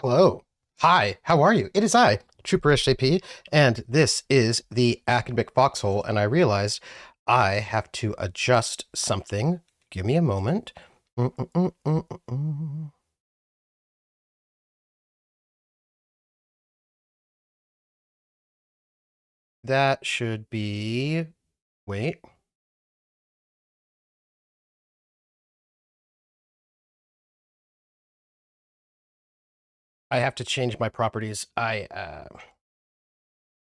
Hello. Hi, how are you? It is I, Trooper SJP, and this is the Academic Foxhole, and I realized I have to adjust something. Give me a moment. Mm-mm-mm-mm-mm. That should be... Wait. I have to change my properties.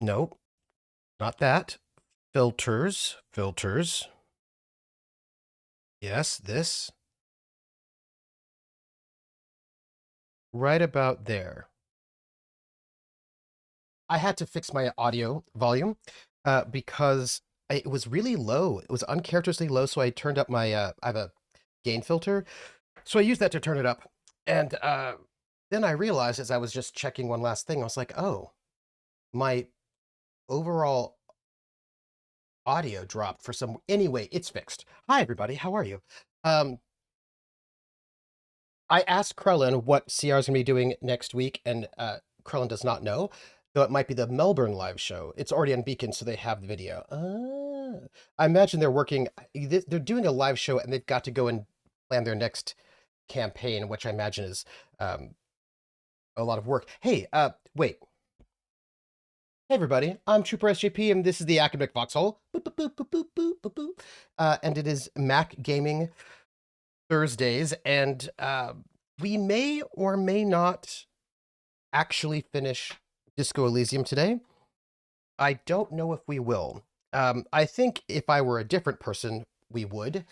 Nope, not that. Filters, filters. Yes, this. Right about there. I had to fix my audio volume because it was really low. It was uncharacteristically low, so I turned up my I have a gain filter, so I used that to turn it up. And then I realized as I was just checking one last thing, I was like, oh, my overall audio dropped for some. Anyway, it's fixed. Hi, everybody. How are you? Um, I asked Krellin what CR is going to be doing next week, and Krellin does not know, though it might be the Melbourne live show. It's already on Beacon, so they have the video. I imagine they're working, they're doing a live show, and they've got to go and plan their next campaign, which I imagine is a lot of work. Hey, wait. Hey, everybody. I'm Trooper SJP, and this is the Academic Foxhole. Boop, boop, boop, boop, boop, boop, boop, boop. And it is Mac Gaming Thursdays, and we may or may not actually finish Disco Elysium today. I don't know if we will. I think if I were a different person, we would,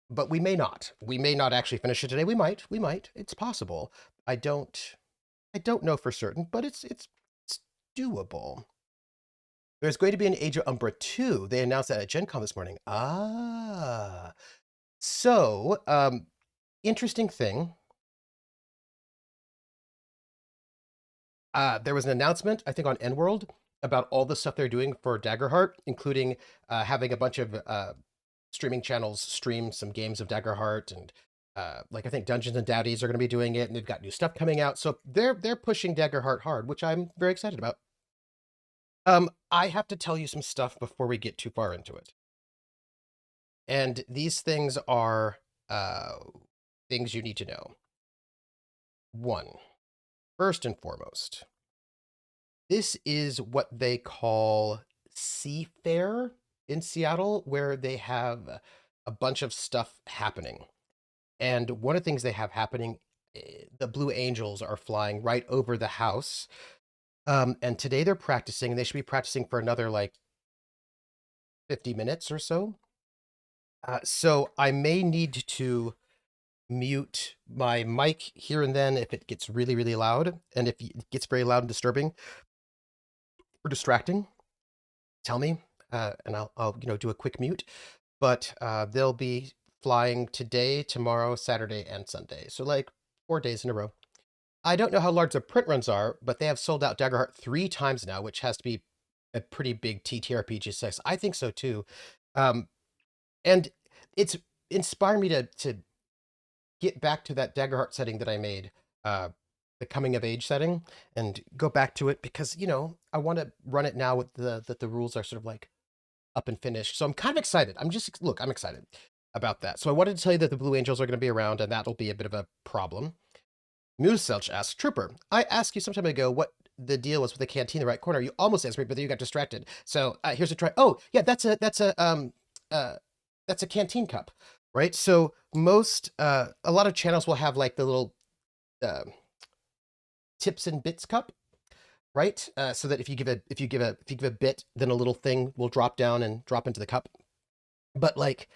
but we may not. We may not actually finish it today. We might. We might. It's possible. I don't. I don't know for certain, but it's doable. There's going to be an Age of Umbra 2. They announced that at Gen Con this morning. Ah. So, interesting thing. There was an announcement, I think, on N-World about all the stuff they're doing for Daggerheart, including having a bunch of streaming channels stream some games of Daggerheart, and like I think Dungeons and Dowdies are going to be doing it, and they've got new stuff coming out. So they're pushing Daggerheart hard, which I'm very excited about. I have to tell you some stuff before we get too far into it, and these things are things you need to know. One, first and foremost, this is what they call Seafair in Seattle, where they have a bunch of stuff happening. And one of the things they have happening, the Blue Angels are flying right over the house. And today they're practicing, and they should be practicing for another like 50 minutes or so. So I may need to mute my mic here and then if it gets really, really loud. And if it gets very loud and disturbing or distracting, tell me, and I'll do a quick mute. But they'll be flying today, tomorrow, Saturday, and Sunday. So like 4 days in a row. I don't know how large the print runs are, but they have sold out Daggerheart 3 times now, which has to be a pretty big TTRPG success. I think so too. And it's inspired me to get back to that Daggerheart setting that I made, the coming of age setting, and go back to it because I want to run it now with the rules are sort of like up and finished. So I'm kind of excited. I'm excited about that. So I wanted to tell you that the Blue Angels are going to be around, and that'll be a bit of a problem. Mooselch asks, Trooper, I asked you some time ago what the deal was with the canteen in the right corner. You almost answered me, but then you got distracted. So here's a try. Oh, yeah, uh, that's a canteen cup, right? So a lot of channels will have like the little uh, tips and bits cup, right? So that if you give a bit, then a little thing will drop down and drop into the cup. But like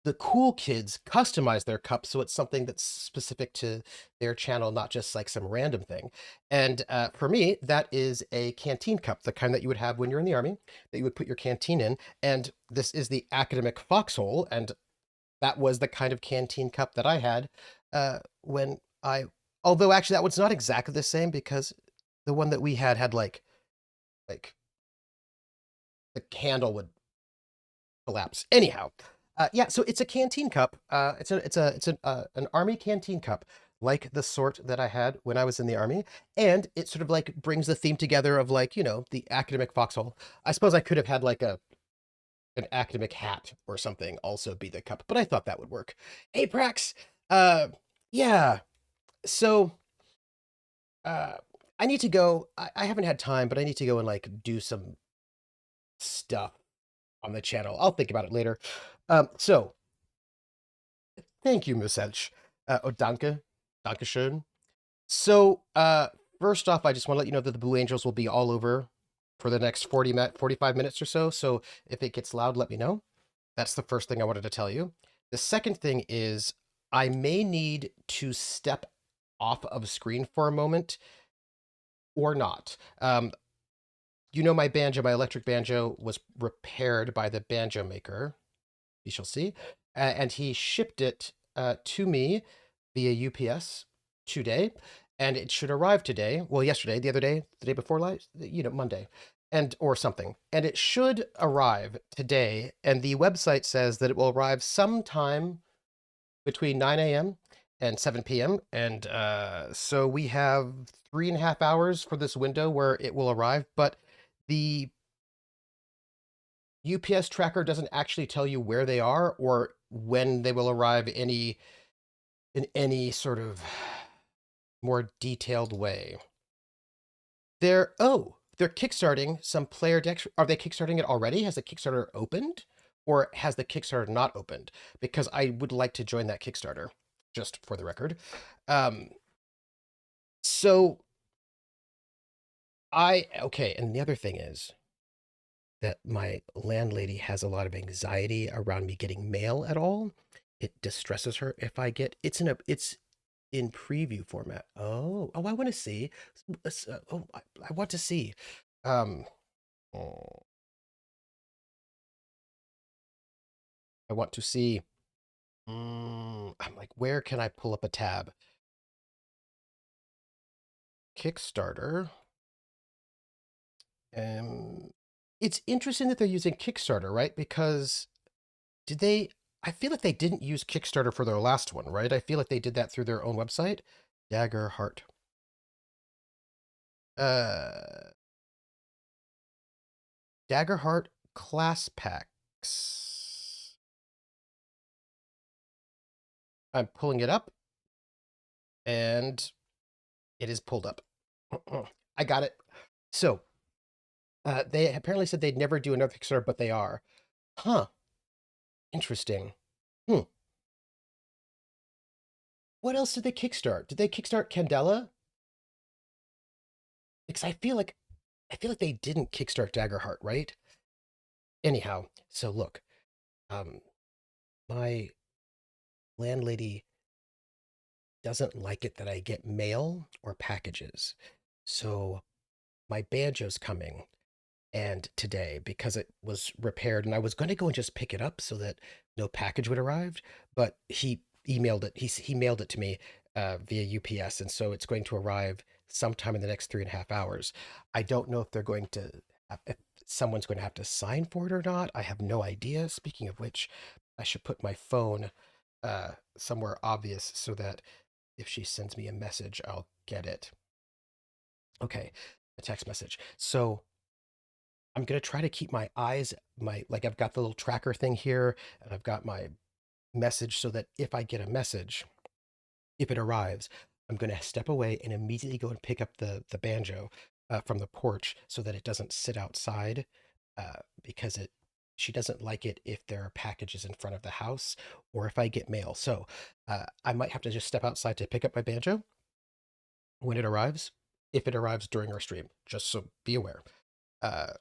the cool kids customize their cup so it's something that's specific to their channel, not just like some random thing. And for me, that is a canteen cup, the kind that you would have when you're in the army, that you would put your canteen in. And this is the academic foxhole, and that was the kind of canteen cup that I had when I. Although actually, that one's not exactly the same because the one that we had like the handle would collapse. Anyhow, yeah, so it's a canteen cup. An army canteen cup, like the sort that I had when I was in the army, and it sort of like brings the theme together of like the academic foxhole. I suppose I could have had like a an academic hat or something also be the cup, but I thought that would work. Hey, Prax. Yeah. So, uh, I need to go. I haven't had time, but I need to go and like do some stuff on the channel. I'll think about it later. So thank you, Muselch. Oh, danke. Danke schön. So, first off, I just want to let you know that the Blue Angels will be all over for the next 45 minutes or so. So if it gets loud, let me know. That's the first thing I wanted to tell you. The second thing is I may need to step off of screen for a moment or not. My banjo, my electric banjo, was repaired by the banjo maker. We shall see. And he shipped it to me via UPS today, and it should arrive today. Well, yesterday, the other day, the day before last, Monday, and or something. And it should arrive today. And the website says that it will arrive sometime between 9 a.m. and 7 p.m. And so we have 3.5 hours for this window where it will arrive. But the UPS tracker doesn't actually tell you where they are or when they will arrive in any sort of more detailed way. They're kickstarting some player decks. Are they kickstarting it already? Has the Kickstarter opened? Or has the Kickstarter not opened? Because I would like to join that Kickstarter, just for the record. Um, so okay, and the other thing is that my landlady has a lot of anxiety around me getting mail at all. It distresses her if I get it's in preview format. Oh, I want to see. I want to see. Um, oh, I want to see. I'm like, where can I pull up a tab? Kickstarter. Um, it's interesting that they're using Kickstarter, right? Because did they? I feel like they didn't use Kickstarter for their last one, right? I feel like they did that through their own website. Dagger Heart. Uh, Dagger Heart class packs. I'm pulling it up, and it is pulled up. I got it. So, they apparently said they'd never do another Kickstarter, but they are. Huh. Interesting. Hmm. What else did they kickstart? Did they kickstart Candela? Because I feel like they didn't kickstart Daggerheart, right? Anyhow, so look, um, my landlady doesn't like it that I get mail or packages. So my banjo's coming and today because it was repaired and I was going to go and just pick it up so that no package would arrive, but he emailed it. He mailed it to me via UPS, and so it's going to arrive sometime in the next 3.5 hours. I don't know if they're going to if someone's going to have to sign for it or not. I have no idea. Speaking of which, I should put my phone somewhere obvious so that if she sends me a message, I'll get it. Okay, a text message. So I'm gonna try to keep my eyes, I've got the little tracker thing here, and I've got my message so that if I get a message, if it arrives, I'm going to step away and immediately go and pick up the banjo from the porch so that it doesn't sit outside because she doesn't like it if there are packages in front of the house or if I get mail. So I might have to just step outside to pick up my banjo when it arrives, if it arrives during our stream, just so be aware. Uh,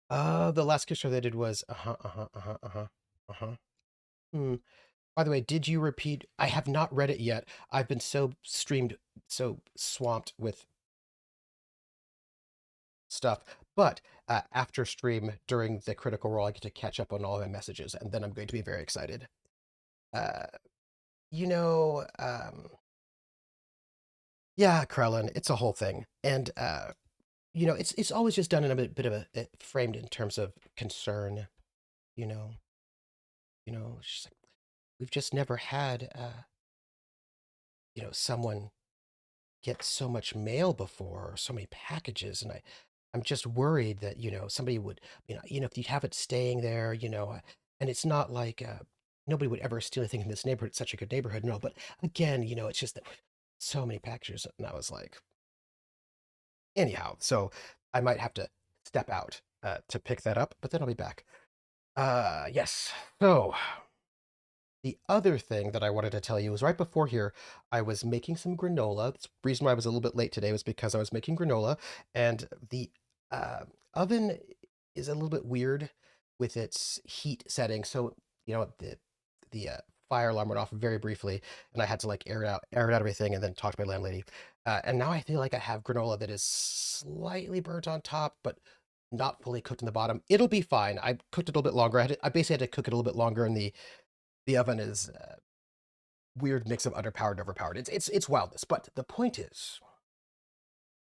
the last Kickstarter they did was uh-huh. Hmm. By the way, did you repeat? I have not read it yet. I've been so swamped with stuff. But after stream, during the Critical Role, I get to catch up on all my messages, and then I'm going to be very excited. Uh, you know, yeah, Krellin, it's a whole thing. And, it's always just done in a bit of framed in terms of concern, you know, it's just like, we've just never had, someone get so much mail before, or so many packages, and I'm just worried that, somebody would, if you have it staying there, and it's not like, nobody would ever steal anything in this neighborhood. It's such a good neighborhood. No, but again, it's just that so many packages. And I was like, anyhow, so I might have to step out to pick that up, but then I'll be back. Yes. So the other thing that I wanted to tell you was right before here, I was making some granola. The reason why I was a little bit late today was because I was making granola, and the oven is a little bit weird with its heat setting. So, the fire alarm went off very briefly, and I had to like air it out everything, and then talk to my landlady. And now I feel like I have granola that is slightly burnt on top, but not fully cooked in the bottom. It'll be fine. I cooked it a little bit longer. I basically had to cook it a little bit longer in the oven is a weird mix of underpowered and overpowered. It's wildness. But the point is,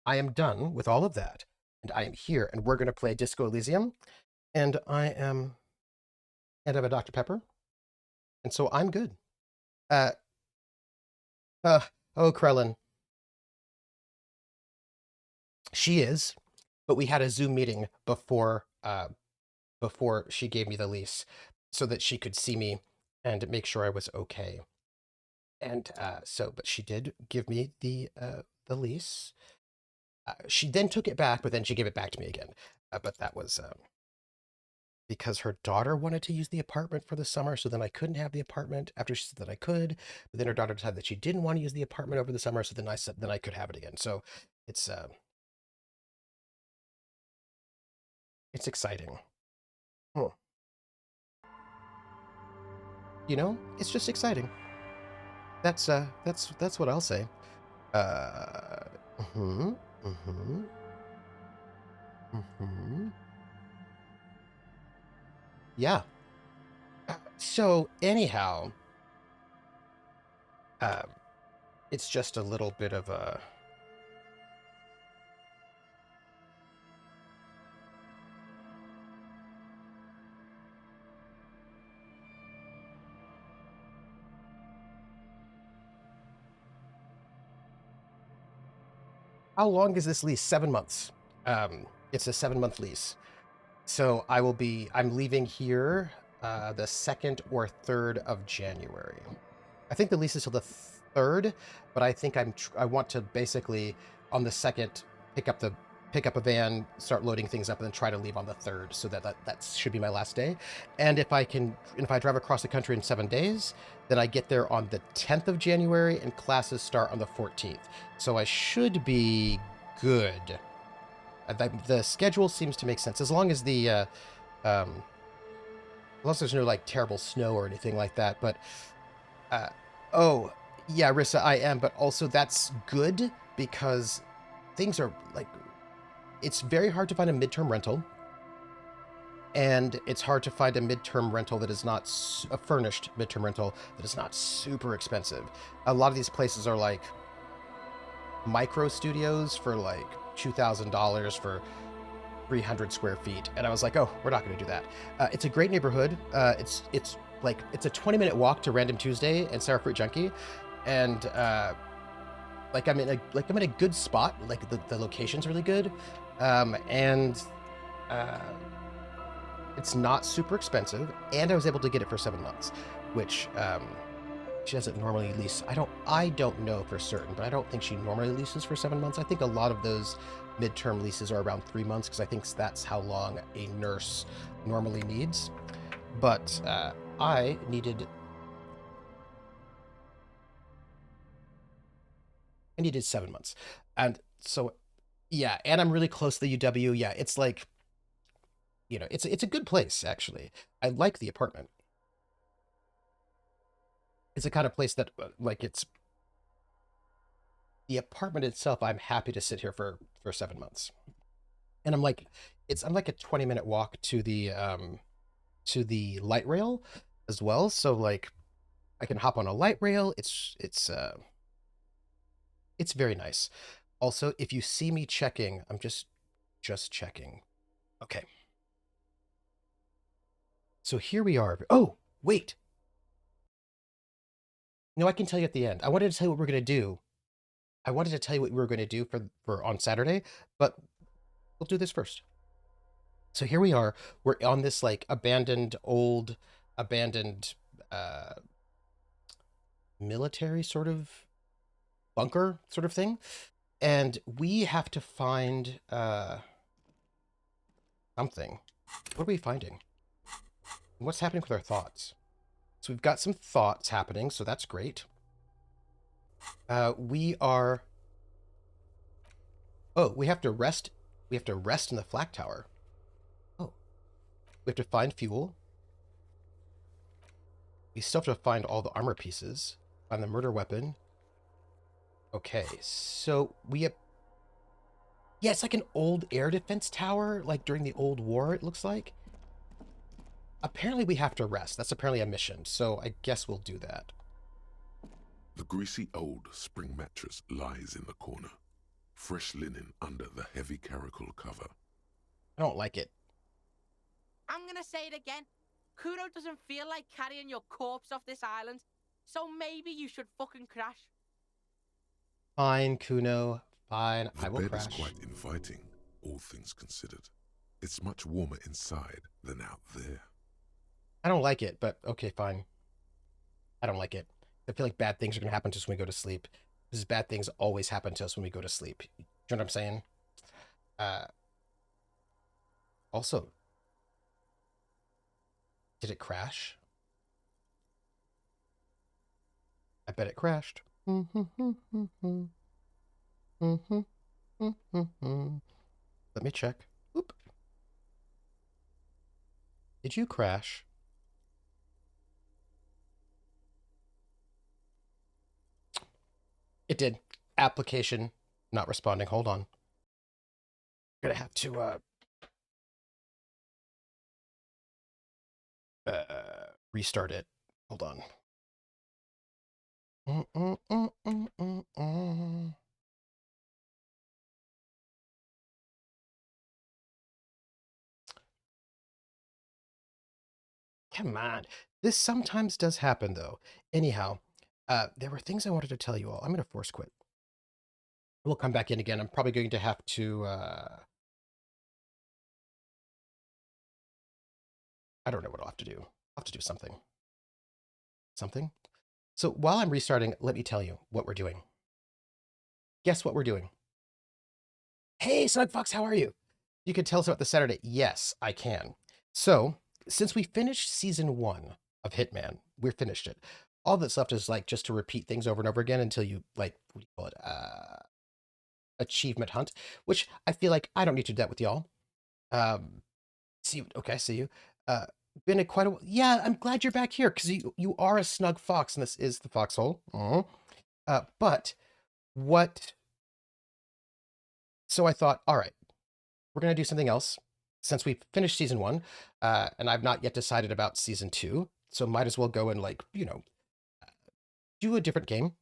I am done with all of that, and I am here, and we're going to play Disco Elysium, and I have a Dr. Pepper, and so I'm good. Uh, uh, oh, Krellin, she is, but we had a Zoom meeting before she gave me the lease, so that she could see me and make sure I was okay. And but she did give me the lease. She then took it back, but then she gave it back to me again. But that was because her daughter wanted to use the apartment for the summer, so then I couldn't have the apartment after she said that I could. But then her daughter decided that she didn't want to use the apartment over the summer, so then I said then I could have it again. So it's it's exciting. Hmm. It's just exciting. That's what I'll say. Uh, mm-hmm, mm-hmm, mm-hmm. Yeah. So anyhow, um, it's just a little bit of a. How long is this lease? 7 months. It's a 7 month lease. So I'm leaving here the 2nd or 3rd of January. I think the lease is till the 3rd, but I think I want to basically on the 2nd pick up a van, start loading things up, and then try to leave on the 3rd, so that should be my last day. And if I drive across the country in 7 days, then I get there on the 10th of January, and classes start on the 14th. So I should be good. The schedule seems to make sense as long as as long as there's no like terrible snow or anything like that. But uh, oh yeah, Rissa, I am. But also that's good because things are like it's very hard to find a midterm rental, and it's hard to find a midterm rental that is not a furnished midterm rental that is not super expensive. A lot of these places are like micro studios for like $2,000 for 300 square feet, and I was like, oh, we're not going to do that. It's a great neighborhood. It's a 20-minute walk to Random Tuesday and Sour Fruit Junkie, and I'm in a good spot. Like the location's really good, and it's not super expensive, and I was able to get it for 7 months, which she doesn't normally lease. I don't know for certain, but I don't think she normally leases for 7 months. I think a lot of those midterm leases are around 3 months because I think that's how long a nurse normally needs. But I needed 7 months, and so yeah, and I'm really close to the UW. Yeah, it's like, it's a good place actually. I like the apartment. It's the kind of place that like it's the apartment itself. I'm happy to sit here for 7 months, and I'm like a 20-minute walk to the light rail as well. So like I can hop on a light rail. It's very nice. Also, if you see me checking, I'm just checking. Okay. So here we are. Oh, wait. No, I can tell you at the end. I wanted to tell you what we're going to do. I wanted to tell you what we were going to do for on Saturday, but we'll do this first. So here we are. We're on this like abandoned uh military sort of bunker sort of thing. And we have to find something. What are we finding? What's happening with our thoughts? So we've got some thoughts happening, so that's great. We are. Oh, we have to rest. We have to rest in the flak tower. Oh, we have to find fuel. We still have to find all the armor pieces. Find the murder weapon. Okay, so we have. Yeah, it's like an old air defense tower, like during the old war, it looks like. Apparently we have to rest. That's apparently a mission, so I guess we'll do that. The greasy old spring mattress lies in the corner, fresh linen under the heavy caracal cover. I don't like it. I'm gonna say it again. Kuro doesn't feel like carrying your corpse off this island, so maybe you should fucking crash. Fine, Kuno. Fine, I will The bed crash. is quite inviting, all things considered. It's much warmer inside than out there. I don't like it, but okay, fine. I don't like it. I feel like bad things are going to happen to us when we go to sleep. Because bad things always happen to us when we go to sleep. You know what I'm saying? Uh, Also, did it crash? I bet it crashed. Let me check. Oop. Did you crash? It did. Application not responding. Hold on. I'm gonna have to restart it. Hold on. Come on. This sometimes does happen though. Anyhow, there were things I wanted to tell you all. I'm gonna force quit. We'll come back in again. I'm probably going to have to I don't know what I'll have to do. I'll have to do something. Something? So while I'm restarting, let me tell you what we're doing. Guess what we're doing? Hey, Snugfox, how are you? You can tell us about the Saturday. Yes, I can. So, since we finished season 1 of Hitman, we finished it. All that's left is like just to repeat things over and over again until you like, what do you call it? Achievement hunt, which I feel like I don't need to do that with y'all. See, okay, I see you. Been a quite a yeah. I'm glad you're back here because you are a snug fox, and this is the foxhole. But what? So I thought, all right, we're gonna do something else since we finished season 1, and I've not yet decided about season 2. So might as well go and like do a different game.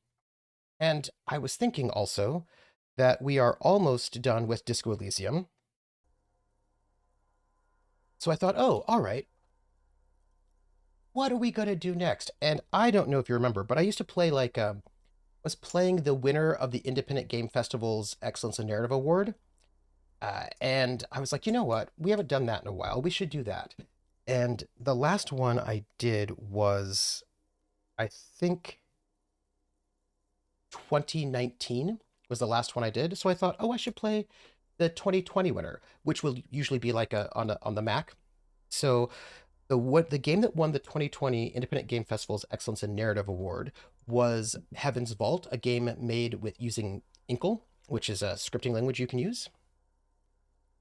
And I was thinking also that we are almost done with Disco Elysium. So I thought, oh, all right. What are we going to do next? And I don't know if you remember, but I used to play like, was playing the winner of the Independent Game Festival's Excellence in Narrative Award. And I was like, you know what? We haven't done that in a while. We should do that. And the last one I did was, I think, 2019 was the last one I did. So I thought, oh, I should play the 2020 winner, which will usually be like on the Mac. So the game that won the 2020 Independent Game Festival's Excellence in Narrative Award was Heaven's Vault, a game made with using Inkle, which is a scripting language you can use.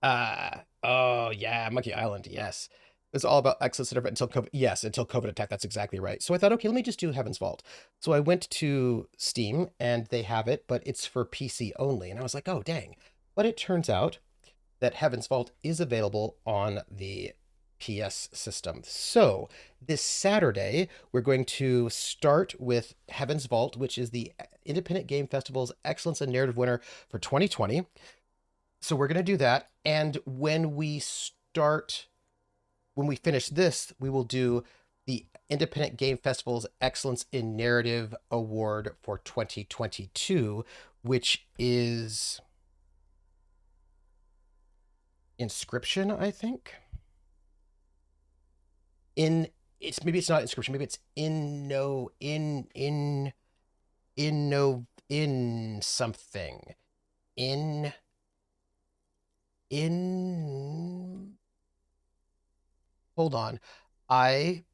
Oh yeah, Monkey Island, yes. It's all about excellence until COVID. Yes, until COVID attacked. That's exactly right. So I thought, okay, let me just do Heaven's Vault. So I went to Steam and they have it, but it's for PC only. And I was like, oh dang. But it turns out that Heaven's Vault is available on the PS system. So this Saturday, we're going to start with Heaven's Vault, which is the Independent Game Festival's Excellence in Narrative winner for 2020. So we're going to do that. And when we finish this, we will do the Independent Game Festival's Excellence in Narrative Award for 2022, which is Inscription, I think. Maybe it's not Inscription, maybe it's in something. In hold on. I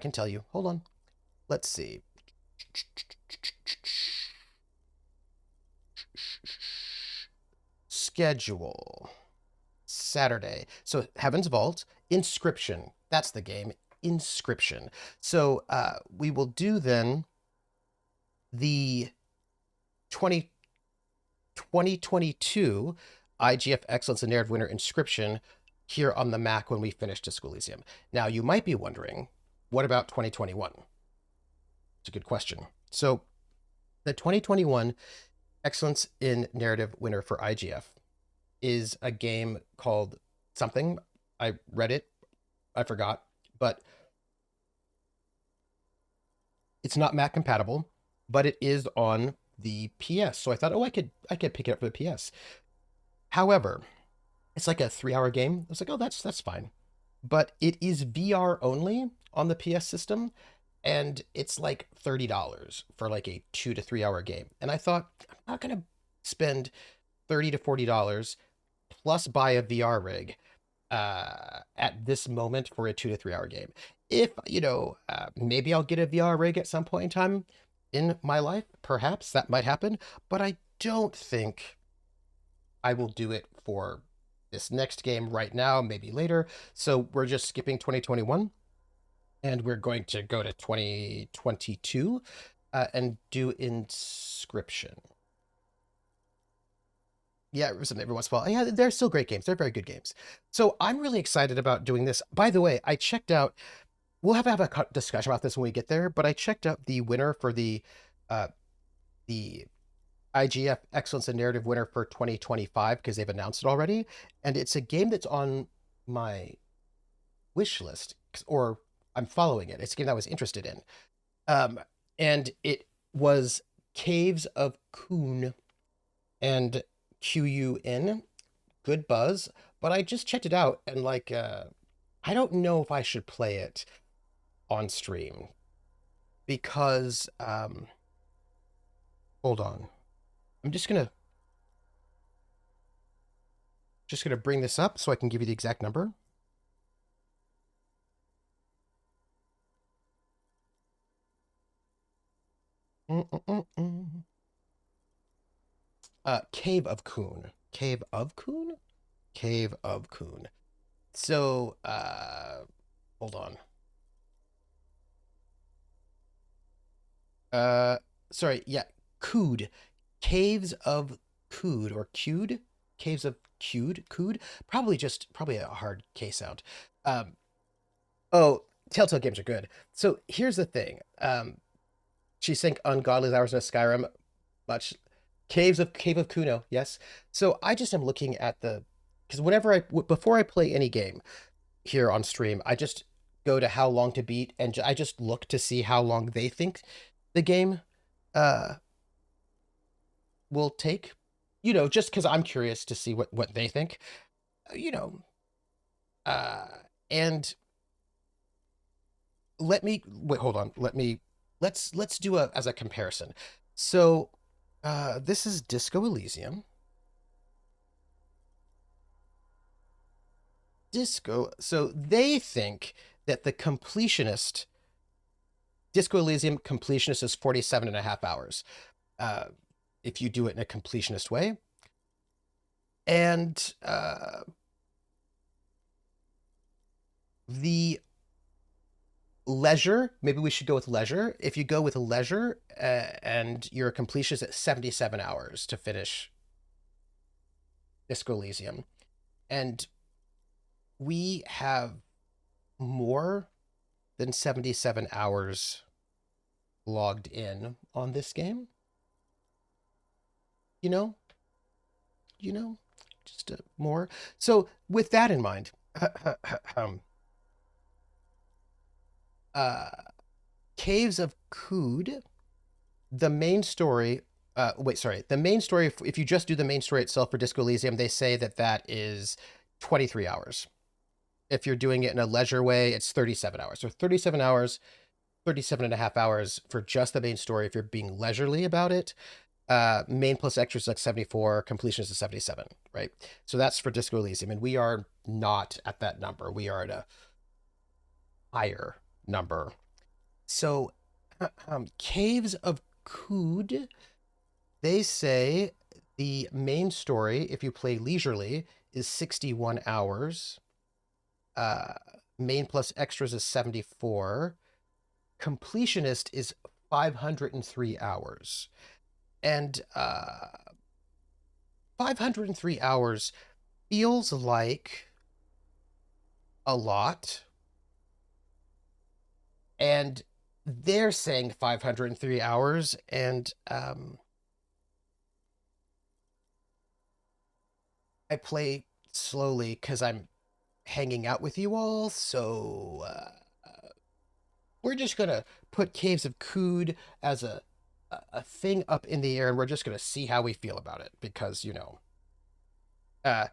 can tell you. Hold on. Let's see. Schedule. Saturday. So Heaven's Vault, Inscription. That's the game. Inscription. So we will do then the 2022 IGF Excellence in Narrative winner Inscription here on the Mac when we finish Disco Elysium. Now, you might be wondering, what about 2021? It's a good question. So the 2021 Excellence in Narrative winner for IGF is a game called something. I read it. I forgot. But it's not Mac compatible, but it is on the PS. So I thought, oh, I could pick it up for the PS. However, it's like a 3-hour game. I was like, oh, that's fine. But it is VR only on the PS system, and it's like $30 for like a 2 to 3 hour game. And I thought, I'm not gonna spend $30 to $40 plus buy a VR rig at this moment for a 2 to 3 hour game. If maybe I'll get a VR rig at some point in time in my life, perhaps that might happen, but I don't think I will do it for this next game right now, maybe later. So we're just skipping 2021 and we're going to go to 2022 and do Inscription. Yeah, every once in a while. Yeah, they're still great games. They're very good games. So I'm really excited about doing this. By the way, I checked out, we'll have to have a discussion about this when we get there, but I checked out the winner for the IGF Excellence in Narrative winner for 2025 because they've announced it already. And it's a game that's on my wish list, or I'm following it. It's a game that I was interested in. And it was Caves of Kun, and QUN, good buzz, but I just checked it out and like I don't know if I should play it on stream because hold on. I'm just gonna bring this up so I can give you the exact number. Cave of Kun. Cave of Kun? Cave of Kun. So, hold on. Sorry, yeah, Cood. Caves of Cood, or Cued? Caves of Cood? Probably a hard K sound. Oh, Telltale games are good. So here's the thing. She sank ungodly hours in a Skyrim, much Cave of Kuno, yes. So I just am looking at because before I play any game here on stream, I just go to how long to beat, and I just look to see how long they think the game will take. Just because I'm curious to see what they think. And let me wait. Hold on. Let me let's do a as a comparison. So this is Disco Elysium. So they think that the completionist Disco Elysium completionist is 47 and a half hours. Uh, if you do it in a completionist way. And the leisure, maybe we should go with leisure. If you go with leisure and your completion is at 77 hours to finish Disco Elysium. And we have more than 77 hours logged in on this game. You know, just more. So with that in mind, uh, Caves of Kood, the main story. The main story. If you just do the main story itself for Disco Elysium, they say that that is 23 hours. If you're doing it in a leisure way, it's 37 hours. So 37 hours, 37 and a half hours for just the main story. If you're being leisurely about it, main plus extras like 74, completion is a 77, right? So that's for Disco Elysium, and we are not at that number. We are at a higher number. So Caves of Kood, they say the main story, if you play leisurely, is 61 hours. Main plus extras is 74. Completionist is 503 hours. And 503 hours feels like a lot. And they're saying 503 hours. And I play slowly because I'm hanging out with you all. So we're just going to put Caves of Kood as a thing up in the air, and we're just going to see how we feel about it because, no, I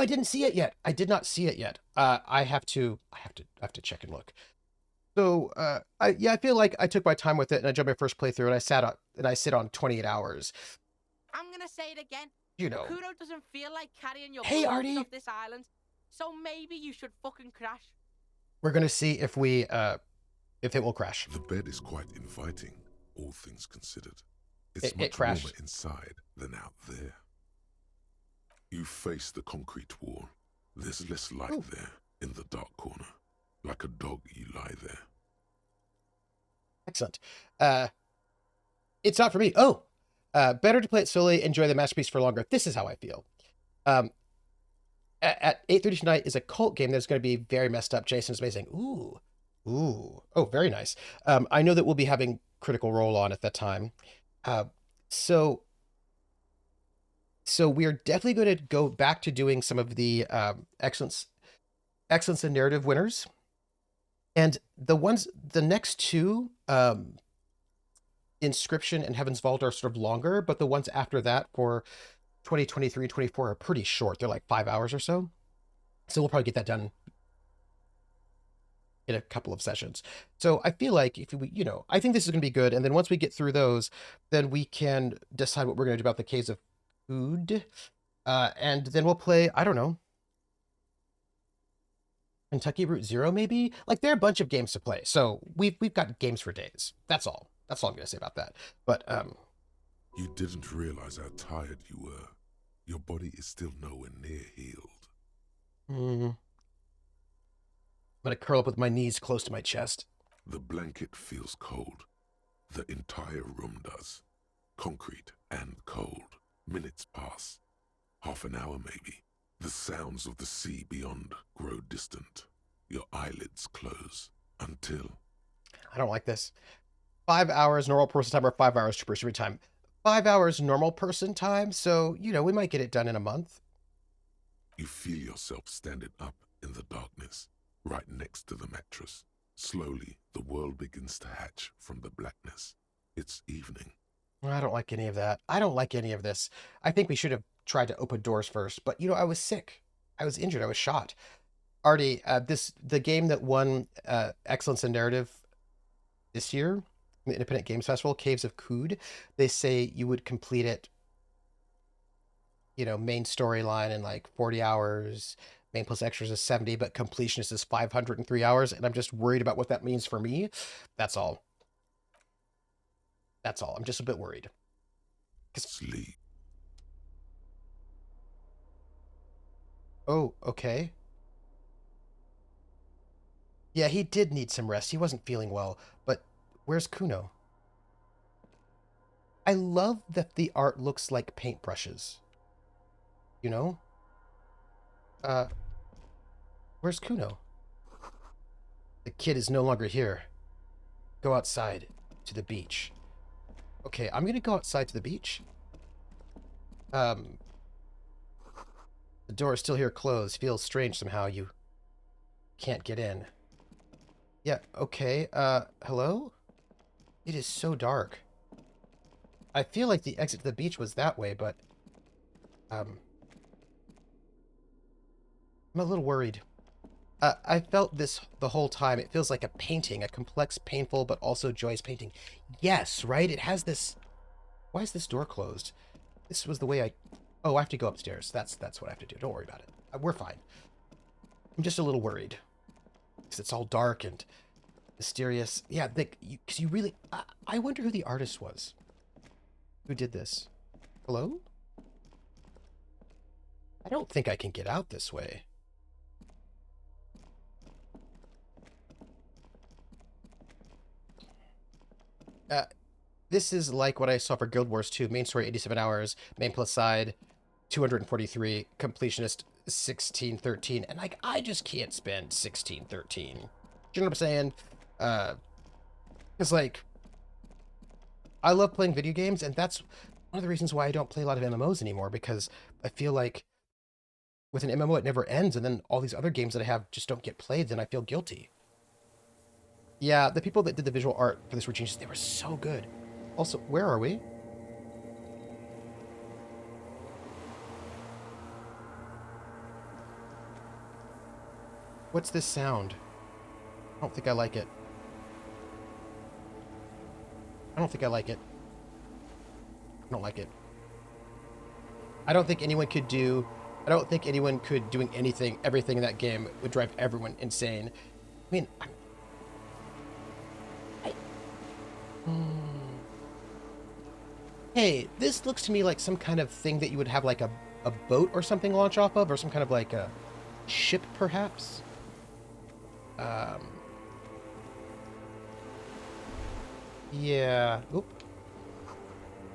didn't see it yet. I did not see it yet. I have to check and look. So, I feel like I took my time with it, and I jumped my first playthrough, and I sit on 28 hours. I'm gonna say it again. You know. Kudo doesn't feel like carrying your Hey, corpse Artie. off this island, so maybe you should fucking crash. We're gonna see if it will crash. The bed is quite inviting, all things considered. It's It much crashed. warmer inside than out there. You face the concrete wall. There's less light there, in the dark corner. Like a dog, you lie there. Excellent. It's not for me. Better to play it slowly, enjoy the masterpiece for longer. This is how I feel. At 8:30 tonight is a cult game that's going to be very messed up. Jason's amazing. Ooh. Oh, very nice. I know that we'll be having Critical Role on at that time. So we're definitely going to go back to doing some of the excellence and narrative winners. And the next two, Inscription and Heaven's Vault, are sort of longer, but the ones after that for 2023 and 24 are pretty short. They're like 5 hours or so. So we'll probably get that done in a couple of sessions. So I feel like if we, I think this is going to be good. And then once we get through those, then we can decide what we're going to do about the Caves of Kood. And then we'll play, I don't know, Kentucky Route Zero, maybe? Like, there are a bunch of games to play. So we've got games for days. That's all. That's all I'm going to say about that. But, You didn't realize how tired you were. Your body is still nowhere near healed. I'm going to curl up with my knees close to my chest. The blanket feels cold. The entire room does. Concrete and cold. Minutes pass. Half an hour maybe. The sounds of the sea beyond grow distant. Your eyelids close until... I don't like this. 5 hours normal person time or 5 hours super time. 5 hours normal person time, so, we might get it done in a month. You feel yourself standing up in the darkness, right next to the mattress. Slowly, the world begins to hatch from the blackness. It's evening. I don't like any of that. I don't like any of this. I think we should have tried to open doors first, but, I was sick. I was injured. I was shot. Artie, the game that won Excellence in Narrative this year, the Independent Games Festival, Caves of Kood. They say you would complete it, main storyline in like 40 hours, main plus extras is 70, but completionist is 503 hours, and I'm just worried about what that means for me. That's all. That's all. I'm just a bit worried. Sleep. Oh, okay. Yeah, he did need some rest. He wasn't feeling well, but where's Kuno? I love that the art looks like paintbrushes. You know? Uh, where's Kuno? The kid is no longer here. Go outside to the beach. Okay, I'm gonna go outside to the beach. Um, the door is still here closed. Feels strange somehow. You can't get in. Yeah, okay. Hello? It is so dark. I feel like the exit to the beach was that way, but, I'm a little worried. I felt this the whole time. It feels like a painting, a complex, painful, but also joyous painting. Yes, right? It has this... Why is this door closed? This was the way I... Oh, I have to go upstairs. That's what I have to do. Don't worry about it. We're fine. I'm just a little worried. Because it's all dark and mysterious. Yeah, because you really... I wonder who the artist was. Who did this? Hello? I don't think I can get out this way. This is like what I saw for Guild Wars 2. Main story, 87 hours. Main plus side, 243. Completionist, 1613. And, like, I just can't spend 1613. You know what I'm saying? Because, like, I love playing video games, and that's one of the reasons why I don't play a lot of MMOs anymore, because I feel like with an MMO, it never ends, and then all these other games that I have just don't get played, then I feel guilty. Yeah, the people that did the visual art for this were geniuses. They were so good. Also, where are we? What's this sound? I don't think I like it. I don't think I like it. I don't like it. I don't think anyone could do... I don't think anyone could doing anything, everything in that game would drive everyone insane. I mean... Hey, this looks to me like some kind of thing that you would have like a boat or something launch off of, or some kind of like a ship, perhaps? Yeah. Oop.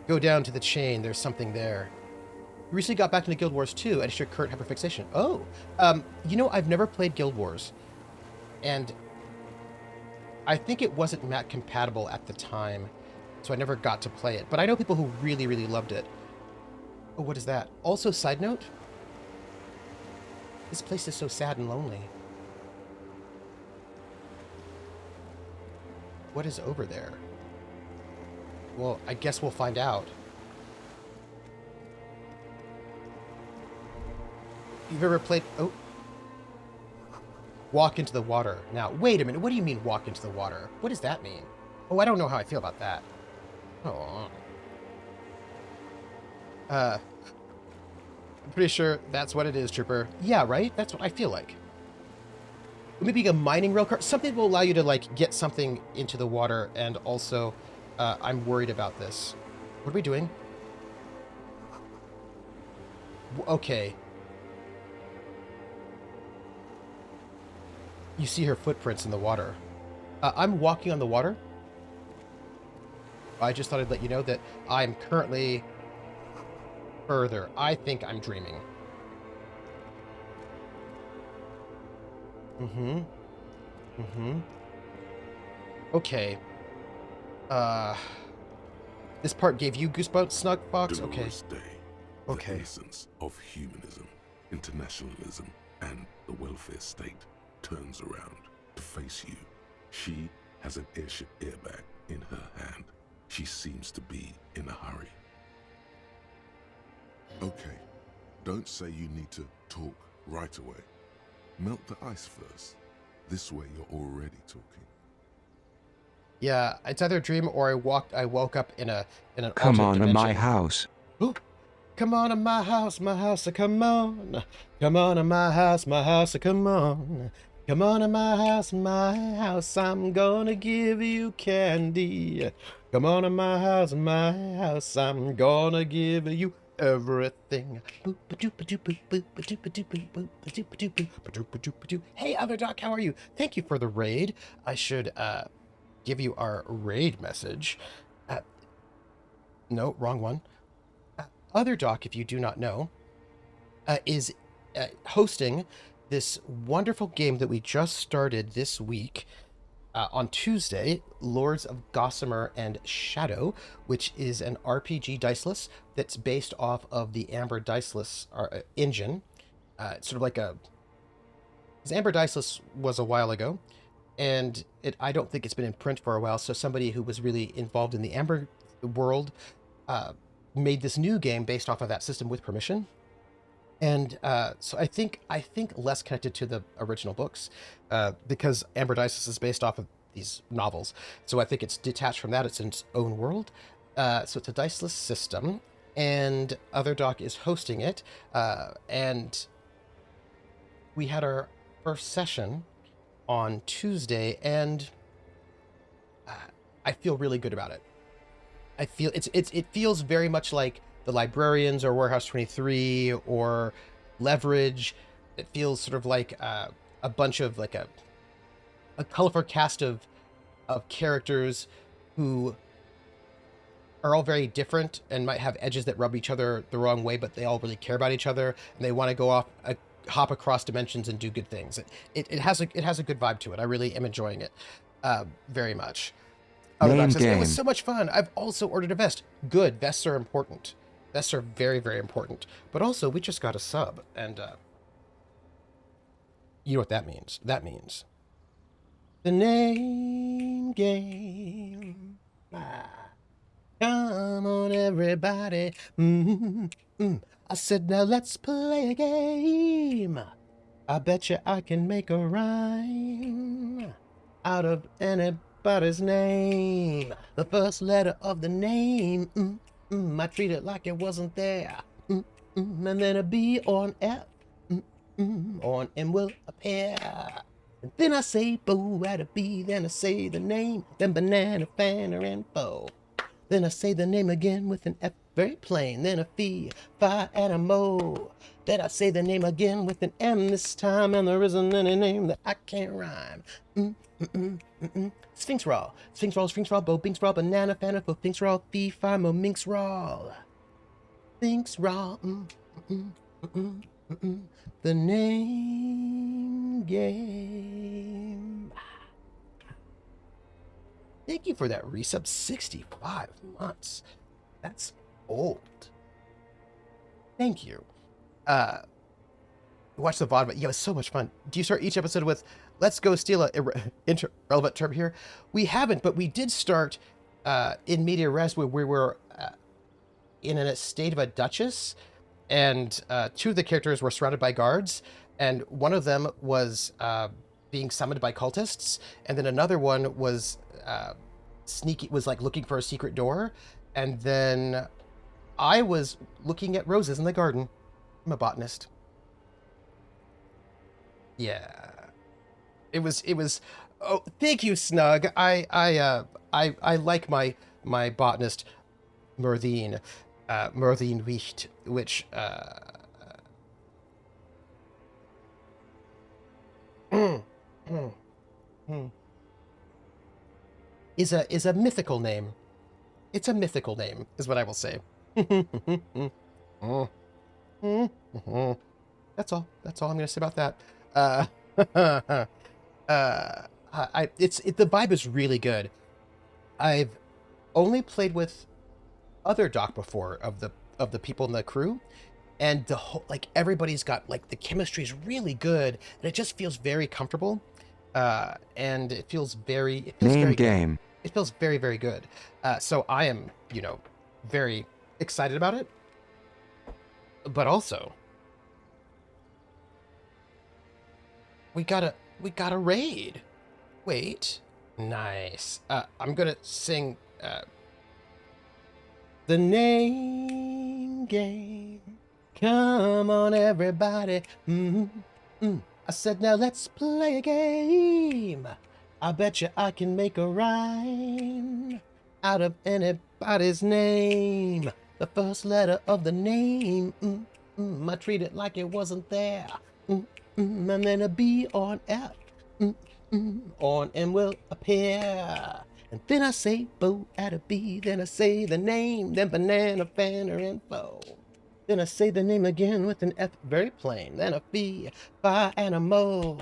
Go down to the chain. There's something there. You recently got back into Guild Wars 2 and it's your current hyperfixation. Oh. I've never played Guild Wars. And I think it wasn't Mac compatible at the time, so I never got to play it. But I know people who really, really loved it. Oh, what is that? Also, side note, this place is so sad and lonely. What is over there? Well, I guess we'll find out. You've ever played... Oh. Walk into the water. Now, wait a minute. What do you mean walk into the water? What does that mean? Oh, I don't know how I feel about that. Oh. I'm pretty sure that's what it is, Trooper. Yeah, right? That's what I feel like. Maybe a mining rail car. Something will allow you to, like, get something into the water, and also, I'm worried about this. What are we doing? Okay. You see her footprints in the water. I'm walking on the water. I just thought I'd let you know that I'm currently further. I think I'm dreaming. Okay. This part gave you goosebumps, Snug Fox? Okay. Day, okay. The essence of humanism, internationalism, and the welfare state turns around to face you. She has an airship airbag in her hand. She seems to be in a hurry. Okay, don't say you need to talk right away. Melt the ice first. This way you're already talking. Yeah, it's either a dream or I woke up in an Come alternate on to my dimension. house. Ooh, come on to my house, come on. Come on to my house, come on. Come on to my house, I'm gonna give you candy. Come on to my house, I'm gonna give you everything. Hey, other doc, how are you? Thank you for the raid. I should give you our raid message. Uh, no, wrong one. Other doc, if you do not know, is hosting this wonderful game that we just started this week on Tuesday, Lords of Gossamer and Shadow, which is an RPG diceless that's based off of the Amber Diceless engine. It's sort of like a... Because Amber Diceless was a while ago, and I don't think it's been in print for a while, so somebody who was really involved in the Amber world uh, made this new game based off of that system with permission. And so I think less connected to the original books because Amber Dice is based off of these novels. So I think it's detached from that. It's in its own world. So it's a diceless system, and Otherdoc is hosting it. And we had our first session on Tuesday, and uh, I feel really good about it. I feel it feels very much like the Librarians or Warehouse 23 or Leverage. It feels sort of like a bunch of like a colorful cast of characters who are all very different and might have edges that rub each other the wrong way, but they all really care about each other and they want to go off hop across dimensions and do good things. It has a good vibe to it. I really am enjoying it very much. Other Name Doc says, it was game. so much fun. I've also ordered a vest. Good. Vests are important. Vests are very, very important. But also, we just got a sub. And you know what that means. That means the name game. Ah, come on, everybody. I said, now let's play a game. I bet you I can make a rhyme out of anybody's name. The first letter of the name, I treat it like it wasn't there. And then a B or an F, or an M will appear. And then I say bo at a B, then I say the name, then banana, fan, or info. Then I say the name again with an F, very plain. Then a fee, fi, and a mo. Then I say the name again with an M this time, and there isn't any name that I can't rhyme. Sphinx Raw, Sphinx Raw, Bo, Binks Raw, Banana, Fana, Fo, Finks Raw, Fee, Fi, Mo, Minx Raw. Sphinx Raw, the name game. Thank you for that resub. 65 months. That's old. Thank you. Watch the VOD, but yeah, it was so much fun. Do you start each episode with, let's go steal a irrelevant term here? We haven't, but we did start in media res where we were in a state of a duchess, and two of the characters were surrounded by guards, and one of them was being summoned by cultists, and then another one was like looking for a secret door, and then I was looking at roses in the garden. I'm a botanist. Yeah, it was. Oh, thank you, Snug. I like my botanist, Merthine, Merthine Wicht, which is a mythical name. It's a mythical name, is what I will say. That's all. That's all I'm gonna say about that. The vibe is really good. I've only played with other doc before of the people in the crew, and the whole like everybody's got like the chemistry is really good, and it just feels very comfortable, and it feels Name very good. game. It feels very, very good. So I am, very excited about it, but also we got a raid. Wait, Nice. I'm gonna sing the name game. Come on, everybody. I said, now let's play a game. I bet you I can make a rhyme out of anybody's name. The first letter of the name. I treat it like it wasn't there. And then a B or an F. On M will appear. And then I say bo at a B, then I say the name, then banana, fan, or info. Then I say the name again with an F, very plain, then a F, fi, and a mo.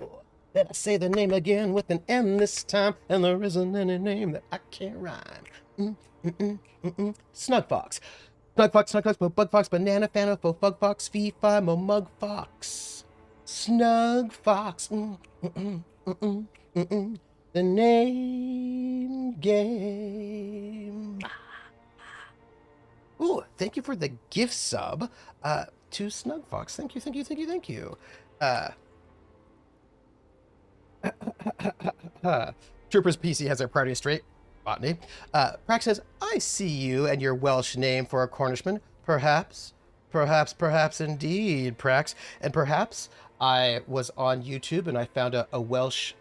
Then I say the name again with an M this time, and there isn't any name that I can't rhyme. Snug Fox. Snug Fox, Bug Fox, Banana, Fana, Fo, Fug Fox, Fee, Fi, Mo, Mug Fox. Snug Fox. The name game. Ooh, thank you for the gift sub to Snug Fox. Thank you, thank you, thank you, thank you. Troopers PC has their priority straight. Botany. Prax says, I see you and your Welsh name for a Cornishman. Perhaps, perhaps indeed, Prax. And perhaps I was on YouTube and I found a Welsh,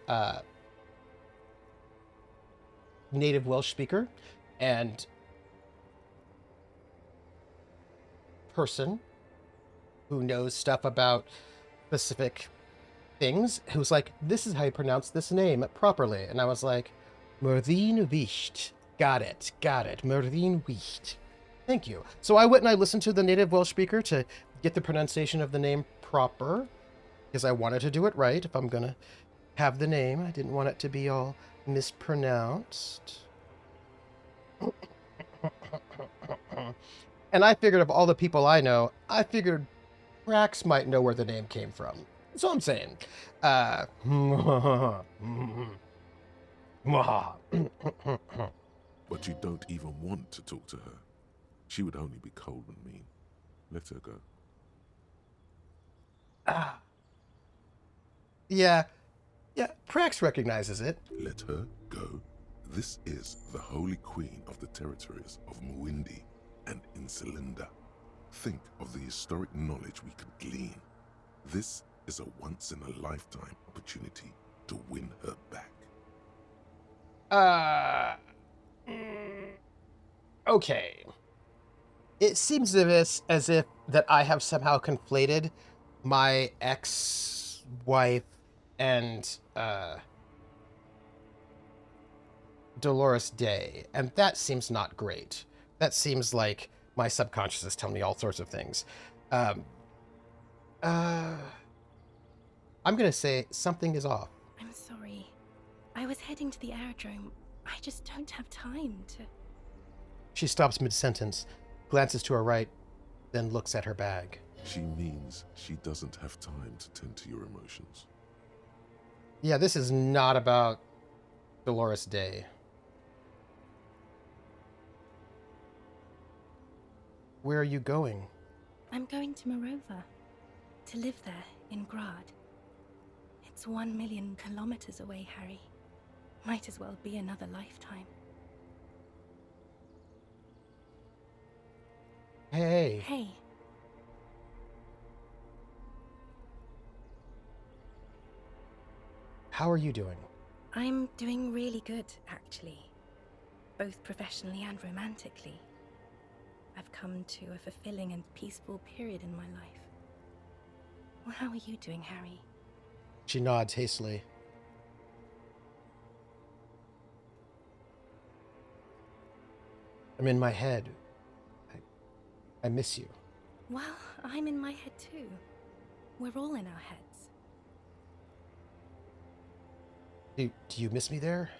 native Welsh speaker and person who knows stuff about specific things who's like, this is how you pronounce this name properly. And I was like, Merlin Wicht. Got it. Merlin Wicht. Thank you. So I went and I listened to the native Welsh speaker to get the pronunciation of the name proper because I wanted to do it right if I'm going to have the name. I didn't want it to be all mispronounced. And I figured of all the people I know, I figured Prax might know where the name came from. That's all I'm saying. But you don't even want to talk to her. She would only be cold and mean. Let her go. Yeah, Prax recognizes it. Let her go. This is the Holy Queen of the territories of Muindi and Insulinda. Think of the historic knowledge we could glean. This is a once-in-a-lifetime opportunity to win her back. Okay. It seems as if that I have somehow conflated my ex-wife and Dolores Day, and that seems not great. That seems like my subconscious is telling me all sorts of things. I'm gonna say something is off. I'm sorry. I was heading to the aerodrome. I just don't have time to... She stops mid-sentence, glances to her right, then looks at her bag. She means she doesn't have time to tend to your emotions. Yeah, this is not about Dolores Day. Where are you going? I'm going to Morova. To live there, in Grad. It's 1 million kilometers away, Harry. Might as well be another lifetime. Hey. Hey. How are you doing? I'm doing really good, actually. Both professionally and romantically. I've come to a fulfilling and peaceful period in my life. Well, how are you doing, Harry? She nods hastily. I'm in my head. I miss you. Well, I'm in my head too. We're all in our heads. Do you miss me there?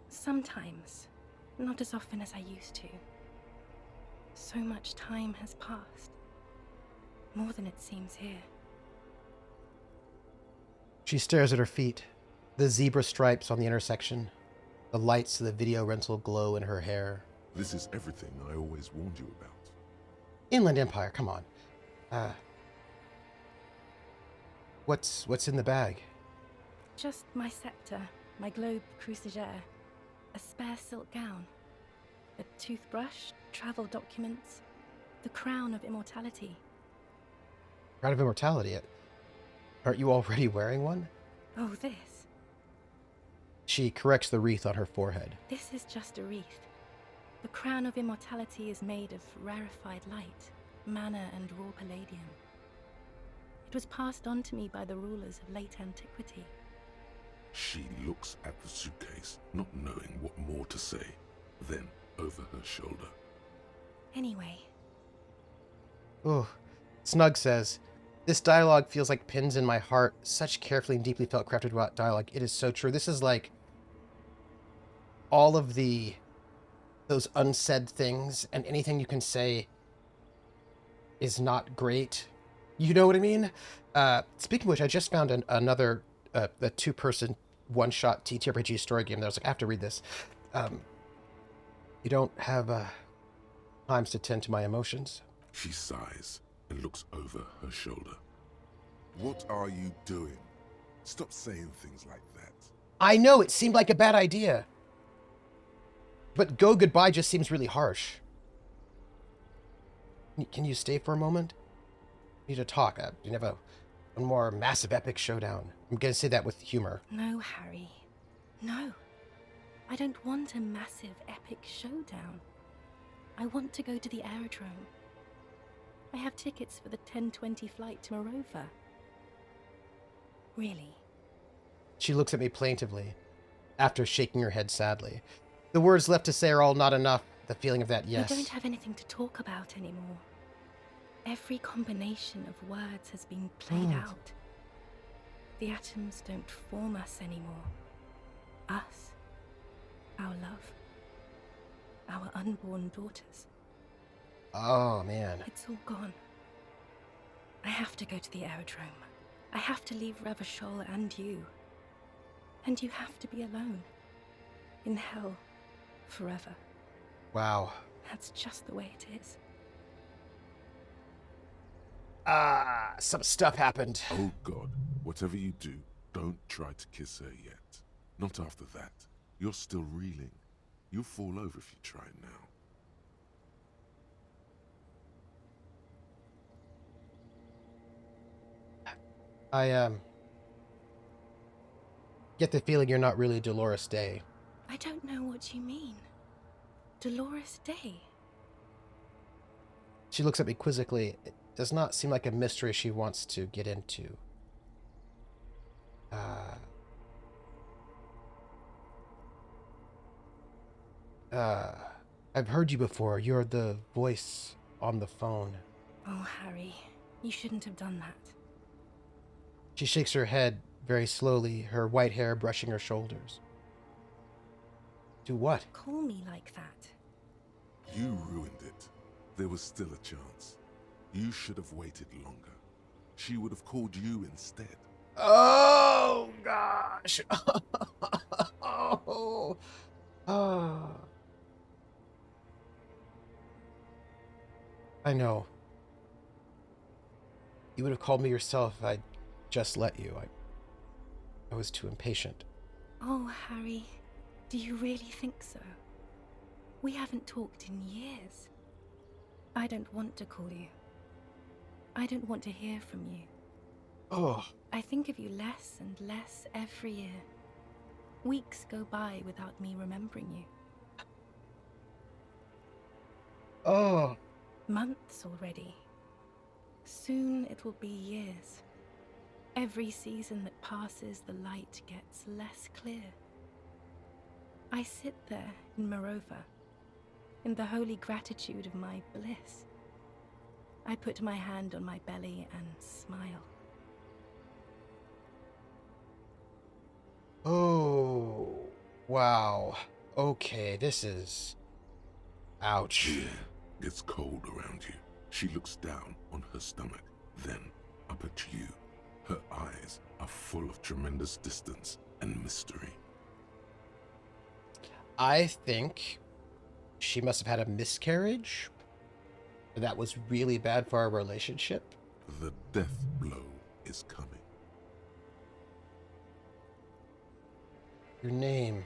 Sometimes. Not as often as I used to. So much time has passed. More than it seems here. She stares at her feet, the zebra stripes on the intersection, the lights of the video rental glow in her hair. This is everything I always warned you about. Inland Empire, come on. What's in the bag? Just my scepter, my globe cruciger. A spare silk gown, a toothbrush, travel documents, the crown of immortality. Crown of immortality. Aren't you already wearing one? Oh, this. She corrects the wreath on her forehead. This is just a wreath. The crown of immortality is made of rarefied light, mana and raw palladium. It was passed on to me by the rulers of late antiquity. She looks at the suitcase, not knowing what more to say. Then, over her shoulder. Anyway. Oh, Snug says, this dialogue feels like pins in my heart. Such carefully and deeply felt crafted dialogue. It is so true. This is like all of those unsaid things, and anything you can say is not great. You know what I mean? Speaking of which, I just found another a two-person one-shot TTRPG story game that I was like, I have to read this. You don't have times to tend to my emotions. She sighs and looks over her shoulder. What are you doing? Stop saying things like that. I know, it seemed like a bad idea. But go goodbye just seems really harsh. Can you stay for a moment? We need to talk. You have one more massive epic showdown. I'm going to say that with humor. No, Harry. No. I don't want a massive epic showdown. I want to go to the aerodrome. I have tickets for the 10:20 flight to Morova. Really? She looks at me plaintively, after shaking her head sadly. The words left to say are all not enough. The feeling of that yes. We don't have anything to talk about anymore. Every combination of words has been played out. The atoms don't form us anymore. Us. Our love. Our unborn daughters. Oh, man. It's all gone. I have to go to the aerodrome. I have to leave Revachol and you. And you have to be alone. In hell. Forever. Wow. That's just the way it is. Some stuff happened. Oh God, whatever you do, don't try to kiss her yet. Not after that. You're still reeling. You'll fall over if you try now. I get the feeling you're not really Dolores Day. I don't know what you mean. Dolores Day? She looks at me quizzically. It does not seem like a mystery she wants to get into. I've heard you before. You're the voice on the phone. Oh, Harry, you shouldn't have done that. She shakes her head very slowly, her white hair brushing her shoulders. Do what? Call me like that. You ruined it. There was still a chance. You should have waited longer. She would have called you instead. Oh, gosh. Oh. Oh. I know. You would have called me yourself if I'd just let you. I was too impatient. Oh, Harry, do you really think so? We haven't talked in years. I don't want to call you. I don't want to hear from you. Oh. I think of you less and less every year. Weeks go by without me remembering you. Oh. Months already. Soon it will be years. Every season that passes, the light gets less clear. I sit there in Morova, in the holy gratitude of my bliss. I put my hand on my belly and smile. Oh. Wow. Okay, this is... Ouch. Here, it's cold around you. She looks down on her stomach, then up at you. Her eyes are full of tremendous distance and mystery. I think she must have had a miscarriage. That was really bad for our relationship. The death blow is coming. Your name.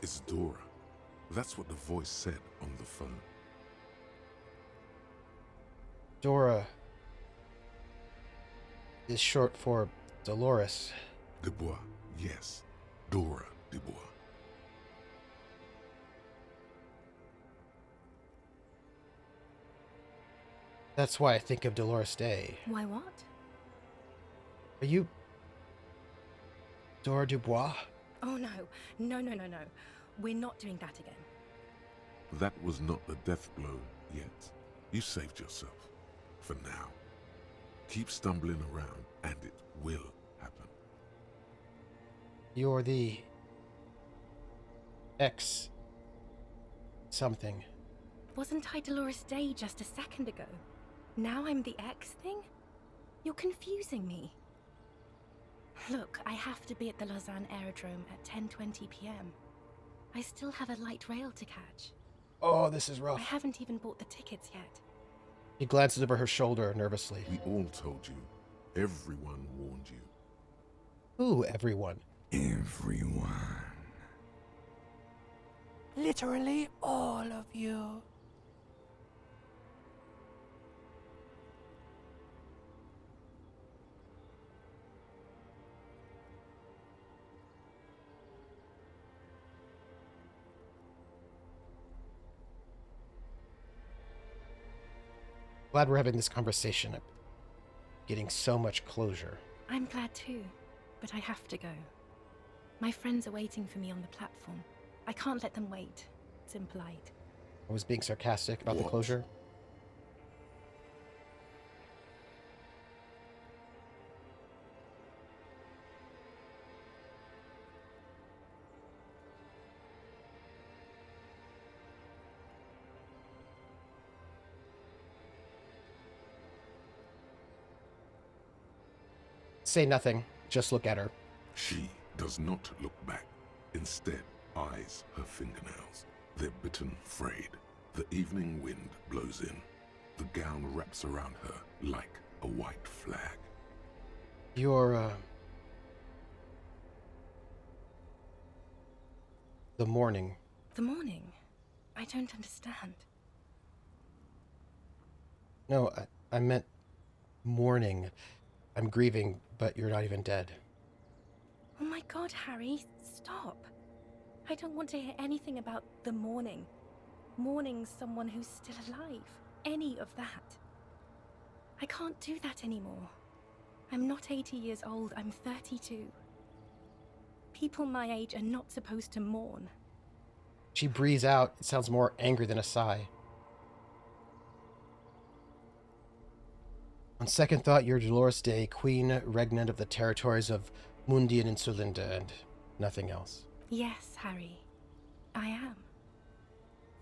It's Dora. That's what the voice said on the phone. Dora is short for Dolores. Dubois, yes. Dora Dubois. That's why I think of Dolores Day. Why what? Are you Dora Dubois? Oh no. No, no, no, no. We're not doing that again. That was not the death blow yet. You saved yourself. For now. Keep stumbling around and it will happen. You're the X something. Wasn't I Dolores Day just a second ago? Now I'm the X thing? You're confusing me. Look, I have to be at the Lausanne Aerodrome at 10:20 p.m. I still have a light rail to catch. Oh, this is I rough. haven't even bought the tickets yet. He glances over her shoulder nervously. We all told you. Everyone warned you. Who, everyone? Everyone. Literally all of you. Glad we're having this conversation. I'm getting so much closure. I'm glad too, but I have to go. My friends are waiting for me on the platform. I can't let them wait. It's impolite. I was being sarcastic about the What? closure. Say nothing. Just look at her. She does not look back. Instead, eyes her fingernails. They're bitten, frayed. The evening wind blows in. The gown wraps around her like a white flag. You're, the morning. The morning? I don't understand. No, I meant mourning. I'm grieving, but you're not even dead. Oh my god, Harry, stop. I don't want to hear anything about the morning. Mourning someone who's still alive. Any of that. I can't do that anymore. I'm not 80 years old, I'm 32. People my age are not supposed to mourn. She breathes out. It sounds more angry than a sigh. On second thought, you're Dolores Day, Queen Regnant of the territories of Mundian and Sulinda, and nothing else. Yes, Harry. I am.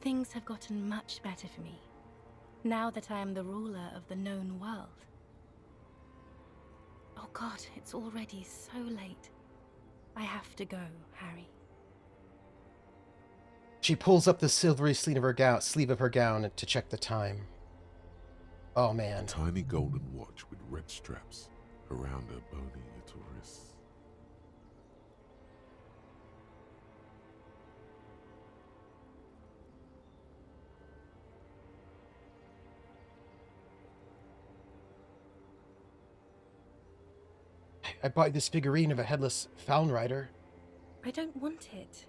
Things have gotten much better for me, now that I am the ruler of the known world. Oh god, it's already so late. I have to go, Harry. She pulls up the silvery sleeve of her gown to check the time. Oh man. Tiny golden watch with red straps around her bony little wrists. I bought you this figurine of a headless Fallen Rider. I don't want it.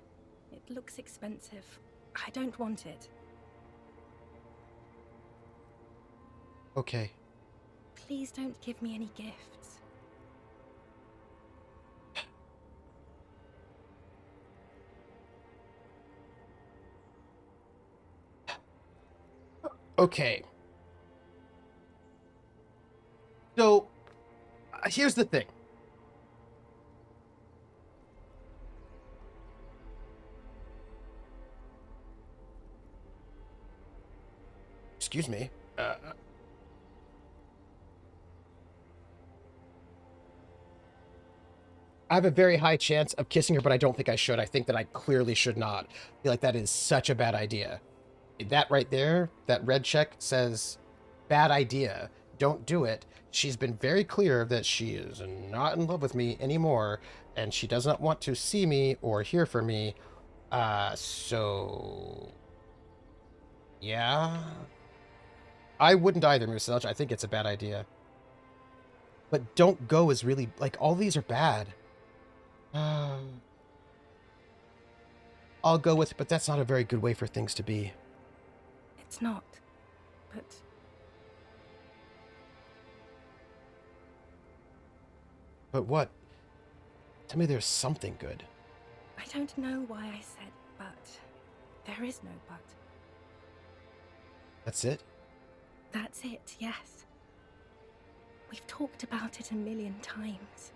It looks expensive. I don't want it. Okay. Please don't give me any gifts. Okay. So, here's the thing. Excuse me. I have a very high chance of kissing her, but I don't think I should. I think that I clearly should not. I feel like that is such a bad idea. That right there, that red check says, bad idea. Don't do it. She's been very clear that she is not in love with me anymore, and she does not want to see me or hear from me So yeah, I wouldn't either, Musilj. I think it's a bad idea. But don't go is really like all these are bad. I'll go with, but that's not a very good way for things to be. It's not. But But what? Tell me there's something good. I don't know why I said but. There is no but. That's it? That's it, yes. We've talked about it a million times.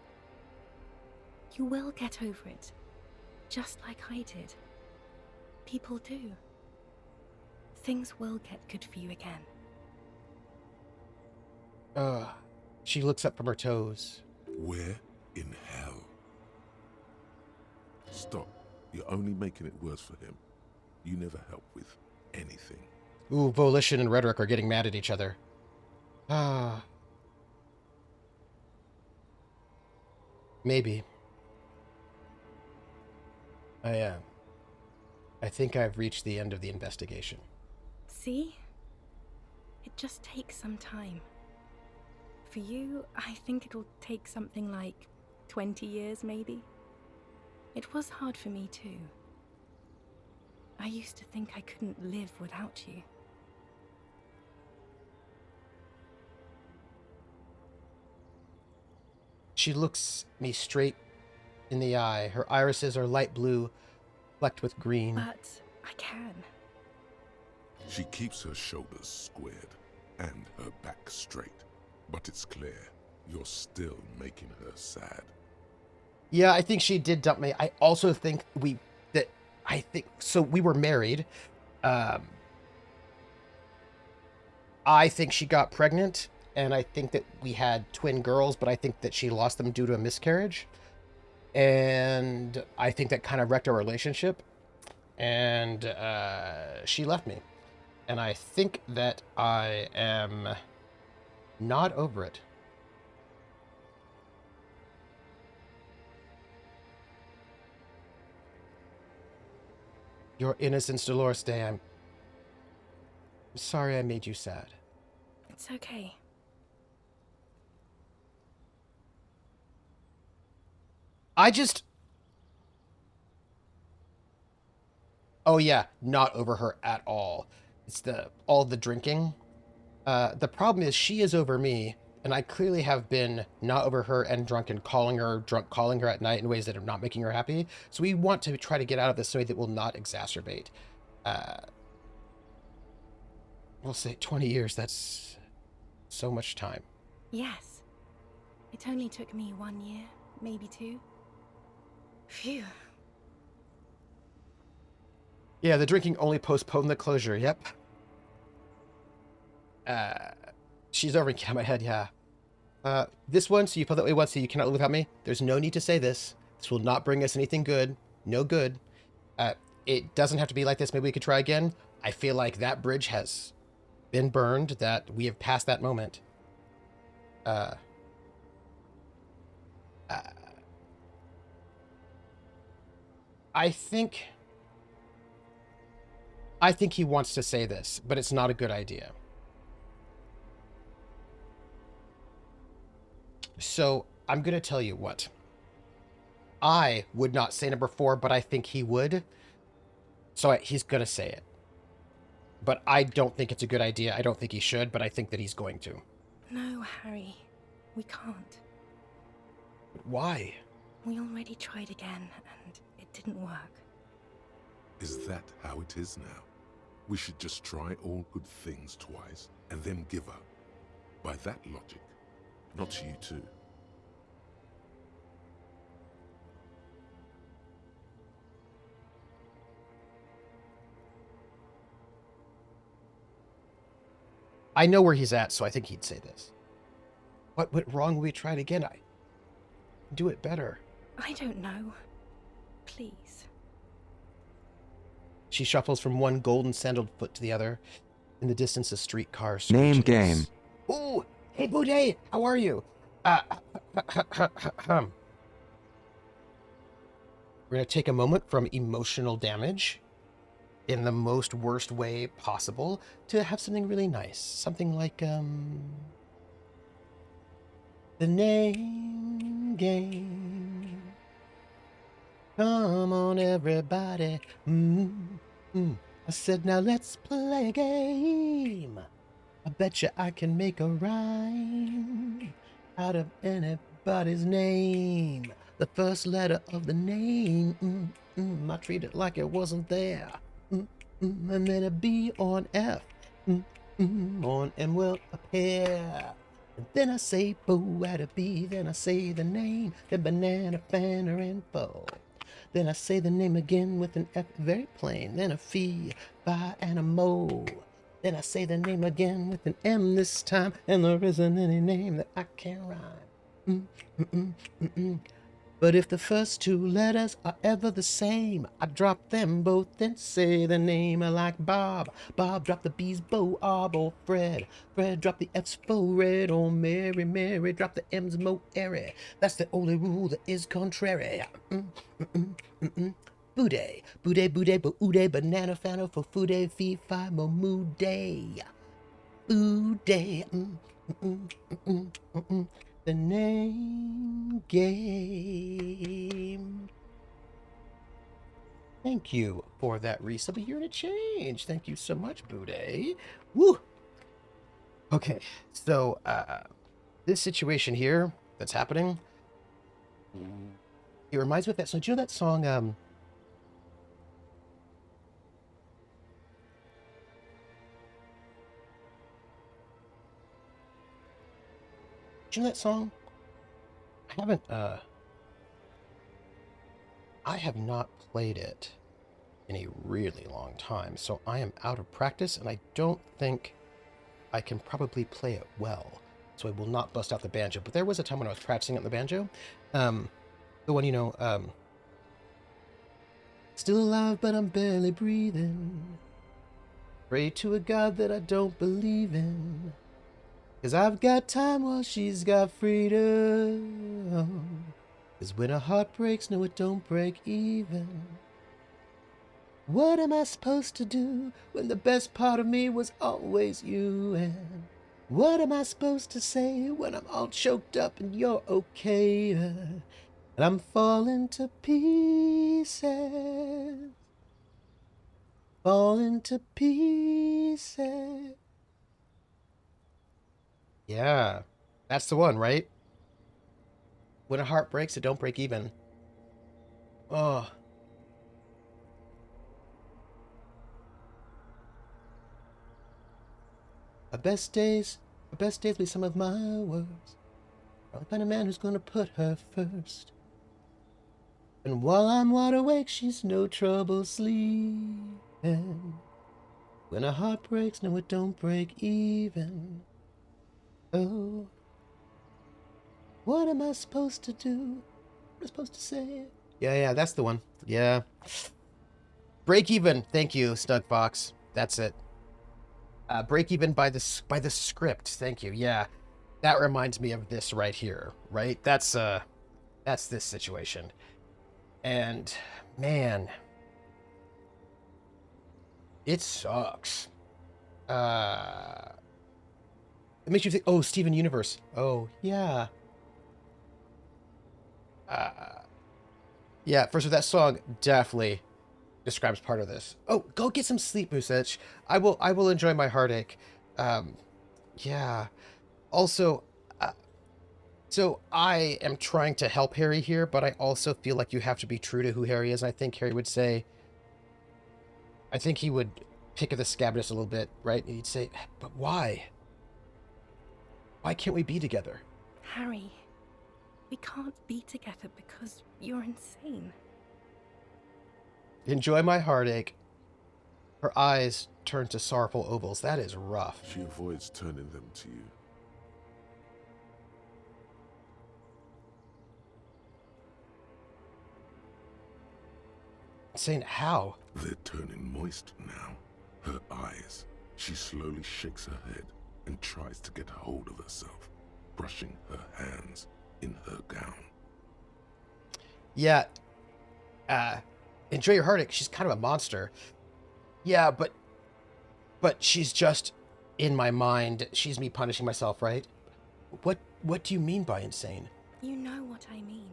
You will get over it, just like I did. People do. Things will get good for you again. She looks up from her toes. Where in hell? Stop. You're only making it worse for him. You never help with anything. Ooh, volition and rhetoric are getting mad at each other. Maybe. I think I've reached the end of the investigation. See? It just takes some time. For you, I think it'll take something like 20 years, maybe. It was hard for me, too. I used to think I couldn't live without you. She looks me straight in the eye. Her irises are light blue, flecked with green. But I can. She keeps her shoulders squared and her back straight. But it's clear you're still making her sad. Yeah, I think she did dump me. I also think so we were married. I think she got pregnant, and I think that we had twin girls, but I think that she lost them due to a miscarriage. And I think that kind of wrecked our relationship. And she left me. And I think that I am not over it. Your innocence, Dolores Day. I'm sorry I made you sad. It's okay. Oh yeah, not over her at all. It's all the drinking. The problem is she is over me, and I clearly have been not over her and drunk and calling her at night in ways that are not making her happy. So we want to try to get out of this so that will not exacerbate. We'll say 20 years, that's so much time. Yes. It only took me 1 year, maybe 2. Phew. Yeah, the drinking only postponed the closure, yep. She's over and get out of my head, yeah. This one, so you felt that way once, so you cannot live without me. There's no need to say this. This will not bring us anything good. No good. It doesn't have to be like this. Maybe we could try again. I feel like that bridge has been burned, that we have passed that moment. I think he wants to say this, but it's not a good idea. So I'm going to tell you what. I would not say number 4, but I think he would. So he's going to say it. But I don't think it's a good idea. I don't think he should, but I think that he's going to. No, Harry. We can't. Why? We already tried again, and it didn't work. Is that how it is now? We should just try all good things twice and then give up. By that logic, not you too. I know where he's at, so I think he'd say this. What went wrong when we tried again? I do it better. I don't know. Please. She shuffles from one golden sandaled foot to the other. In the distance, a streetcar Name screeches. game. Ooh, hey Boudet, how are you? We're going to take a moment from emotional damage in the most worst way possible to have something really nice. Something like, the name game. Come on, everybody. I said, now let's play a game. I bet you I can make a rhyme out of anybody's name. The first letter of the name. I treat it like it wasn't there. And then a B or an F. On M will appear. And then I say boo at a B. Then I say the name. The banana, fan, info. Then I say the name again with an F, very plain. Then a fee, fi, and a mo. Then I say the name again with an M this time, and there isn't any name that I can rhyme. But if the first two letters are ever the same, I drop them both and say the name. I like Bob. Bob drop the B's, Bo, Ob, or Fred. Fred drop the F's, Fo, Red, or Mary. Mary drop the M's, Mo, Airy. That's the only rule that is contrary. Booday, booday, booday, bo-ooday, banana, fano, for fooday, fee, fi, mo, moo, day. Booday, the name game. Thank you for that resub. A year to change. Thank you so much, Booday. Woo! Okay, so this situation here that's happening, it reminds me of that. So do you know that song? Do you know that song? I have not played it in a really long time, so I am out of practice, and I don't think I can probably play it well, so I will not bust out the banjo. But there was a time when I was practicing on the banjo. The one, still alive, but I'm barely breathing. Pray to a God that I don't believe in. 'Cause I've got time while she's got freedom. 'Cause when a heart breaks, no, it don't break even. What am I supposed to do when the best part of me was always you? And what am I supposed to say when I'm all choked up and you're okay? And I'm falling to pieces. Falling to pieces. Yeah, that's the one, right? When a heart breaks, it don't break even. Oh. My best days be some of my worst. I'll find a man who's gonna put her first. And while I'm wide awake, she's no trouble sleeping. When a heart breaks, no, it don't break even. Oh, what am I supposed to do? What am I supposed to say? Yeah, that's the one. Yeah. Break even. Thank you, Snug Fox. That's it. Break even by the script. Thank you. Yeah, that reminds me of this right here. Right. That's this situation. And man, it sucks. It makes you think, oh, Steven Universe. Oh, yeah. Yeah, first of that song definitely describes part of this. Oh, go get some sleep, Musech. I will enjoy my heartache. Yeah. Also, so I am trying to help Harry here, but I also feel like you have to be true to who Harry is. And I think Harry would say, I think he would pick at the scabbiness a little bit, right? And he'd say, but why? Why can't we be together? Harry, we can't be together because you're insane. Enjoy my heartache. Her eyes turn to sorrowful ovals. That is rough. She avoids turning them to you. Saying how? They're turning moist now. Her eyes. She slowly shakes her head and tries to get hold of herself, brushing her hands in her gown. Yeah. uh, enjoy your heartache. She's kind of a monster. Yeah, but she's just in my mind. She's me punishing myself, right? What do you mean by insane? You know what I mean.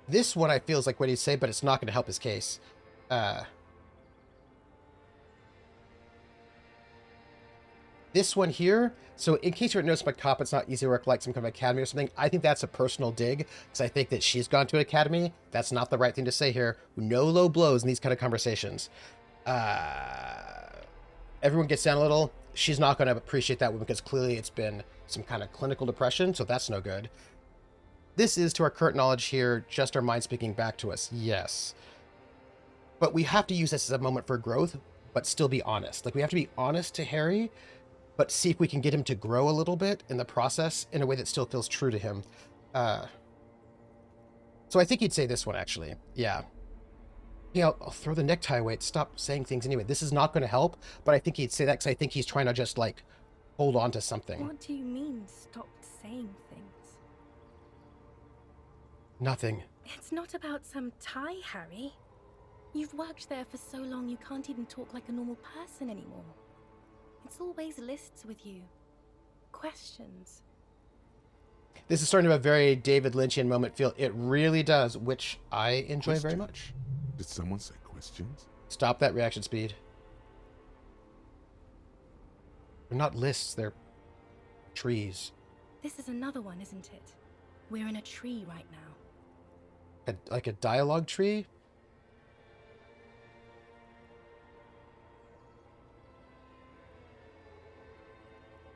This one I feel is like what he'd say, but it's not going to help his case. This one here, so in case you haven't noticed my cop, it's not easy work like some kind of academy or something. I think that's a personal dig, because I think that she's gone to an academy. That's not the right thing to say here. No low blows in these kind of conversations. Everyone gets down a little. She's not going to appreciate that one because clearly it's been some kind of clinical depression, so that's no good. This is, to our current knowledge here, just our mind speaking back to us. Yes. But we have to use this as a moment for growth, but still be honest. Like, we have to be honest to Harry, but see if we can get him to grow a little bit in the process in a way that still feels true to him. So I think he'd say this one, actually. Yeah. Yeah, I'll throw the necktie away. Stop saying things anyway. This is not going to help, but I think he'd say that because I think he's trying to just, like, hold on to something. What do you mean, stopped saying things? Nothing. It's not about some tie, Harry. You've worked there for so long you can't even talk like a normal person anymore. It's always lists with you. Questions. This is starting to have a very David Lynchian moment feel. It really does, which I enjoy very Question? much. Did someone say questions? Stop that reaction speed. They're not lists, they're trees. This is another one, isn't it? We're in a tree right now. Like a dialogue tree?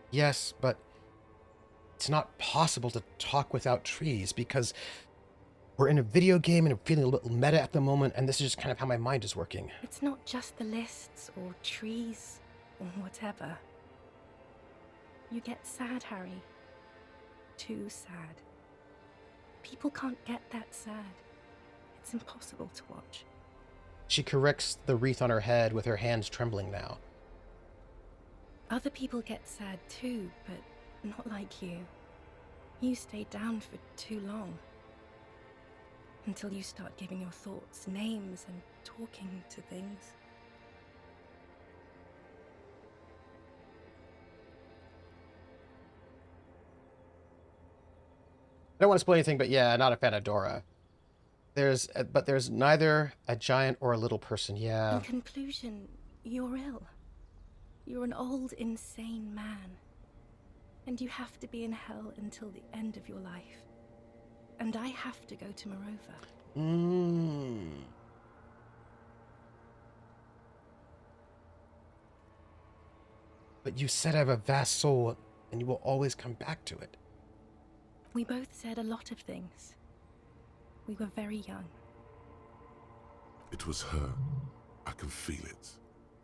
Yes, but it's not possible to talk without trees because we're in a video game and I'm feeling a little meta at the moment, and this is just kind of how my mind is working. It's not just the lists or trees or whatever. You get sad, Harry. Too sad. People can't get that sad. It's impossible to watch. She corrects the wreath on her head with her hands trembling now. Other people get sad too, but not like you. You stay down for too long. Until you start giving your thoughts names and talking to things. I don't want to spoil anything, but yeah, not a fan of Dora. But there's neither a giant or a little person. Yeah. In conclusion, you're ill. You're an old, insane man. And you have to be in hell until the end of your life. And I have to go to Morova. But you said I have a vast soul, and you will always come back to it. We both said a lot of things. We were very young. It was her. I can feel it.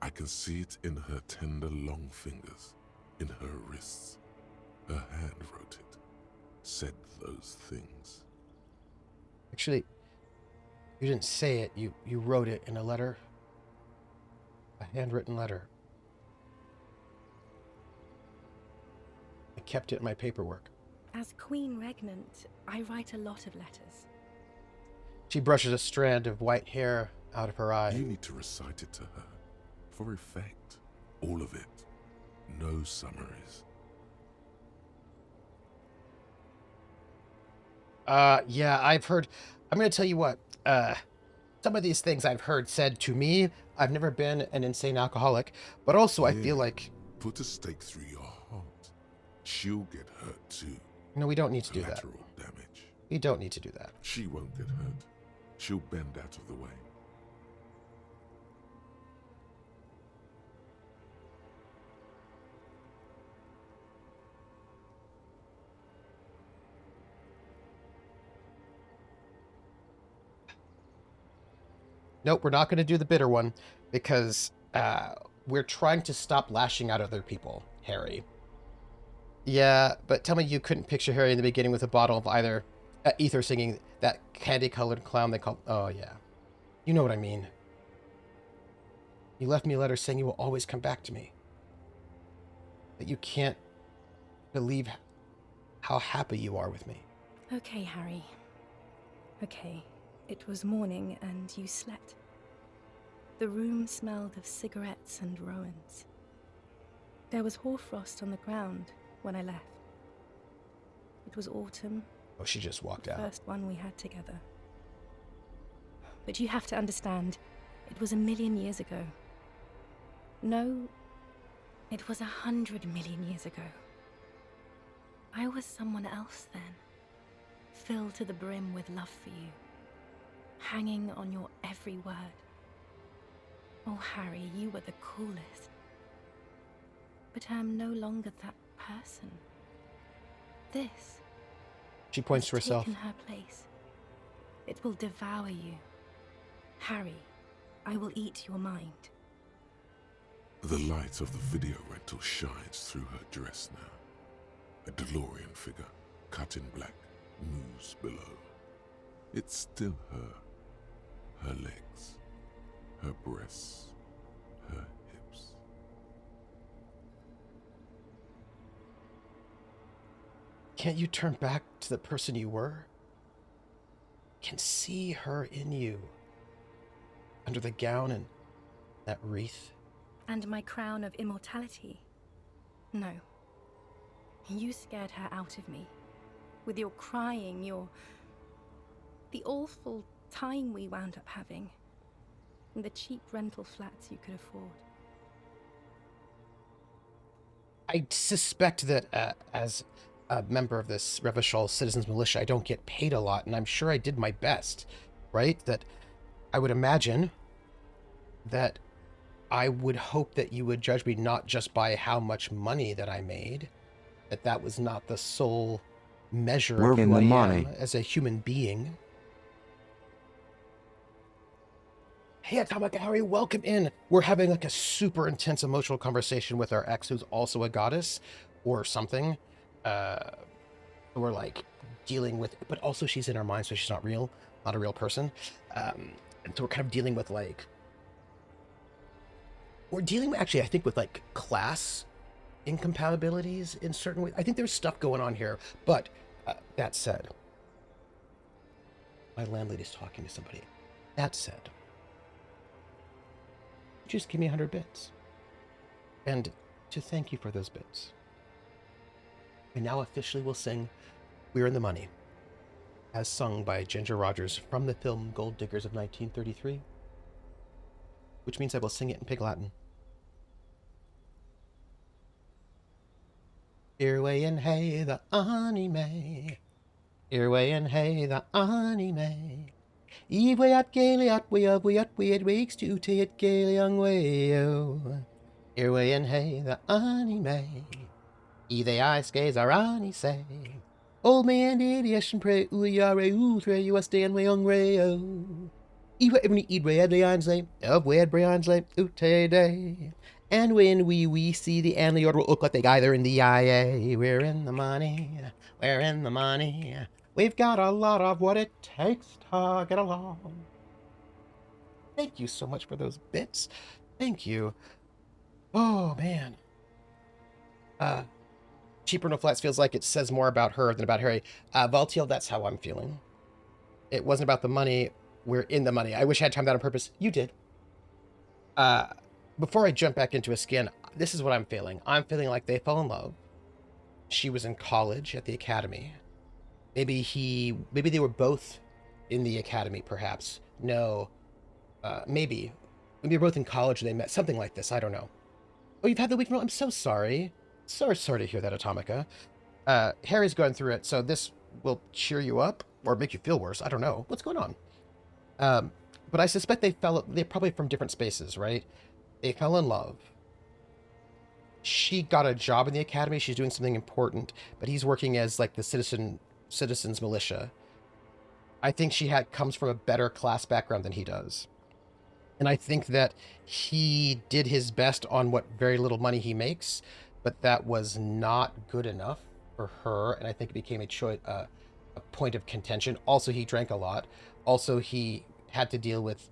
I can see it in her tender, long fingers, in her wrists. Her hand wrote it, said those things. Actually, you didn't say it. You wrote it in a letter. A handwritten letter. I kept it in my paperwork. As Queen Regnant, I write a lot of letters. She brushes a strand of white hair out of her eye. You need to recite it to her, for effect. All of it. No summaries. Yeah, I've heard. I'm going to tell you what. Some of these things I've heard said to me. I've never been an insane alcoholic, but also I feel like. Put a stake through your heart. She'll get hurt too. No, we don't need to do that. Collateral damage. We don't need to do that. She won't get hurt. She'll bend out of the way. Nope, we're not going to do the bitter one because we're trying to stop lashing out at other people, Harry. Yeah, but tell me you couldn't picture Harry in the beginning with a bottle of either ether singing that candy-colored clown they call... Oh, yeah. You know what I mean. You left me a letter saying you will always come back to me. that you can't believe how happy you are with me. Okay, Harry. Okay, it was morning and you slept. The room smelled of cigarettes and Rowans. There was hoarfrost on the ground when I left. It was autumn, Oh, she just walked the out. first one we had together. But you have to understand, it was 1,000,000 years ago. No, it was 100,000,000 years ago. I was someone else then, filled to the brim with love for you, hanging on your every word. Oh, Harry, you were the coolest. But I am no longer that person. This She points has to herself. taken her place. It will devour you. Harry, I will eat your mind. The light of the video rental shines through her dress now. A DeLorean figure, cut in black, moves below. It's still her. Her legs, her breasts, her hips. Can't you turn back to the person you were? I can see her in you. Under the gown and that wreath. And my crown of immortality? No. You scared her out of me. With your crying, the awful time we wound up having. And the cheap rental flats you could afford. I suspect that as a member of this Revachol Citizens Militia, I don't get paid a lot, and I'm sure I did my best, right? That I would imagine that I would hope that you would judge me not just by how much money that I made, that was not the sole measure We're of in who I the am money. as a human being. Hey, Atomic Harry, welcome in. We're having like a super intense emotional conversation with our ex, who's also a goddess or something. We're like dealing with, but also she's in our mind, so she's not real, not a real person. And so we're kind of dealing with like, we're dealing actually, I think, with like class incompatibilities in certain ways. I think there's stuff going on here, but that said, my landlady's talking to somebody. That said, just give me 100 bits. And to thank you for those bits, we now officially will sing We're in the Money, as sung by Ginger Rogers from the film Gold Diggers of 1933, which means I will sing it in Pig Latin. Earway and hey the anime, earway and hey the anime. Eve way at gaily at way of way at way it wakes to it gaily young way oh. Earway and hey the anime. E they I skays are ani say. Old man did yes and pray ooh yare ooh three you a stand way young way oh. Ewe every eat way adley ansley of way at Briansley ooh day. And when we see the Anley order will look like they either in the IA. We're in the money. We're in the money. We've got a lot of what it takes to get along. Thank you so much for those bits. Thank you. Oh, man. Cheaper No Flats feels like it says more about her than about Harry. Valtiel, that's how I'm feeling. It wasn't about the money. We're in the money. I wish I had timed that on purpose. You did. Before I jump back into a skin, this is what I'm feeling. I'm feeling like they fell in love. She was in college at the academy. Maybe they were both in the academy, perhaps. No, maybe. Maybe they were both in college and they met. Something like this. I don't know. Oh, you've had the week. I'm so sorry. Sorry to hear that, Atomica. Harry's going through it, so this will cheer you up or make you feel worse. I don't know. What's going on? But I suspect they're probably from different spaces, right? They fell in love. She got a job in the academy. She's doing something important, but he's working as like the citizens militia. I think she comes from a better class background than he does. And I think that he did his best on what very little money he makes, but that was not good enough for her. And I think it became a point of contention. Also, he drank a lot. Also, he had to deal with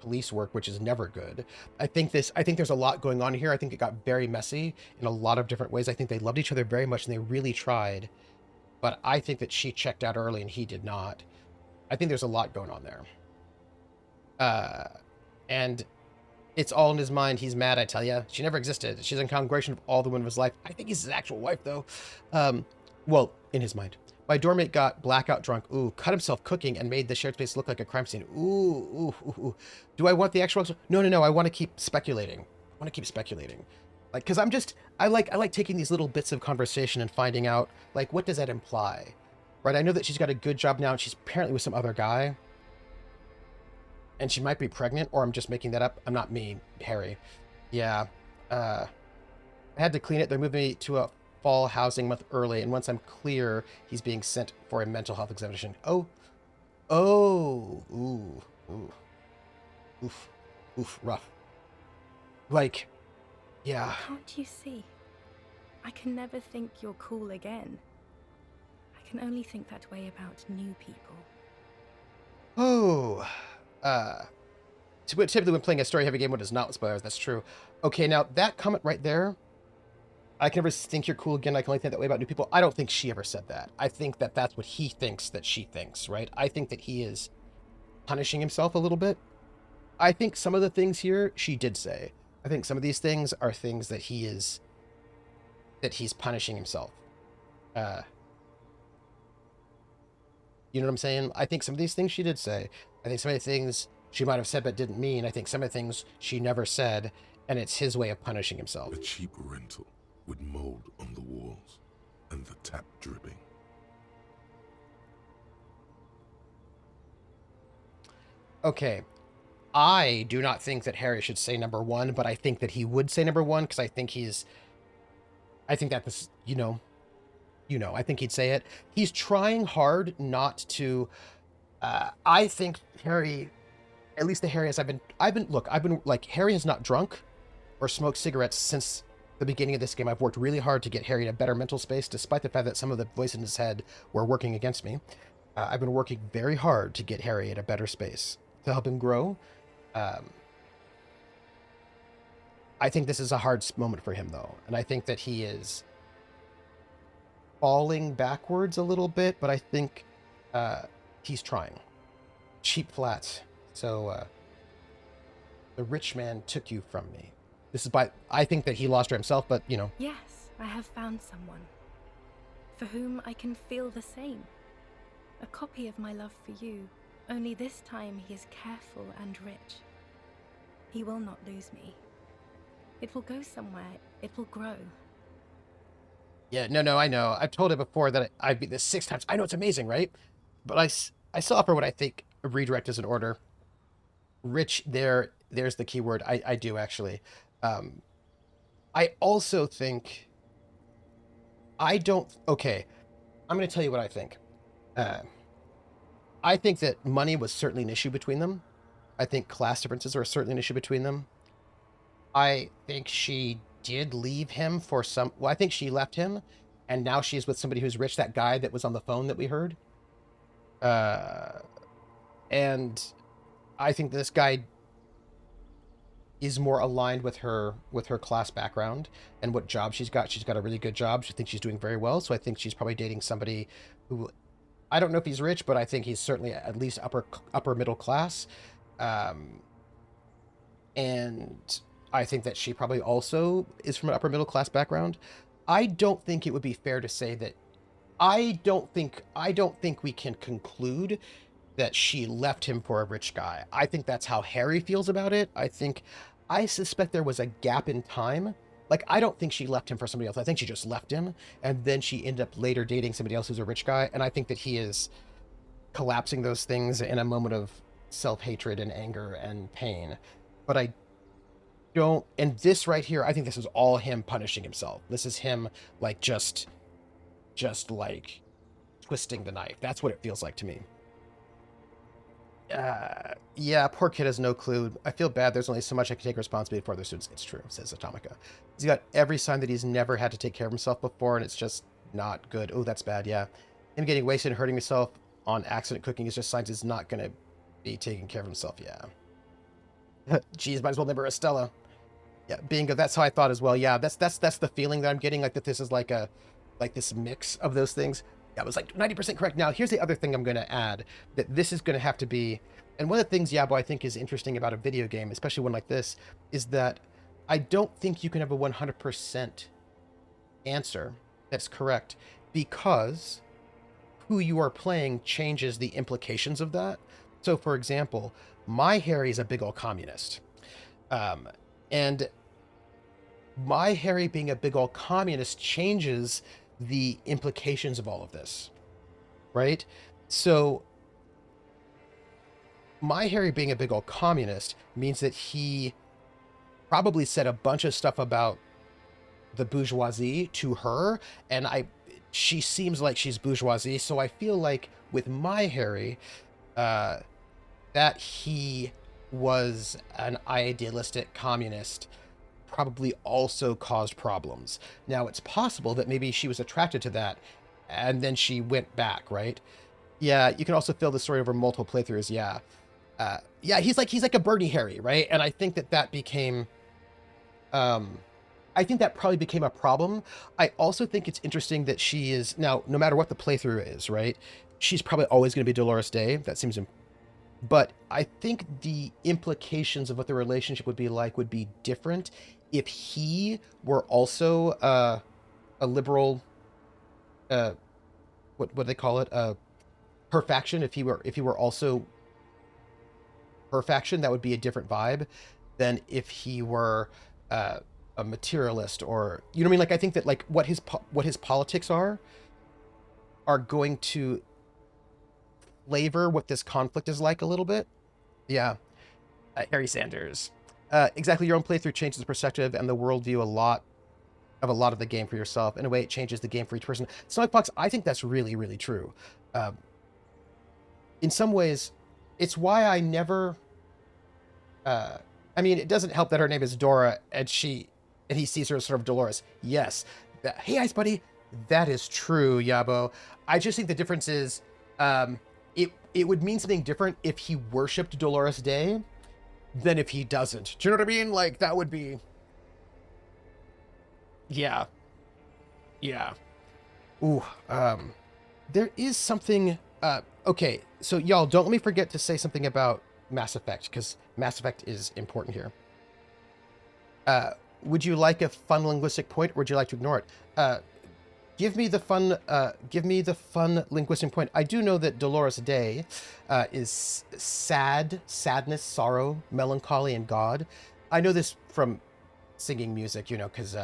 police work, which is never good. I think there's a lot going on here. I think it got very messy in a lot of different ways. I think they loved each other very much and they really tried, but I think that she checked out early and he did not. I think there's a lot going on there. And it's all in his mind. He's mad, I tell you. She never existed. She's in congregation of all the women of his life. I think he's his actual wife, though. Well, in his mind. My doormate got blackout drunk. Ooh, cut himself cooking and made the shared space look like a crime scene. Ooh. Do I want the actual... No. I want to keep speculating. Like, because I like taking these little bits of conversation and finding out, like, what does that imply? Right? I know that she's got a good job now and she's apparently with some other guy. And she might be pregnant, or I'm just making that up. I'm not me, Harry. Yeah. I had to clean it. They're moving me to a fall housing month early, and once I'm clear, he's being sent for a mental health examination. Oh. Ooh. Oof, rough. Like, yeah. Can't you see? I can never think you're cool again. I can only think that way about new people. Oh. Typically when playing a story-heavy game, what is not with spoilers, that's true. Okay, now that comment right there, I can never think you're cool again. I can only think that way about new people. I don't think she ever said that. I think that that's what he thinks that she thinks, right? I think that he is punishing himself a little bit. I think some of the things here she did say. I think some of these things are things that he's punishing himself. You know what I'm saying? I think some of these things she did say. I think some of the things she might have said but didn't mean. I think some of the things she never said, and it's his way of punishing himself. A cheap rental with mold on the walls and the tap dripping. Okay. I do not think that Harry should say number one, but I think that he would say number one because I think that this, I think he'd say it. He's trying hard not to. I think Harry, at least the Harry as I've been like, Harry has not drunk or smoked cigarettes since the beginning of this game. I've worked really hard to get Harry in a better mental space, despite the fact that some of the voices in his head were working against me. I've been working very hard to get Harry in a better space to help him grow. I think this is a hard moment for him, though, and I think that he is falling backwards a little bit, but I think he's trying. Cheap flats. So the rich man took you from me. This is I think that he lost her himself, but Yes, I have found someone for whom I can feel the same. A copy of my love for you, only this time he is careful and rich. He will not lose me. It will go somewhere. It will grow. Yeah, no, I know. I've told it before that I beat this 6 times. I know it's amazing, right? But I still offer what I think a redirect is in order. Rich, there's the key word. I do, actually. I also think... Okay, I'm going to tell you what I think. I think that money was certainly an issue between them. I think class differences are certainly an issue between them. I think she did leave him for well, I think she left him, and now she's with somebody who's rich, that guy that was on the phone that we heard. And I think this guy is more aligned with her class background and what job she's got. She's got a really good job. She thinks she's doing very well, so I think she's probably dating somebody who, I don't know if he's rich, but I think he's certainly at least upper middle class. And I think that she probably also is from an upper middle class background. I don't think it would be fair to say that I don't think we can conclude that she left him for a rich guy. I think that's how Harry feels about it. I suspect there was a gap in time. Like, I don't think she left him for somebody else. I think she just left him, and then she ended up later dating somebody else who's a rich guy. And I think that he is collapsing those things in a moment of self-hatred and anger and pain. But I don't, and this right here, I think this is all him punishing himself. This is him, like, just like twisting the knife. That's what it feels like to me. Yeah, poor kid has no clue. I feel bad. There's only so much I can take responsibility for other students. It's true, says Atomica. He's got every sign that he's never had to take care of himself before, and it's just not good. Oh, that's bad, yeah. Him getting wasted and hurting himself on accident cooking is just signs he's not going to be taking care of himself, yeah. Geez, might as well never Estella. Yeah, bingo. That's how I thought as well. Yeah, that's the feeling that I'm getting, like that this is like this mix of those things. Yeah, I was like 90% correct. Now, here's the other thing I'm going to add, that this is going to have to be, and one of the things, Yabo, I think is interesting about a video game, especially one like this, is that I don't think you can have a 100% answer that's correct, because who you are playing changes the implications of that. So, for example, my Harry is a big old communist. Um, and my Harry being a big old communist changes the implications of all of this, right? So, my Harry being a big old communist means that he probably said a bunch of stuff about the bourgeoisie to her, and she seems like she's bourgeoisie, so I feel like with my Harry, uh, that he was an idealistic communist probably also caused problems. Now, it's possible that maybe she was attracted to that and then she went back, right? Yeah, you can also fill the story over multiple playthroughs. Yeah. Yeah, he's like a Bernie Harry, right? And I think that became I think that probably became a problem. I also think it's interesting that she is now, no matter what the playthrough is, right? She's probably always going to be Dolores Day. That seems but I think the implications of what the relationship would be like would be different if he were also a liberal, uh, what do they call it? Her faction. If he were also her faction, that would be a different vibe than if he were a materialist, or you know what I mean. Like I think that like what his politics are going to flavor what this conflict is like a little bit. Yeah. Harry Sanders. Exactly. Your own playthrough changes the perspective and the worldview a lot of the game for yourself. In a way, it changes the game for each person. Sonic Fox, I think that's really, really true. In some ways, it's why I never. I mean, it doesn't help that her name is Dora and he sees her as sort of Dolores. Yes. Hey, Ice Buddy. That is true, Yabo. I just think the difference is, it would mean something different if he worshipped Dolores Day than if he doesn't. Do you know what I mean? Like, that would be... Yeah. Yeah. Ooh, there is something... okay, so y'all, don't let me forget to say something about Mass Effect, because Mass Effect is important here. Would you like a fun linguistic point, or would you like to ignore it? Give me the fun linguistic point. I do know that Dolores Day is sadness, sorrow, melancholy, and God. I know this from singing music, you know, because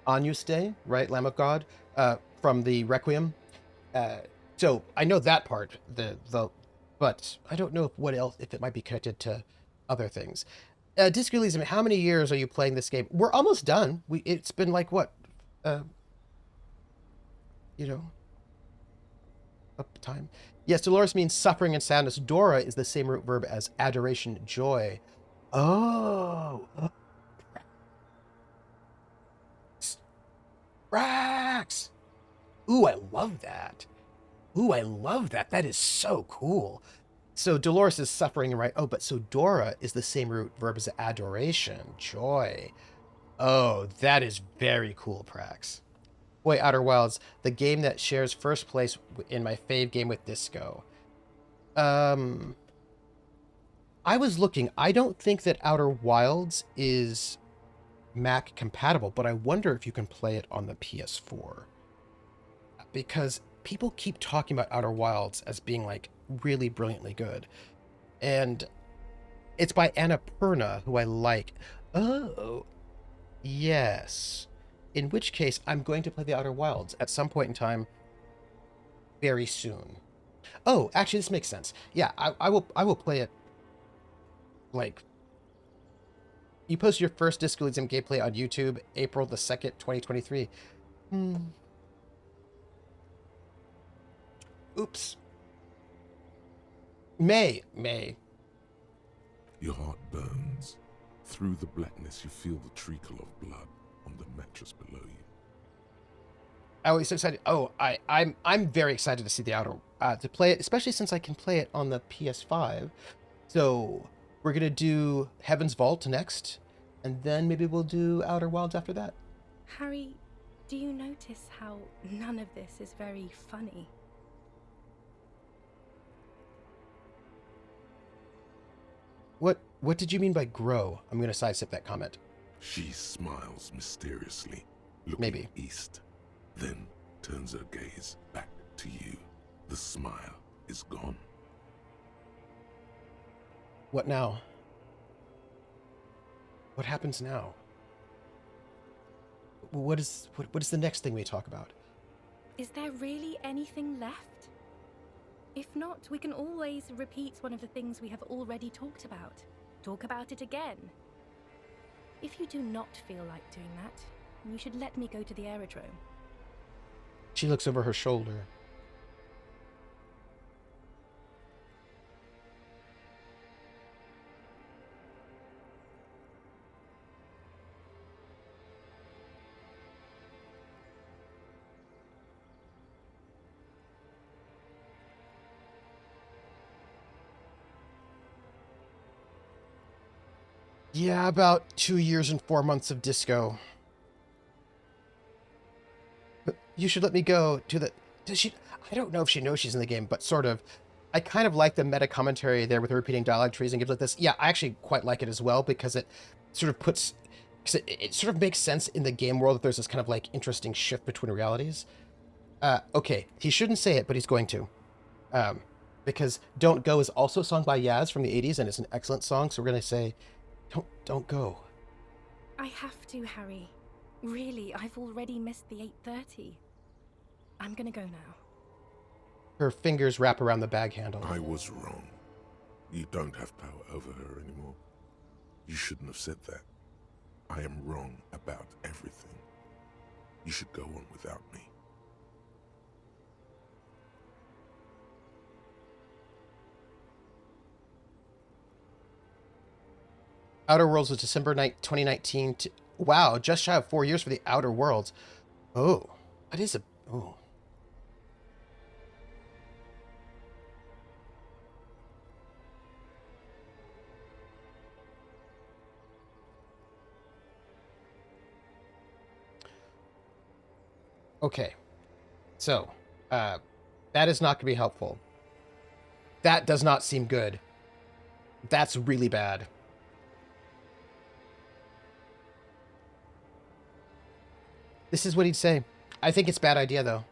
Agnus Dei, right, Lamb of God, from the Requiem. So I know that part, but I don't know what else, if it might be connected to other things. Disc Elysium, how many years are you playing this game? We're almost done. It's been like what, you know, up time. Yes, Dolores means suffering and sadness. Dora is the same root verb as adoration, joy. Oh, Rax. Ooh, I love that. Ooh, I love that. That is so cool. So Dolores is suffering, right? Oh, but so Dora is the same root verb as adoration, joy. Oh, that is very cool, Prax. Boy, Outer Wilds, the game that shares first place in my fave game with Disco. I was looking. I don't think that Outer Wilds is Mac compatible, but I wonder if you can play it on the PS4. Because people keep talking about Outer Wilds as being like really brilliantly good. And it's by Annapurna, who I like. Oh, yes. In which case, I'm going to play the Outer Wilds at some point in time very soon. Oh, actually, this makes sense. Yeah, I will play it. Like, you posted your first Disco Elysium gameplay on YouTube, April the 2nd, 2023. Oops. May. Your heart burns. Through the blackness, you feel the trickle of blood on the mattress below you. Oh, he's so excited. Oh, I'm very excited to see the outer to play it, especially since I can play it on the PS5. So we're gonna do Heaven's Vault next, and then maybe we'll do Outer Wilds after that. Harry, do you notice how none of this is very funny? What did you mean by grow? I'm gonna sidestep that comment. She smiles mysteriously, looking Maybe. east, then turns her gaze back to you. The smile is gone. What now? What happens now? What is the next thing we talk about? Is there really anything left? If not, we can always repeat one of the things we have already talked about. Talk about it again. If you do not feel like doing that, you should let me go to the aerodrome. She looks over her shoulder. Yeah, about 2 years and 4 months of disco. But you should let me go to the... Does she... I don't know if she knows she's in the game, but sort of. I kind of like the meta commentary there with the repeating dialogue trees and gives like this. Yeah, I actually quite like it as well because it sort of puts... Because it sort of makes sense in the game world that there's this kind of like interesting shift between realities. Okay, he shouldn't say it, but he's going to. Because Don't Go is also a song by Yaz from the 80s, and it's an excellent song, so we're going to say... Don't go. I have to, Harry. Really, I've already missed the 8:30. I'm gonna go now. Her fingers wrap around the bag handle. I was wrong. You don't have power over her anymore. You shouldn't have said that. I am wrong about everything. You should go on without me. Outer Worlds was December 2019. Wow, just shy of 4 years for the Outer Worlds. Oh, that is a... Oh. Okay, so that is not going to be helpful. That does not seem good. That's really bad. This is what he'd say. I think it's a bad idea, though.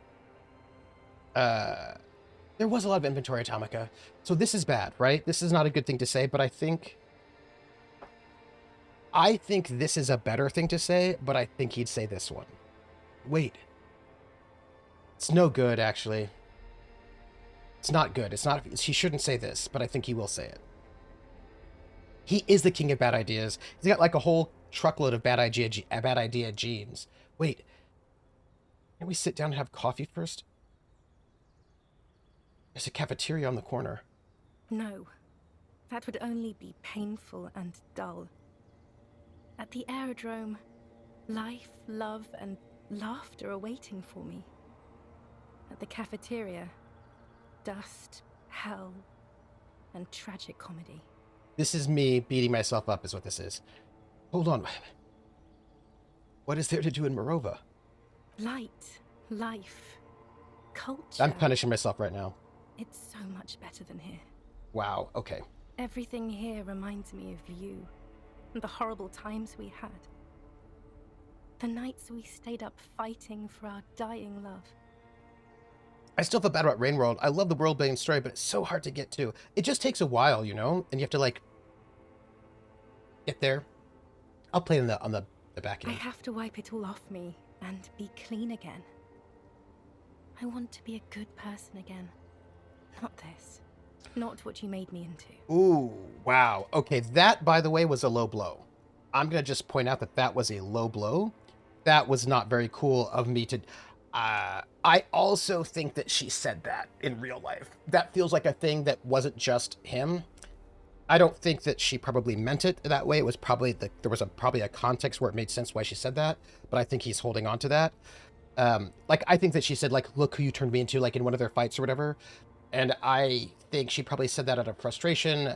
There was a lot of inventory Atomica. So this is bad, right? This is not a good thing to say, but I think this is a better thing to say, but I think he'd say this one. Wait. It's no good, actually. It's not good. It's not... He shouldn't say this, but I think he will say it. He is the king of bad ideas. He's got like a whole truckload of bad idea genes. Wait. Can we sit down and have coffee first? There's a cafeteria on the corner. No. That would only be painful and dull. At the aerodrome, life, love, and laughter are waiting for me. At the cafeteria, dust, hell, and tragic comedy. This is me beating myself up, is what this is. Hold on. What is there to do in Morova? Light, life, culture. I'm punishing myself right now. It's so much better than here. Wow, okay. Everything here reminds me of you and the horrible times we had. The nights we stayed up fighting for our dying love. I still feel bad about Rain World. I love the world-building story, but it's so hard to get to. It just takes a while, you know? And you have to, like, get there. I'll play on the back I end. have to wipe it all off me and be clean again. I want to be a good person again. Not this. Not what you made me into. Ooh, wow. Okay, that, by the way, was a low blow. I'm going to just point out that that was a low blow. That was not very cool of me to... I also think that she said that in real life. That feels like a thing that wasn't just him. I don't think that she probably meant it that way. It was probably... there was probably a context where it made sense why she said that, but I think he's holding on to that. Like, I think that she said, like, look who you turned me into, like, in one of their fights or whatever. And I think she probably said that out of frustration.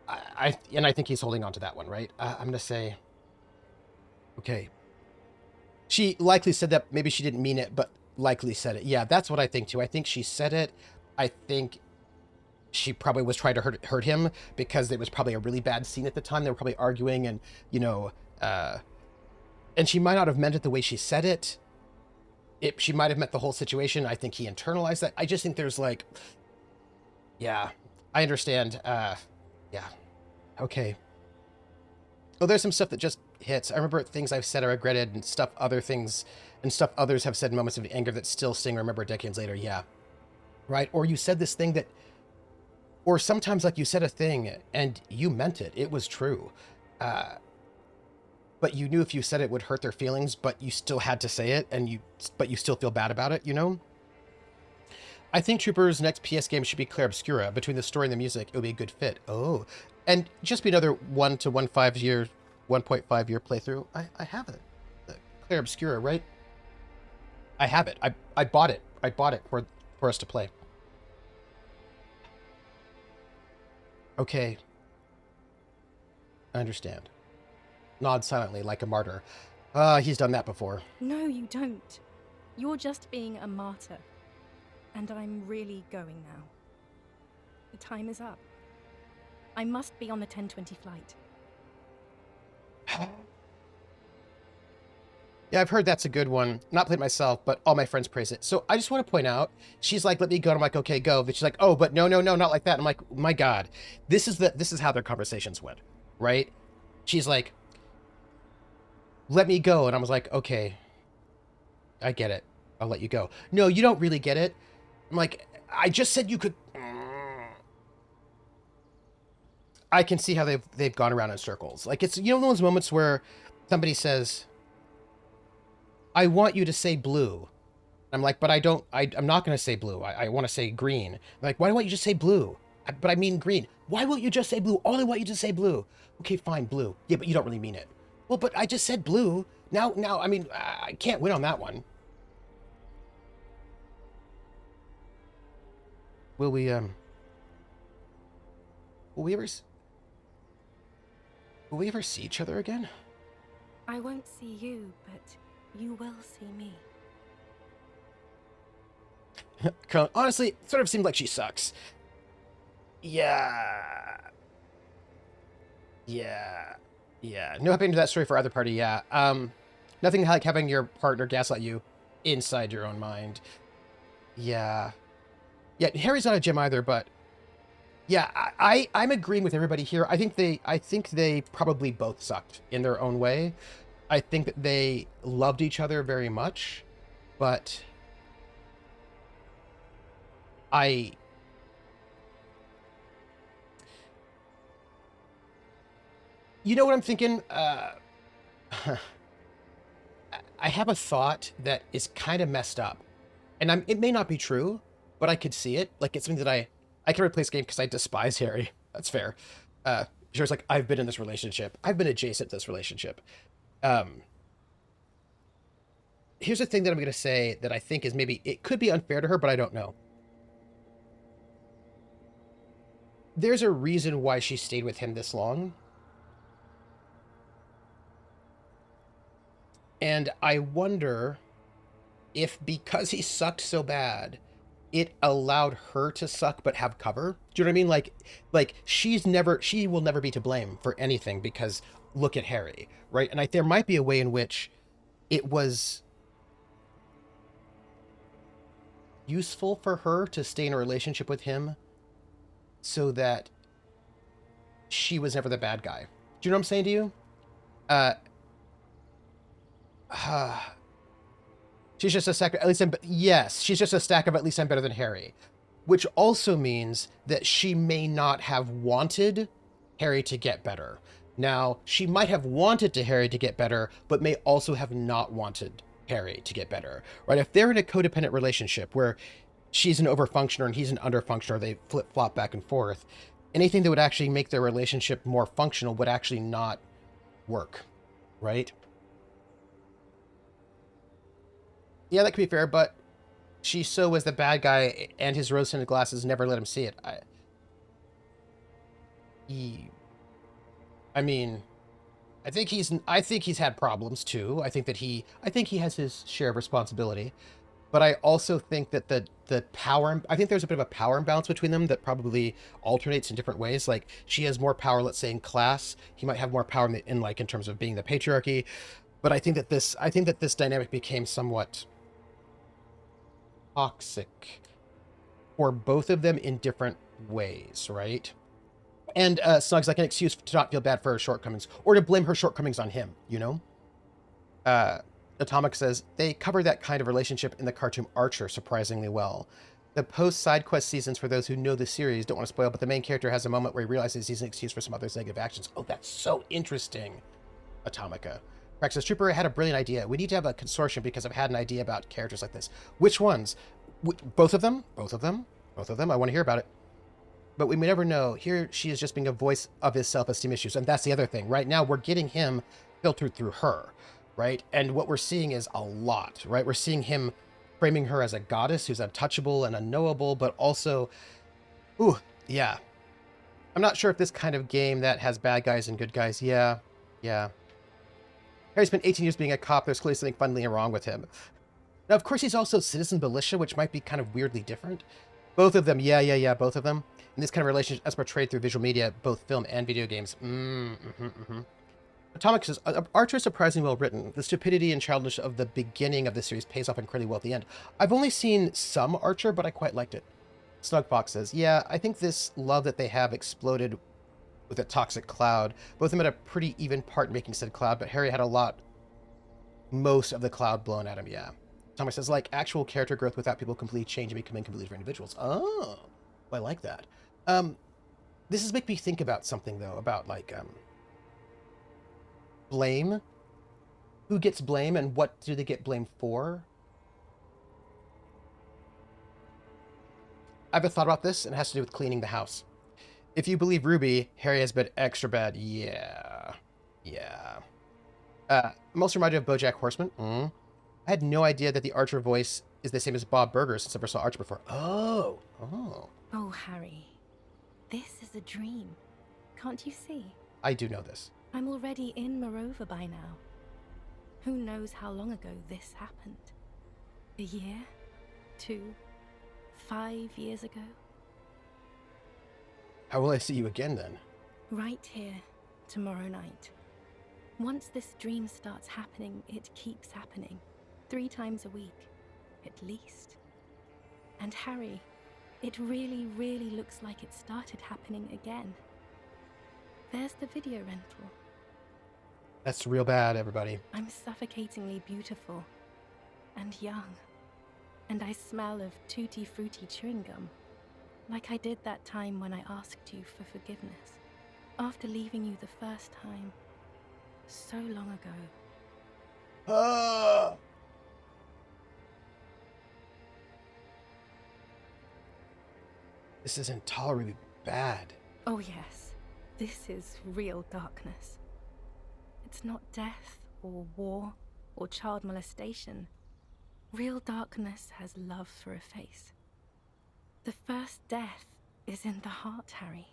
And I think he's holding on to that one, right? I'm gonna say, okay. She likely said that. Maybe she didn't mean it, but likely said it. Yeah, that's what I think too. I think she said it. I think she probably was trying to hurt him because it was probably a really bad scene at the time. They were probably arguing, and you know, uh, and she might not have meant it the way she said it. She might have meant the whole situation. I think he internalized that. I just think there's like, yeah, I understand. Yeah, okay. Oh, there's some stuff that just hits. I remember things I've said I regretted, and stuff others have said in moments of anger that still sting. Remember decades later. Yeah, right. Or you said this thing that, or sometimes like you said a thing and you meant it. It was true. But you knew if you said it would hurt their feelings, but you still had to say it, but you still feel bad about it, you know? I think Trooper's next PS game should be Clair Obscura. Between the story and the music, it would be a good fit. Oh. And just be another 1.5 year playthrough. I have it. Clair Obscura, right? I have it. I bought it. I bought it for us to play. Okay. I understand. Nod silently like a martyr. He's done that before. No, you don't. You're just being a martyr. And I'm really going now. The time is up. I must be on the 10:20 flight. Yeah, I've heard that's a good one. Not played myself, but all my friends praise it. So I just want to point out, she's like, let me go. And I'm like, okay, go. But she's like, oh, but no, not like that. I'm like, my God, this is how their conversations went, right? She's like, let me go. And I was like, okay, I get it. I'll let you go. No, you don't really get it. I'm like, I just said you could. I can see how they've gone around in circles. Like, it's, you know, those moments where somebody says, I want you to say blue. I'm like, but I'm not going to say blue. I want to say green. I'm like, why don't you just say blue? But I mean green. Why won't you just say blue? Only want you to say blue. Okay, fine, blue. Yeah, but you don't really mean it. Well, but I just said blue. Now, I mean, I can't win on that one. Will we ever see each other again? I won't see you, but you will see me. Honestly, it sort of seemed like she sucks. Yeah. No happening to that story for either party, yeah. Nothing like having your partner gaslight you inside your own mind. Yeah. Yeah, Harry's not a gem either, but yeah, I'm agreeing with everybody here. I think they probably both sucked in their own way. I think that they loved each other very much, but you know what I'm thinking? I have a thought that is kind of messed up, and it may not be true, but I could see it. Like, it's something that I can replace game because I despise Harry. That's fair. Sure, like, I've been in this relationship. I've been adjacent to this relationship. Here's the thing that I'm going to say that I think is maybe, it could be unfair to her, but I don't know. There's a reason why she stayed with him this long. And I wonder if because he sucked so bad, it allowed her to suck but have cover. Do you know what I mean? Like she will never be to blame for anything because look at Harry, right? And there might be a way in which it was useful for her to stay in a relationship with him so that she was never the bad guy. Do you know what I'm saying to you? She's just a stack of, at least yes, she's just a stack of at least I'm better than Harry. Which also means that she may not have wanted Harry to get better. Now, she might have wanted Harry to get better, but may also have not wanted Harry to get better, right? If they're in a codependent relationship where she's an overfunctioner and he's an underfunctioner, they flip-flop back and forth, anything that would actually make their relationship more functional would actually not work, right? Yeah, that could be fair, but she so was the bad guy and his rose-tinted glasses never let him see it. I mean, I think he's had problems too. I think he has his share of responsibility. But I also think that the power, I think there's a bit of a power imbalance between them that probably alternates in different ways. Like she has more power, let's say in class, he might have more power in like in terms of being the patriarchy. But I think that this dynamic became somewhat toxic for both of them in different ways, right? And Snug's like an excuse to not feel bad for her shortcomings or to blame her shortcomings on him, you know? Uh, Atomic says they cover that kind of relationship in the cartoon Archer surprisingly well. The post side quest seasons, for those who know the series, don't want to spoil, but the main character has a moment where he realizes he's an excuse for some other's negative actions. Oh, that's so interesting, Atomica. Praxis Trooper had a brilliant idea. We need to have a consortium because I've had an idea about characters like this. Which ones? Both of them? Both of them? Both of them? I want to hear about it. But we may never know. Here she is just being a voice of his self-esteem issues. And that's the other thing. Right now, we're getting him filtered through her, right? And what we're seeing is a lot, right? We're seeing him framing her as a goddess who's untouchable and unknowable, but also, ooh, yeah. I'm not sure if this kind of game that has bad guys and good guys, yeah. Harry spent 18 years being a cop. There's clearly something fundamentally wrong with him. Now, of course, he's also citizen militia, which might be kind of weirdly different. Both of them, both of them. In this kind of relationship, as portrayed through visual media, both film and video games. Atomic says, Archer is surprisingly well written. The stupidity and childish of the beginning of the series pays off incredibly well at the end. I've only seen some Archer, but I quite liked it. Snugfox says, yeah, I think this love that they have exploded with a toxic Cloud. Both of them had a pretty even part in making said Cloud, but Harry had most of the Cloud blown at him, yeah. Atomic says, like actual character growth without people completely changing and becoming completely different individuals. Oh, I like that. This is making me think about something though, about like blame. Who gets blame and what do they get blamed for? I've been thought about this and it has to do with cleaning the house. If you believe Ruby, Harry has been extra bad. Yeah. I'm also reminded of BoJack Horseman. I had no idea that the Archer voice is the same as Bob Burger since I never saw Archer before. Oh. Oh, Harry. This is a dream. Can't you see? I do know this. I'm already in Morova by now. Who knows how long ago this happened? A year? 2? 5 years ago? How will I see you again then? Right here, tomorrow night. Once this dream starts happening, it keeps happening. 3 times a week, at least. And Harry, it really, really looks like it started happening again. There's the video rental. That's real bad, everybody. I'm suffocatingly beautiful. And young. And I smell of tutti frutti chewing gum. Like I did that time when I asked you for forgiveness. After leaving you the first time. So long ago. This is intolerably bad. Oh yes, this is real darkness. It's not death or war or child molestation. Real darkness has love for a face. The first death is in the heart, Harry.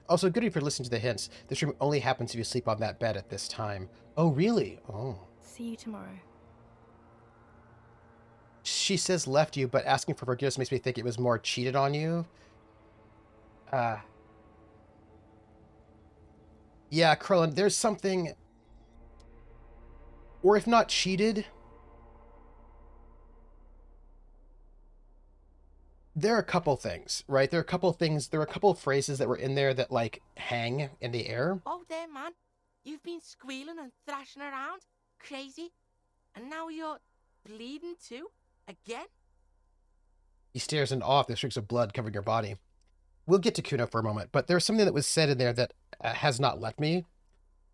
Also, good for listening to the hints. This room only happens if you sleep on that bed at this time. Oh, really? Oh. See you tomorrow. She says left you, but asking for forgiveness makes me think it was more cheated on you. Yeah, Krillin, there's something... Or if not cheated... There are a couple things, right? There are a couple phrases that were in there that, like, hang in the air. Oh, there, man. You've been squealing and thrashing around. Crazy. And now you're bleeding too? Again? He stares in awe at the streaks of blood covering your body. We'll get to Kuno for a moment, but there's something that was said in there that has not left me,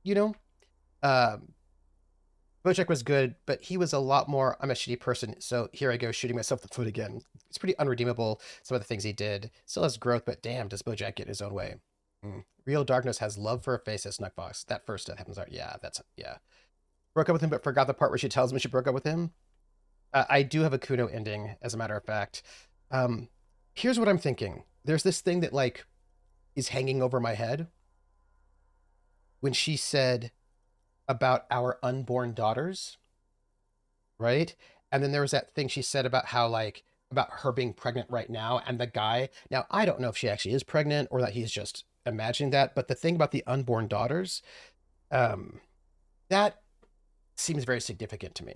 you know? Bojack was good, but he was a lot more, I'm a shitty person, so here I go shooting myself in the foot again. It's pretty unredeemable, some of the things he did. Still has growth, but damn, does Bojack get in his own way. Real darkness has love for a face as Snuckbox. That first death happens. Yeah. Broke up with him, but forgot the part where she tells him she broke up with him. I do have a Kuno ending, as a matter of fact. Here's what I'm thinking. There's this thing that, like, is hanging over my head. when she said about our unborn daughters, right? And then there was that thing she said about how, like, about her being pregnant right now and the guy. Now, I don't know if she actually is pregnant or that he's just imagining that, but the thing about the unborn daughters, um, that seems very significant to me.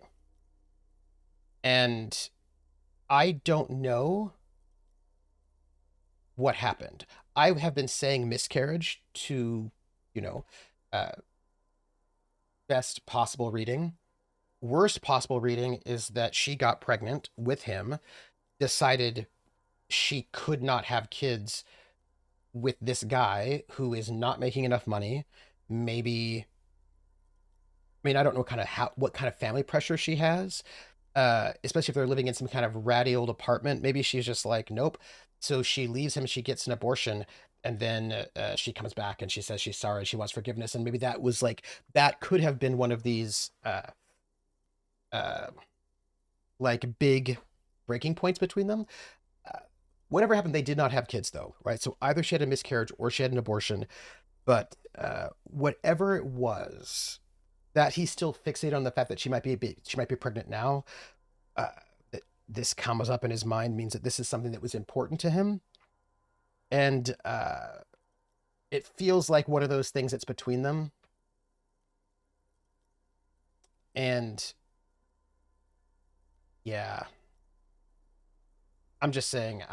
And I don't know what happened. I have been saying miscarriage to, you know, uh, best possible reading. Worst possible reading is that she got pregnant with him, decided she could not have kids with this guy who is not making enough money. Maybe, I mean, I don't know what kind of family pressure she has, especially if they're living in some kind of ratty old apartment. Maybe she's just like, nope. So she leaves him, she gets an abortion, and then she comes back and she says she's sorry, she wants forgiveness. And maybe that was like, that could have been one of these, uh, like big breaking points between them. Uh, Whatever happened, they did not have kids though, right? So either she had a miscarriage or she had an abortion. But whatever it was, that he's still fixated on the fact that she might be pregnant now. Uh, that this comes up in his mind means that this is something that was important to him, and it feels like one of those things that's between them. And yeah, I'm just saying,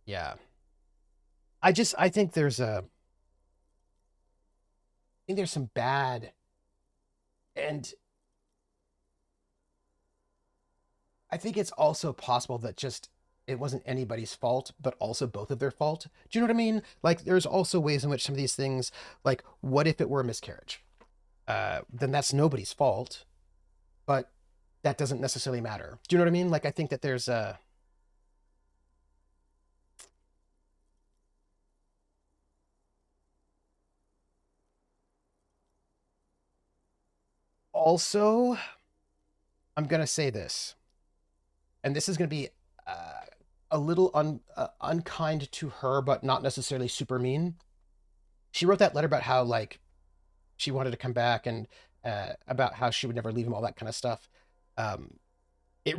yeah, I think there's some bad, and I think it's also possible that just it wasn't anybody's fault, but also both of their fault. Do you know what I mean? Like, there's also ways in which some of these things, like, what if it were a miscarriage? Then that's nobody's fault, but that doesn't necessarily matter. Do you know what I mean? Like, I think that there's also, I'm going to say this, and this is going to be uh, a little unkind to her, but not necessarily super mean. She wrote that letter about how, like, she wanted to come back and about how she would never leave him, all that kind of stuff. Um, it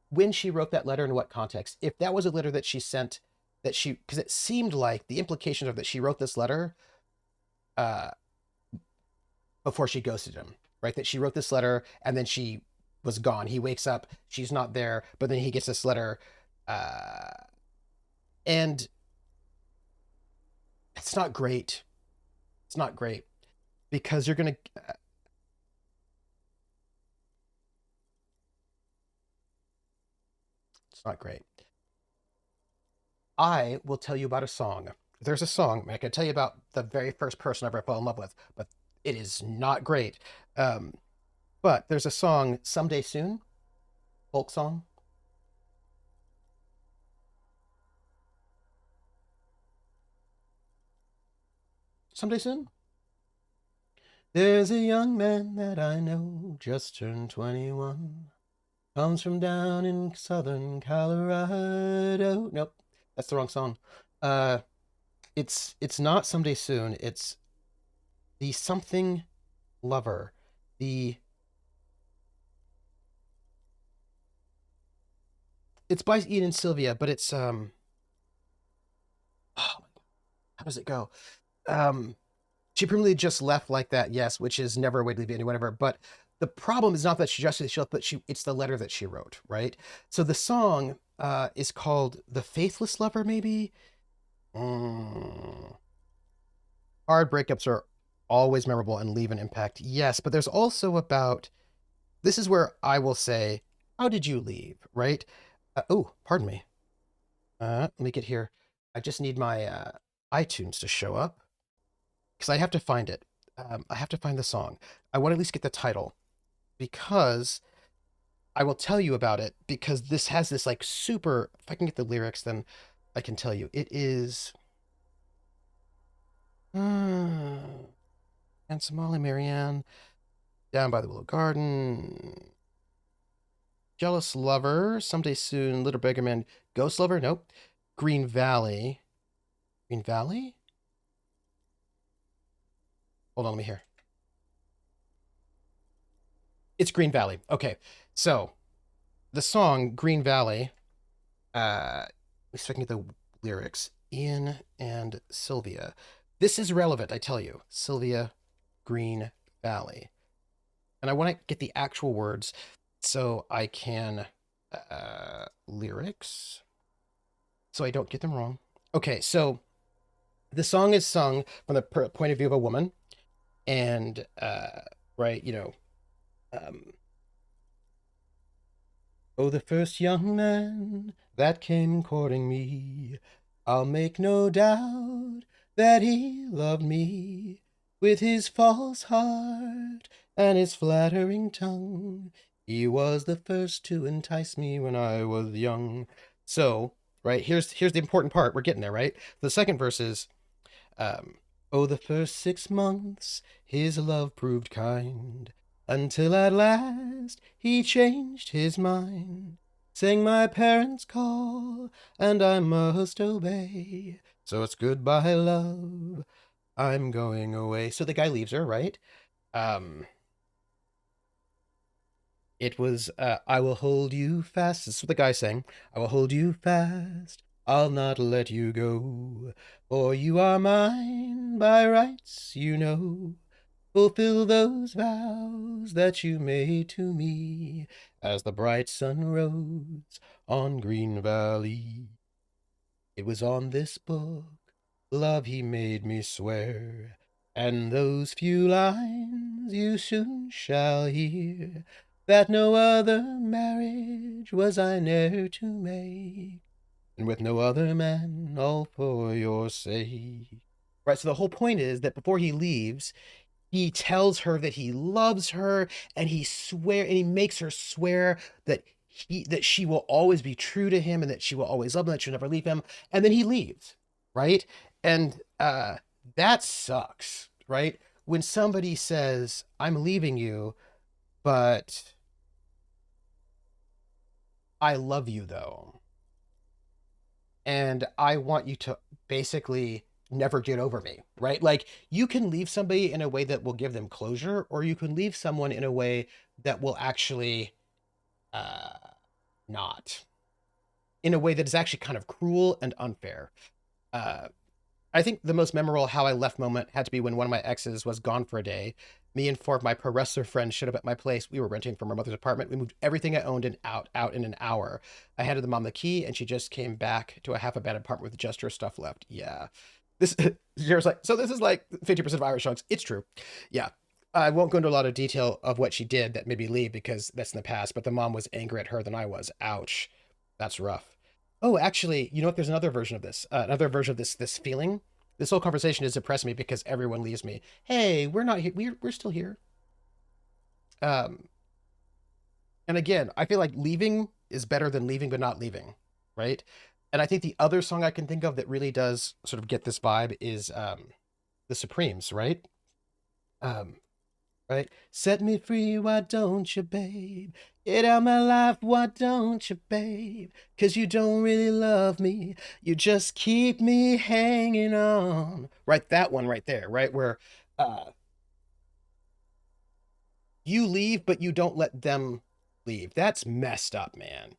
when she wrote that letter, in what context? If that was a letter that she sent, because it seemed like the implications of that she wrote this letter uh, before she ghosted him, right? That she wrote this letter and then she was gone. He wakes up, she's not there, but then he gets this letter, uh, and it's not great. It's not great because you're gonna. It's not great. I will tell you about a song. There's a song. I can tell you about the very first person I ever fell in love with, but it is not great. Um, but there's a song, "Someday Soon," folk song. "Someday Soon." There's a young man that I know, just turned 21. Comes from down in southern Colorado. Nope, that's the wrong song. Uh, it's not "Someday Soon." It's the something lover. The It's by Ian and Sylvia, but it's oh, how does it go? Um, she presumably just left like that, yes, which is never a way to leave anyone ever. But the problem is not that she left, but it's the letter that she wrote, right? So the song is called "The Faithless Lover," maybe. Mm. Hard breakups are always memorable and leave an impact. Yes, but there's also about, this is where I will say, how did you leave, right? Oh, pardon me. Let me get here. I just need my iTunes to show up because I have to find it. I have to find the song. I want to at least get the title because I will tell you about it because this has this like super. If I can get the lyrics, then I can tell you. It is. And Somali Marianne, down by the Willow Garden. Jealous Lover, Someday Soon, Little Beggar Man, Ghost Lover, nope. Green Valley. Green Valley? Hold on, let me hear. It's Green Valley. Okay, so the song Green Valley, let's look at the lyrics. Ian and Sylvia. This is relevant, I tell you. Sylvia, Green Valley. And I want to get the actual words so I can lyrics so I don't get them wrong. Okay, so the song is sung from the point of view of a woman, and right, oh, the first young man that came courting me, I'll make no doubt that he loved me with his false heart and his flattering tongue. He was the first to entice me when I was young. So, right, here's the important part. We're getting there, right? The second verse is, oh, the first 6 months his love proved kind, until at last he changed his mind, saying my parents call and I must obey. So it's goodbye, love. I'm going away. So the guy leaves her, right? It was, I will hold you fast. This is what the guy saying. I will hold you fast. I'll not let you go. For you are mine by rights, you know. Fulfill those vows that you made to me as the bright sun rose on Green Valley. It was on this book, love he made me swear, and those few lines you soon shall hear, that no other marriage was I ne'er to make, and with no other man, all for your sake. Right, so the whole point is that before he leaves, he tells her that he loves her, and he makes her swear that she will always be true to him and that she will always love him, that she'll never leave him. And then he leaves, right? And that sucks, right? When somebody says, I'm leaving you, but I love you though. And I want you to basically never get over me, right? Like you can leave somebody in a way that will give them closure, or you can leave someone in a way that will actually uh not, in a way that is actually kind of cruel and unfair. Uh I think the most memorable how I left moment had to be when one of my exes was gone for a day. Me and four of my pro wrestler friends showed up at my place. We were renting from our mother's apartment. We moved everything I owned and out in an hour. I handed the mom the key, and she just came back to a half abandoned apartment with just her stuff left. Yeah, this Jared's like, so this is like 50% of Irish chunks. It's true. Yeah, I won't go into a lot of detail of what she did that made me leave because that's in the past. But the mom was angrier at her than I was. Ouch, that's rough. Oh, actually, you know what? There's another version of this. Another version of this feeling. This whole conversation has depressed me because everyone leaves me. Hey, we're not here. We're still here. Um, and again, I feel like leaving is better than leaving but not leaving, right? And I think the other song I can think of that really does sort of get this vibe is the Supremes, right? Um, right? Set me free, why don't you, babe? Get out my life, why don't you, babe? 'Cause you don't really love me. You just keep me hanging on. Right, that one right there, right? Where uh you leave, but you don't let them leave. That's messed up, man.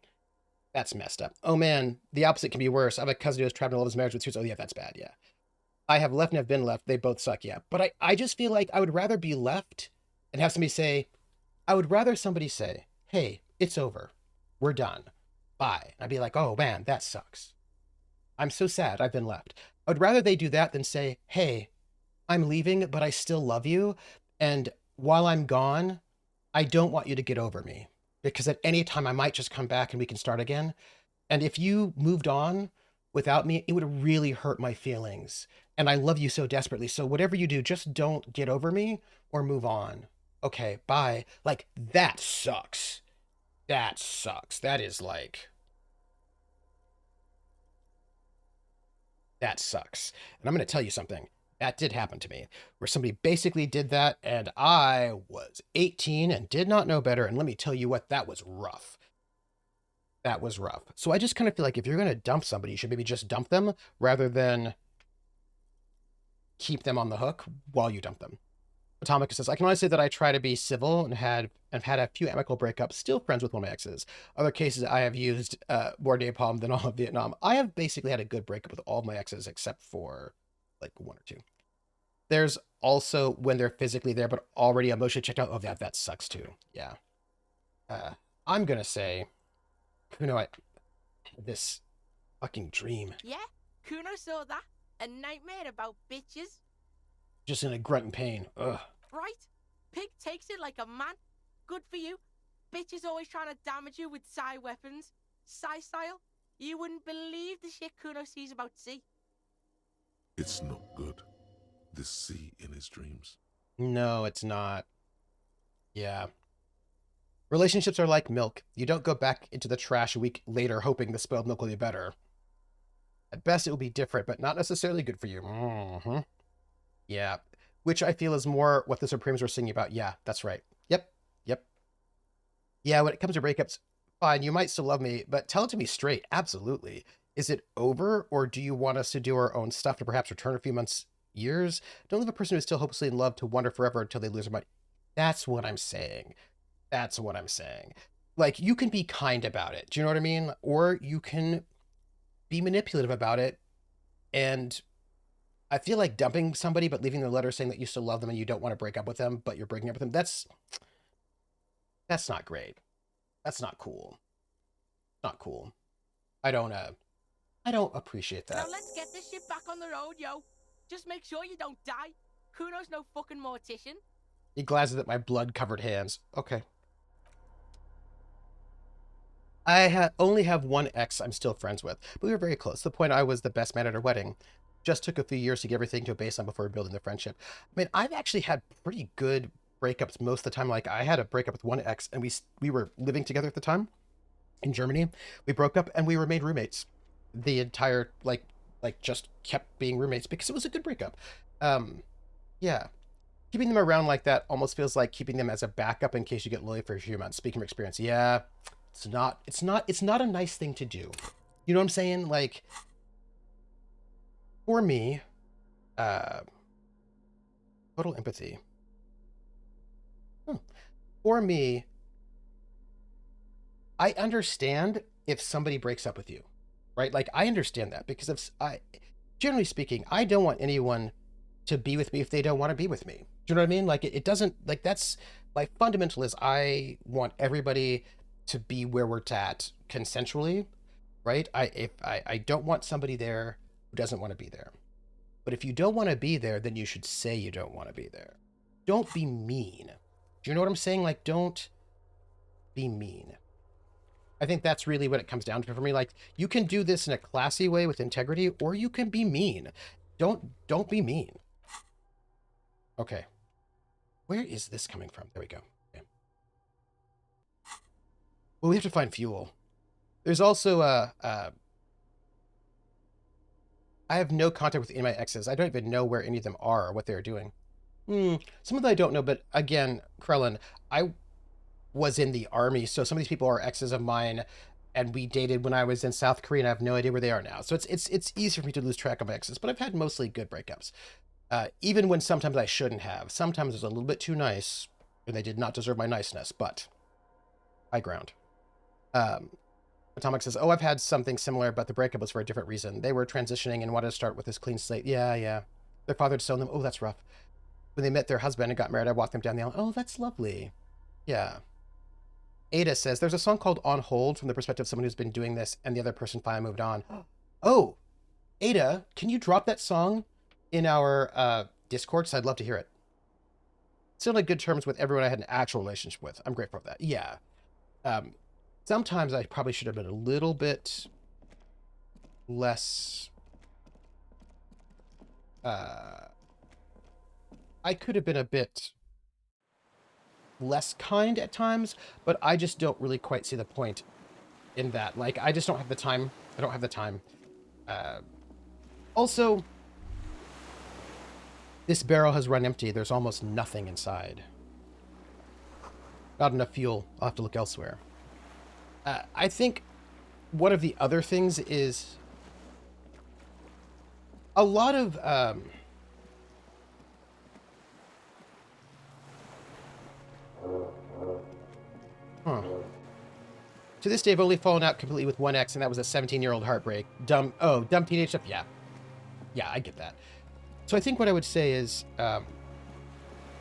That's messed up. Oh man, the opposite can be worse. I have a cousin who was trapped in a love marriage with two. Oh yeah, that's bad. Yeah. I have left and have been left. They both suck. Yeah. But I just feel like I would rather be left and have somebody say, I would rather somebody say, hey, it's over. We're done. Bye. And I'd be like, oh man, that sucks. I'm so sad I've been left. I would rather they do that than say, hey, I'm leaving, but I still love you. And while I'm gone, I don't want you to get over me because at any time I might just come back and we can start again. And if you moved on without me, it would really hurt my feelings. And I love you so desperately. So whatever you do, just don't get over me or move on. Okay, bye. Like, that sucks. That sucks. That is like, that sucks. And I'm going to tell you something. That did happen to me, where somebody basically did that, and I was 18 and did not know better. And let me tell you what, that was rough. that was rough. So I just kind of feel like if you're going to dump somebody, you should maybe just dump them rather than keep them on the hook while you dump them. Atomica says, I can only say that I try to be civil and have had a few amicable breakups, still friends with one of my exes. Other cases, I have used more napalm than all of Vietnam. I have basically had a good breakup with all of my exes except for like one or two. There's also when they're physically there but already emotionally checked out. Oh, that sucks too. Yeah. I'm gonna say, Kuno, I had this fucking dream. Yeah, Kuno saw that. A nightmare about bitches. Just in a grunt in pain. Ugh. Right? Pig takes it like a man. Good for you. Bitch is always trying to damage you with psi weapons. Psi style. You wouldn't believe the shit Kuno sees about C. It's not good. This sea in his dreams. No, it's not. Yeah. Relationships are like milk. You don't go back into the trash a week later hoping the spilled milk will be better. At best, it will be different, but not necessarily good for you. Mm-hmm. Yeah. Which I feel is more what the Supremes were singing about. Yeah, that's right. Yep. Yep. Yeah, when it comes to breakups, fine, you might still love me, but tell it to me straight. Absolutely. Is it over, or do you want us to do our own stuff to perhaps return a few months, years? Don't leave a person who's still hopelessly in love to wander forever until they lose their mind. That's what I'm saying. That's what I'm saying. Like, you can be kind about it. Do you know what I mean? Or you can be manipulative about it. And I feel like dumping somebody, but leaving their letter saying that you still love them and you don't want to break up with them, but you're breaking up with them. That's not great. That's not cool. Not cool. I don't appreciate Now that. let's get this shit back on the road, yo. Just make sure you don't die. Kuno's no fucking mortician. He glances at my blood-covered hands. Okay. I only have one ex I'm still friends with, but we were very close, to the point I was the best man at her wedding. Just took a few years to get everything to a baseline before building the friendship. I mean, I've actually had pretty good breakups most of the time. Like, I had a breakup with one ex, and we were living together at the time in Germany. We broke up, and we remained roommates. The entire, like just kept being roommates because it was a good breakup. Yeah. Keeping them around like that almost feels like keeping them as a backup in case you get lonely for a few months. Speaking from experience, yeah, it's not a nice thing to do. You know what I'm saying? Like, for me, uh, total empathy. For me, I understand if somebody breaks up with you, right? Like, I understand that because generally speaking, I don't want anyone to be with me if they don't want to be with me. Do you know what I mean? Like, it doesn't, like, that's, like, fundamental is I want everybody to be where we're at consensually, right? I don't want somebody there who doesn't want to be there. But if you don't want to be there, then you should say you don't want to be there. Don't be mean. Do you know what I'm saying? Like, don't be mean. I think that's really what it comes down to for me. Like, you can do this in a classy way with integrity, or you can be mean. Don't be mean. Okay. Where is this coming from? There we go. Okay. Well, we have to find fuel. There's also I have no contact with any of my exes. I don't even know where any of them are or what they're doing. Some of them I don't know, but again, Krellin, I was in the army, so some of these people are exes of mine, and we dated when I was in South Korea, and I have no idea where they are now. So it's easy for me to lose track of my exes, but I've had mostly good breakups. Even when sometimes I shouldn't have. Sometimes it was a little bit too nice, and they did not deserve my niceness, but high ground. Atomic says, oh, I've had something similar, but the breakup was for a different reason. They were transitioning and wanted to start with this clean slate. Yeah. Their father had disowned them. Oh, that's rough. When they met their husband and got married, I walked them down the aisle. Oh, that's lovely. Yeah. Ada says, there's a song called On Hold from the perspective of someone who's been doing this and the other person finally moved on. Oh, Ada, can you drop that song in our Discord? Because I'd love to hear it. Still on good terms with everyone I had an actual relationship with. I'm grateful for that. Yeah. Sometimes I probably should have been a little bit less... I could have been a bit less kind at times, but I just don't really quite see the point in that. Like, I just don't have the time. I don't have the time. Also, this barrel has run empty. There's almost nothing inside. Not enough fuel. I'll have to look elsewhere. I think one of the other things is a lot of huh. To this day, I've only fallen out completely with one ex, and that was a 17-year-old heartbreak. Dumb teenage stuff. Yeah, yeah, I get that. So I think what I would say is,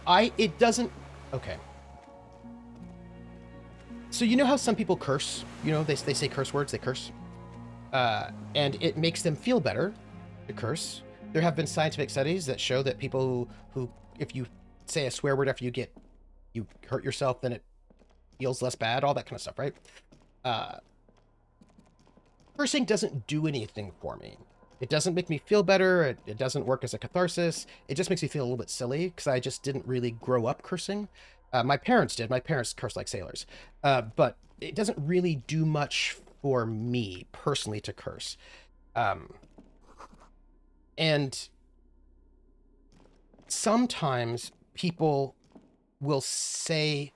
it doesn't. Okay. So you know how some people curse? You know, they say curse words. They curse, and it makes them feel better to curse. There have been scientific studies that show that people who if you say a swear word after you hurt yourself, then it feels less bad. All that kind of stuff, right? Uh, Cursing doesn't do anything for me. It doesn't make me feel better. It doesn't work as a catharsis. It just makes me feel a little bit silly because I just didn't really grow up cursing. My parents did. My parents cursed like sailors. But it doesn't really do much for me personally to curse. And sometimes people will say,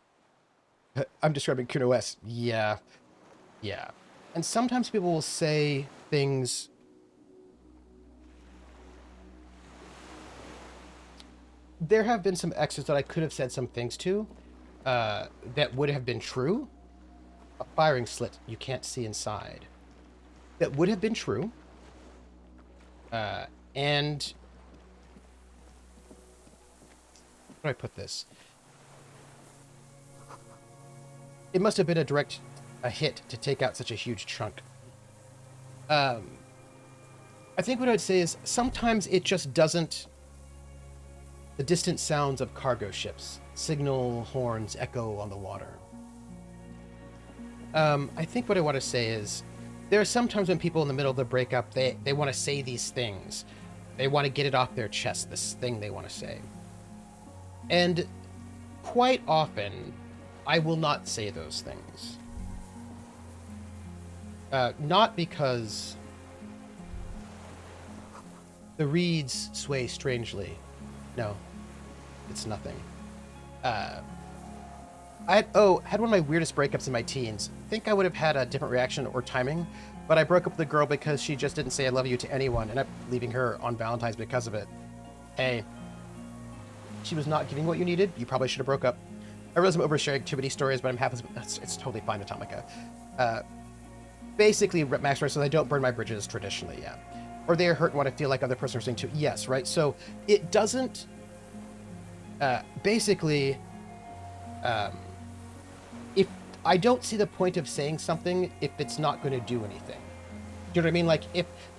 I'm describing Kuno S. Yeah. Yeah. And sometimes people will say things. There have been some exes that I could have said some things to that would have been true. A firing slit you can't see inside. That would have been true. And how do I put this? It must have been a hit to take out such a huge chunk. I think what I would say is sometimes it just doesn't. The distant sounds of cargo ships, signal horns echo on the water. I think what I want to say is there are sometimes when people in the middle of the breakup, they want to say these things. They want to get it off their chest, this thing they want to say. And quite often, I will not say those things. Not because the reeds sway strangely. No, it's nothing. I had one of my weirdest breakups in my teens. I think I would have had a different reaction or timing, but I broke up with a girl because she just didn't say I love you to anyone, and I'm leaving her on Valentine's because of it. Hey, she was not giving what you needed. You probably should have broke up. I realize I'm oversharing too many stories, but I'm happy. It's totally fine, Atomica. Basically, Max says I don't burn my bridges traditionally, yeah. Or they are hurt and want to feel like other person are saying too. Yes, right? So it doesn't... basically... if I don't see the point of saying something if it's not going to do anything. Do you know what I mean? Like,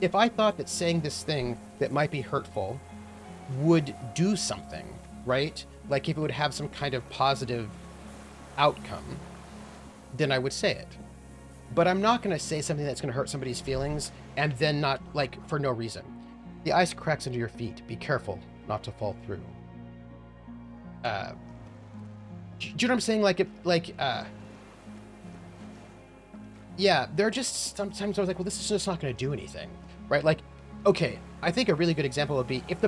if I thought that saying this thing that might be hurtful would do something, right? Like if it would have some kind of positive outcome, then I would say it. But I'm not going to say something that's going to hurt somebody's feelings and then not, like, for no reason. The ice cracks under your feet. Be careful not to fall through. Do you know what I'm saying? Yeah, there are just sometimes I was like, well, this is just not going to do anything, right? Like, okay, I think a really good example would be if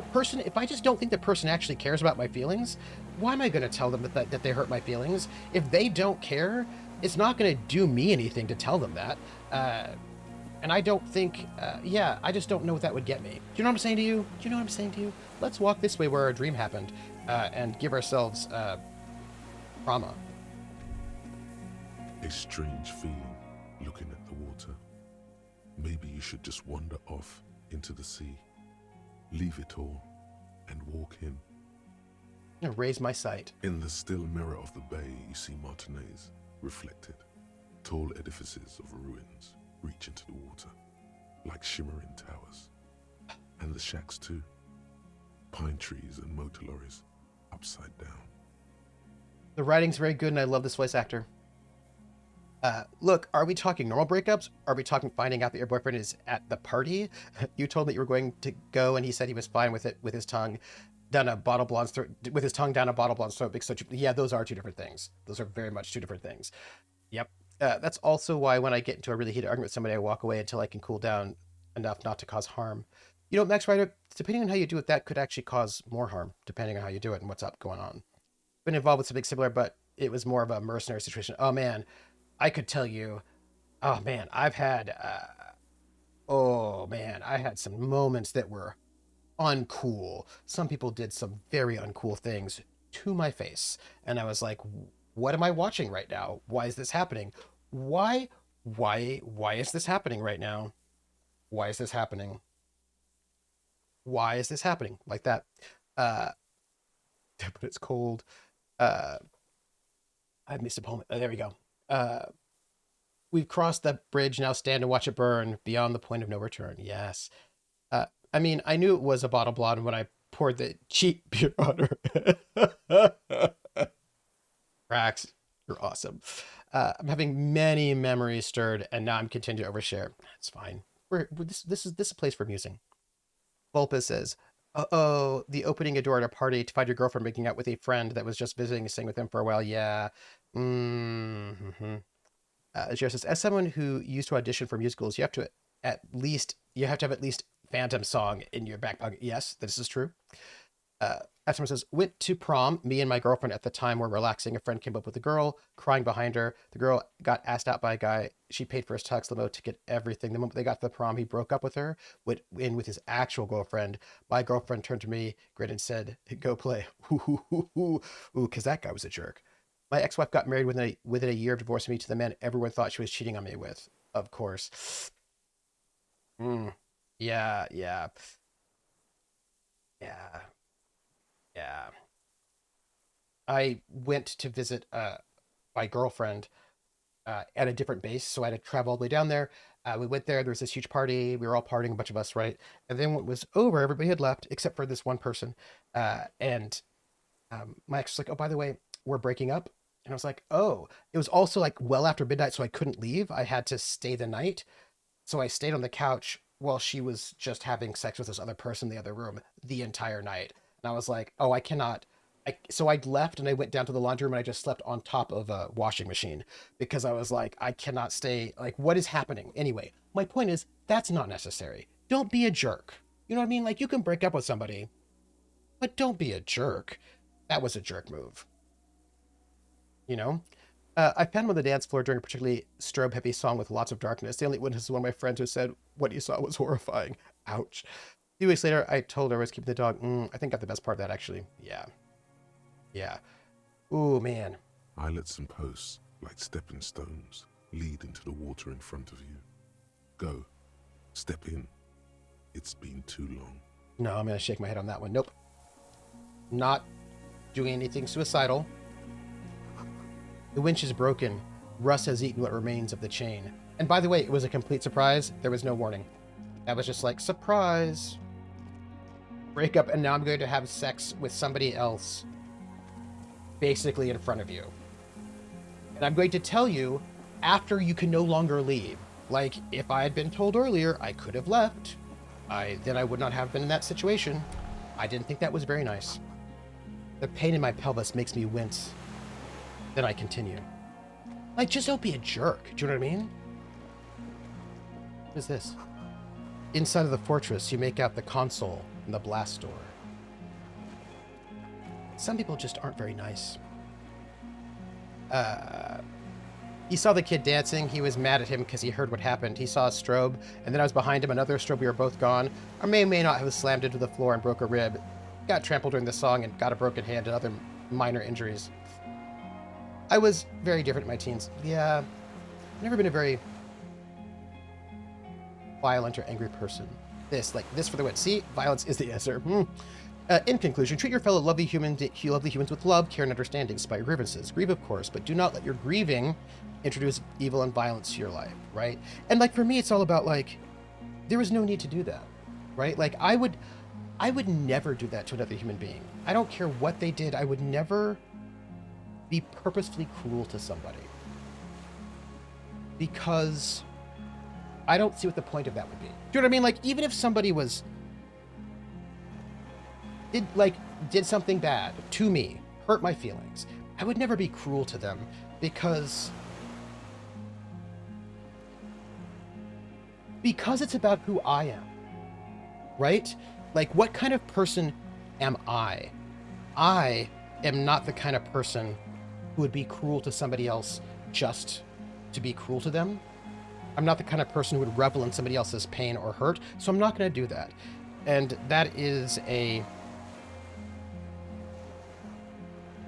I just don't think the person actually cares about my feelings, why am I going to tell them that they hurt my feelings? If they don't care, it's not going to do me anything to tell them that. And I don't think, I just don't know what that would get me. Do you know what I'm saying to you? Do you know what I'm saying to you? Let's walk this way where our dream happened and give ourselves trauma. A strange feeling looking at the water. Maybe you should just wander off into the sea. Leave it all and walk in. I'm gonna raise my sight. In the still mirror of the bay, you see Martinez reflected. Tall edifices of ruins reach into the water, like shimmering towers. And the shacks too. Pine trees and motor lorries, upside down. The writing's very good and I love this voice actor. Look, are we talking normal breakups? Are we talking finding out that your boyfriend is at the party? You told me that you were going to go and he said he was fine with it, with his tongue down a bottle blonde's throat, with his tongue down a bottle blonde's throat. Yeah, those are two different things. Those are very much two different things. Yep. That's also why when I get into a really heated argument with somebody, I walk away until I can cool down enough not to cause harm. You know, Max Ryder, depending on how you do it, that could actually cause more harm, depending on how you do it and what's up going on. Been involved with something similar, but it was more of a mercenary situation. Oh man, I could tell you, Oh man, I've had oh man, I had some moments that were uncool. Some people did some very uncool things to my face, and I was like, "What am I watching right now? Why is this happening? Why, why is this happening right now? Why is this happening? Why is this happening?" Like that. Uh, but it's cold. Uh, I missed a poem. There we go. Uh, we've crossed the bridge. Now stand and watch it burn beyond the point of no return. Yes. I mean, I knew it was a bottle blonde when I poured the cheap beer on her. Rax, you're awesome. I'm having many memories stirred, and now I'm continuing to overshare. It's fine. This is a place for musing. Vulpes says, "Oh, the opening a door at a party to find your girlfriend making out with a friend that was just visiting and staying with them for a while. Yeah. Mm-hmm. Jared says, as someone who used to audition for musicals, you have to have at least Phantom song in your back pocket. Yes, this is true. Someone says, went to prom. Me and my girlfriend at the time were relaxing. A friend came up with a girl, crying behind her. The girl got asked out by a guy. She paid for his tux, limo, ticket, everything. The moment they got to the prom, he broke up with her, went in with his actual girlfriend. My girlfriend turned to me, grinned, and said, go play. Ooh, because that guy was a jerk. My ex-wife got married within a year of divorcing me to the man everyone thought she was cheating on me with. Of course. Mm. Yeah, yeah, yeah, yeah. I went to visit my girlfriend at a different base, so I had to travel all the way down there. We went there. There was this huge party. We were all partying, a bunch of us, right? And then when it was over, everybody had left except for this one person. And my ex was like, "Oh, by the way, we're breaking up." And I was like, "Oh." It was also like well after midnight, so I couldn't leave. I had to stay the night. So I stayed on the couch while she was just having sex with this other person in the other room the entire night. And I was like, oh, I cannot. So I left and I went down to the laundry room and I just slept on top of a washing machine because I was like, I cannot stay. Like, what is happening? Anyway, my point is that's not necessary. Don't be a jerk. You know what I mean? Like, you can break up with somebody, but don't be a jerk. That was a jerk move, you know? I found him on the dance floor during a particularly strobe heavy song with lots of darkness. The only witness is one of my friends who said what he saw was horrifying. Ouch. A few weeks later, I told her I was keeping the dog. I think I got the best part of that, actually. Yeah. Yeah. Ooh, man. Islets and posts, like stepping stones, lead into the water in front of you. Go. Step in. It's been too long. No, I'm going to shake my head on that one. Nope. Not doing anything suicidal. The winch is broken. Russ has eaten what remains of the chain. And by the way, it was a complete surprise. There was no warning. That was just like, surprise. Break up, and now I'm going to have sex with somebody else. Basically in front of you. And I'm going to tell you after you can no longer leave. Like, if I had been told earlier, I could have left. Then I would not have been in that situation. I didn't think that was very nice. The pain in my pelvis makes me wince. Then I continue. Like, just don't be a jerk. Do you know what I mean? What is this? Inside of the fortress, you make out the console and the blast door. Some people just aren't very nice. He saw the kid dancing. He was mad at him because he heard what happened. He saw a strobe, and then I was behind him, another strobe. We were both gone. I may or may not have slammed into the floor and broke a rib. Got trampled during the song and got a broken hand and other minor injuries. I was very different in my teens. Yeah, I've never been a very violent or angry person. This for the win. See, violence is the answer. In conclusion, treat your fellow lovely humans with love, care, and understanding, despite your grievances. Grieve, of course, but do not let your grieving introduce evil and violence to your life, right? And like for me, it's all about like, there is no need to do that, right? Like I would never do that to another human being. I don't care what they did. I would never be purposefully cruel to somebody because I don't see what the point of that would be. Do you know what I mean? Like even if somebody did something bad to me, hurt my feelings, I would never be cruel to them because it's about who I am, right? Like what kind of person am I? I am not the kind of person who would be cruel to somebody else just to be cruel to them. I'm not the kind of person who would revel in somebody else's pain or hurt, so I'm not going to do that. And that is a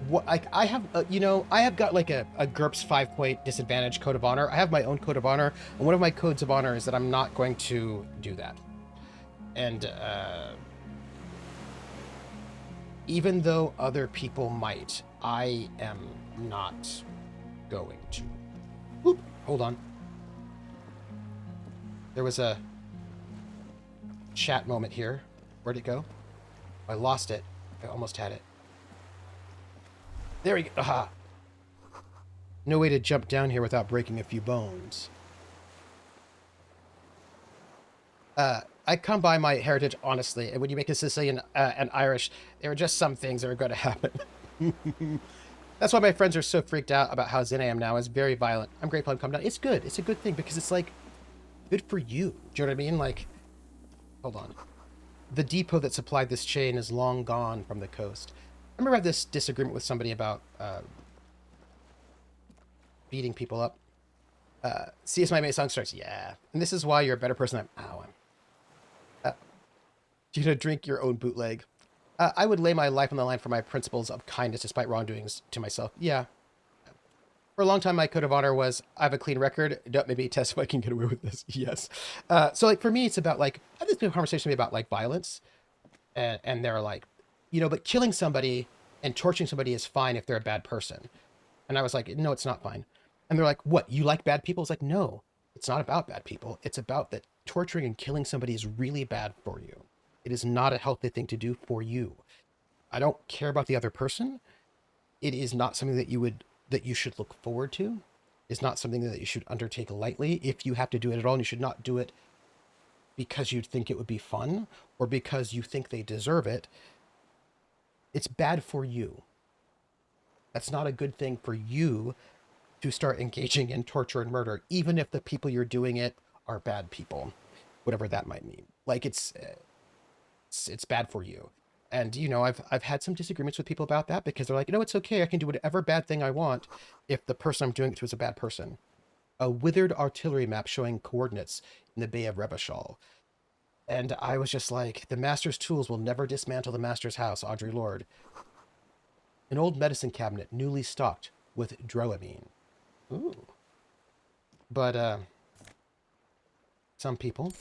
what I have, I have got like a GURPS 5-point disadvantage code of honor. I have my own code of honor, and one of my codes of honor is that I'm not going to do that. And even though other people might, I am not going to. Oop, hold on. There was a chat moment here. Where'd it go? I lost it. I almost had it. There we go. Aha. No way to jump down here without breaking a few bones. I come by my heritage honestly, and when you make a Sicilian and Irish, there are just some things that are going to happen. That's why my friends are so freaked out about how Zen I am now. It's very violent. I'm grateful I'm come down. It's good. It's a good thing because it's like good for you. Do you know what I mean? Like, hold on. The depot that supplied this chain is long gone from the coast. I remember I had this disagreement with somebody about beating people up. See, as my main song starts, yeah. And this is why you're a better person. You're gonna drink your own bootleg. I would lay my life on the line for my principles of kindness despite wrongdoings to myself. Yeah. For a long time, my code of honor was, I have a clean record. Don't maybe test if I can get away with this. Yes. So like for me, it's about like, I had this conversation about like violence. And they're like, but killing somebody and torturing somebody is fine if they're a bad person. And I was like, no, it's not fine. And they're like, what, you like bad people? It's like, no, it's not about bad people. It's about that torturing and killing somebody is really bad for you. It is not a healthy thing to do for you. I don't care about the other person. It is not something that you should look forward to. It's not something that you should undertake lightly. If you have to do it at all, and you should not do it because you think it would be fun or because you think they deserve it. It's bad for you. That's not a good thing for you to start engaging in torture and murder, even if the people you're doing it are bad people, whatever that might mean. Like it's bad for you. And I've had some disagreements with people about that because they're like, it's okay. I can do whatever bad thing I want if the person I'm doing it to is a bad person. A withered artillery map showing coordinates in the Bay of Rebashal. And I was just like, the master's tools will never dismantle the master's house, Audre Lorde. An old medicine cabinet newly stocked with Dramamine. Ooh. But some people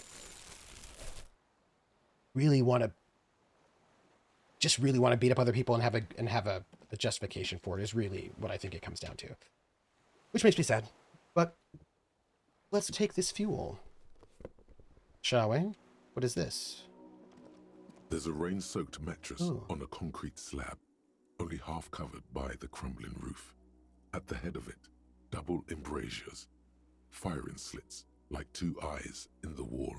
really want to beat up other people and have a justification for it is really what I think it comes down to. Which makes me sad. But let's take this fuel. Shall we? What is this? There's a rain-soaked mattress Ooh. on a concrete slab, only half covered by the crumbling roof. At the head of it, double embrasures, firing slits like two eyes in the wall.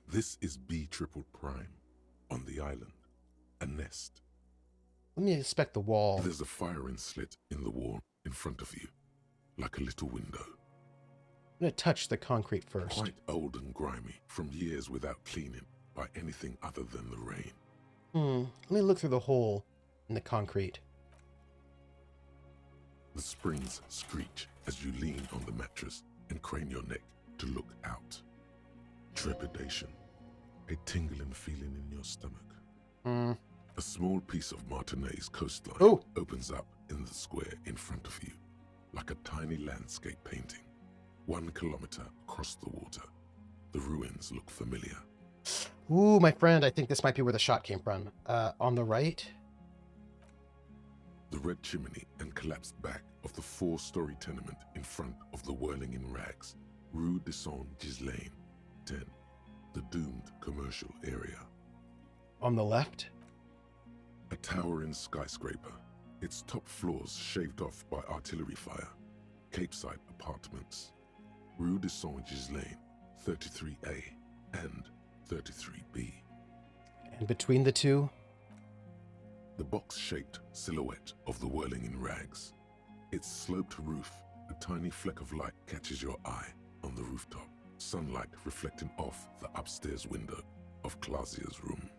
This is B triple prime on the island, a nest. Let me inspect the wall. There's a firing slit in the wall in front of you, like a little window. I'm going to touch the concrete first. Quite old and grimy from years without cleaning by anything other than the rain. Let me look through the hole in the concrete. The springs screech as you lean on the mattress and crane your neck to look out. Trepidation, a tingling feeling in your stomach. A small piece of Martinez coastline opens up in the square in front of you, like a tiny landscape painting. 1 kilometer across the water. The ruins look familiar. Ooh, my friend, I think this might be where the shot came from. On the right? The red chimney and collapsed back of the 4-story tenement in front of the Whirling in Rags, Rue de Saint-Ghislain, 10, the doomed commercial area. On the left? A towering skyscraper, its top floors shaved off by artillery fire. Capeside apartments. Rue de Saint-Ghislain, 33A and 33B. And between the two? The box-shaped silhouette of the Whirling in Rags. Its sloped roof, a tiny fleck of light catches your eye on the rooftop. Sunlight reflecting off the upstairs window of Clausia's room.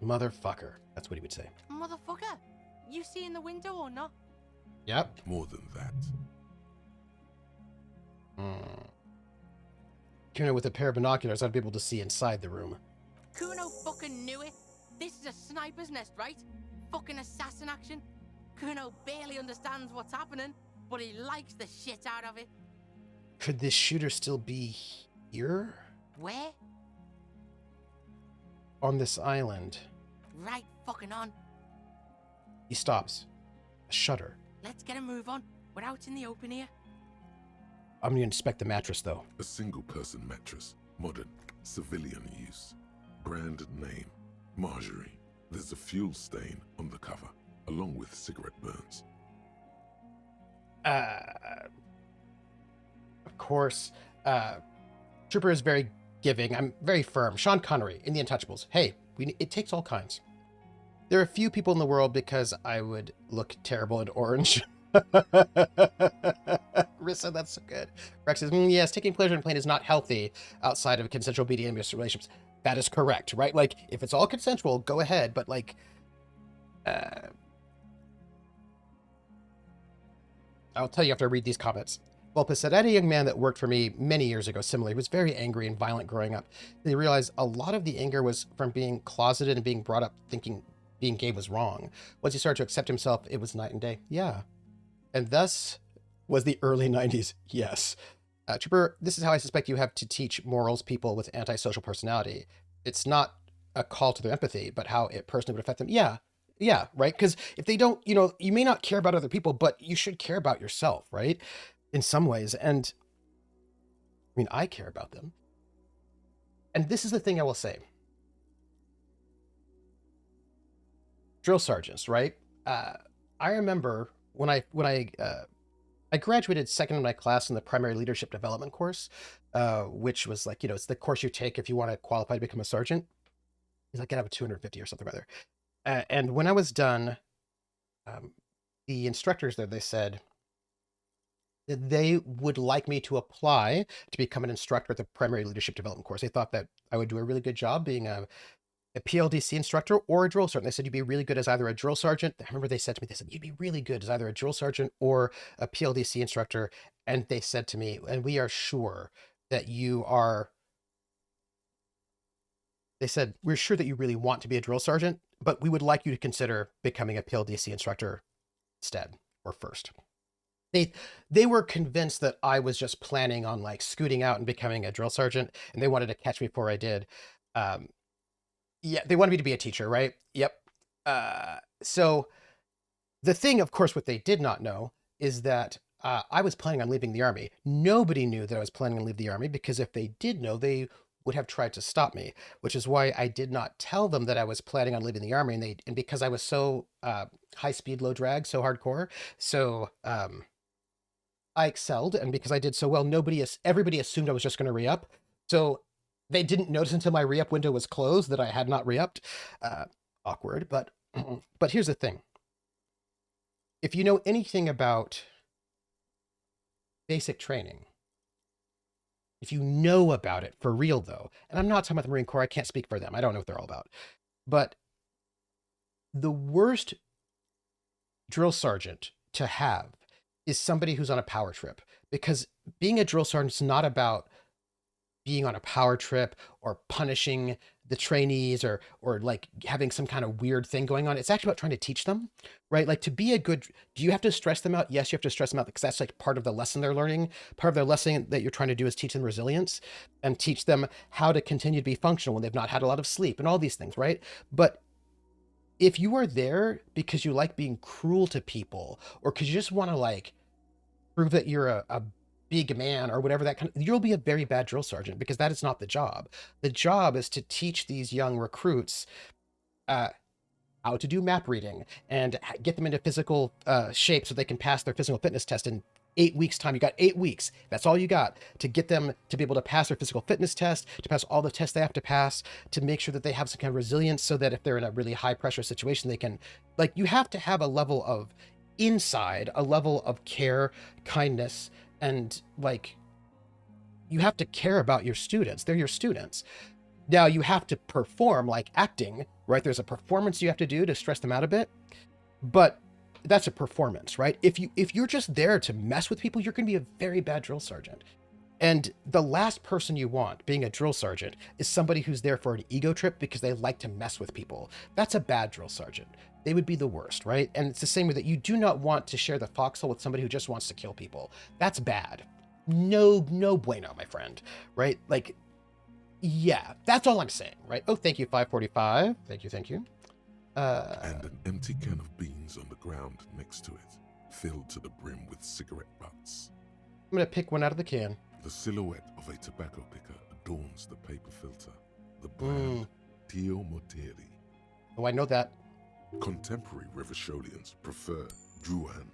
Motherfucker. That's what he would say. Motherfucker, you see in the window or not? Yep. More than that. Kuno, with a pair of binoculars, I'd be able to see inside the room. Kuno fucking knew it. This is a sniper's nest, right? Fucking assassin action. Kuno barely understands what's happening, but he likes the shit out of it. Could this shooter still be here? Where? On this island. Right fucking on. He stops. A shutter. Let's get a move on. We're out in the open here. I'm going to inspect the mattress, though. A single-person mattress. Modern. Civilian use. Brand name. Marjorie. There's a fuel stain on the cover, along with cigarette burns. Of course, Trooper is very giving. I'm very firm. Sean Connery in The Untouchables. Hey, it takes all kinds. There are a few people in the world because I would look terrible in orange. Rissa, that's so good. Rex says, yes, taking pleasure in playing is not healthy outside of consensual BDSM relationships. That is correct, right? Like, if it's all consensual, go ahead, but like, I'll tell you after I read these comments. Vulpus said, I had a young man that worked for me many years ago. Similarly, he was very angry and violent growing up. They realized a lot of the anger was from being closeted and being brought up thinking being gay was wrong. Once he started to accept himself, it was night and day. Yeah. And thus was the early 90s. Yes. Trooper, this is how I suspect you have to teach morals people with antisocial personality. It's not a call to their empathy, but how it personally would affect them. Yeah. Yeah, right? Because if they don't, you may not care about other people, but you should care about yourself, right? In some ways. And I mean, I care about them. And this is the thing I will say. Drill sergeants, right? I remember when I graduated second in my class in the primary leadership development course, which was like, it's the course you take if you want to qualify to become a sergeant. It's like, I have a 250 or something rather. And when I was done, the instructors there, they said that they would like me to apply to become an instructor at the primary leadership development course. They thought that I would do a really good job being a PLDC instructor or a drill sergeant. They said you'd be really good as either a drill sergeant. I remember they said to me, you'd be really good as either a drill sergeant or a PLDC instructor. And they said to me, and we are sure that you are, they said, we're sure that you really want to be a drill sergeant, but we would like you to consider becoming a PLDC instructor instead or first. They were convinced that I was just planning on like scooting out and becoming a drill sergeant, and they wanted to catch me before I did. Yeah, they wanted me to be a teacher, right? Yep. So the thing, of course, what they did not know is that I was planning on leaving the Army. Nobody knew that I was planning on leaving the Army, because if they did know, they would have tried to stop me, which is why I did not tell them that I was planning on leaving the Army. And because I was so high speed, low drag, so hardcore. So I excelled. And because I did so well, everybody assumed I was just going to re-up. So they didn't notice until my re-up window was closed that I had not re-upped. Awkward, but here's the thing. If you know anything about basic training, if you know about it for real though, and I'm not talking about the Marine Corps, I can't speak for them, I don't know what they're all about, but the worst drill sergeant to have is somebody who's on a power trip, because being a drill sergeant is not about being on a power trip or punishing the trainees or like having some kind of weird thing going on. It's actually about trying to teach them, right? Like, to be a good, do you have to stress them out? Yes, you have to stress them out, because that's like part of the lesson they're learning. Part of their lesson that you're trying to do is teach them resilience and teach them how to continue to be functional when they've not had a lot of sleep and all these things, right? But if you are there because you like being cruel to people, or because you just want to like prove that you're a big man or whatever, you'll be a very bad drill sergeant, because that is not the job. The job is to teach these young recruits how to do map reading and get them into physical shape so they can pass their physical fitness test in 8 weeks time. You got 8 weeks. That's all you got to get them to be able to pass their physical fitness test, to pass all the tests they have to pass, to make sure that they have some kind of resilience so that if they're in a really high pressure situation, they can, like, you have to have a level of a level of care, kindness, and like, you have to care about your students. They're your students. Now you have to perform like acting, right? There's a performance you have to do to stress them out a bit, but that's a performance, right? If you're just there to mess with people, you're going to be a very bad drill sergeant. And the last person you want being a drill sergeant is somebody who's there for an ego trip because they like to mess with people. That's a bad drill sergeant. They would be the worst, right? And it's the same way that you do not want to share the foxhole with somebody who just wants to kill people. That's bad. No, no bueno, my friend, right? Like, yeah, that's all I'm saying, right? Oh, thank you, 545. Thank you, thank you. And an empty can of beans on the ground next to it, filled to the brim with cigarette butts. I'm going to pick one out of the can. The silhouette of a tobacco picker adorns the paper filter, the brand Tio Moteri. Oh, I know that. Contemporary Rivisholians prefer Druan,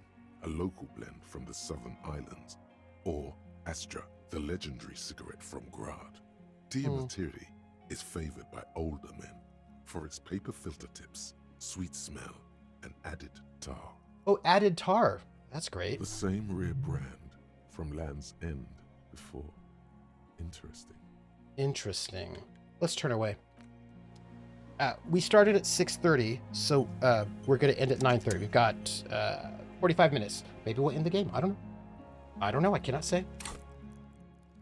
a local blend from the southern islands, or Astra, the legendary cigarette from Grad. Tio Moteri is favored by older men for its paper filter tips, sweet smell, and added tar. Oh, added tar. That's great. The same rare brand from Land's End before. Interesting. Interesting. Let's turn away. We started at 6:30, so we're going to end at 9:30. We've got 45 minutes. Maybe we'll end the game. I don't know. I don't know. I cannot say.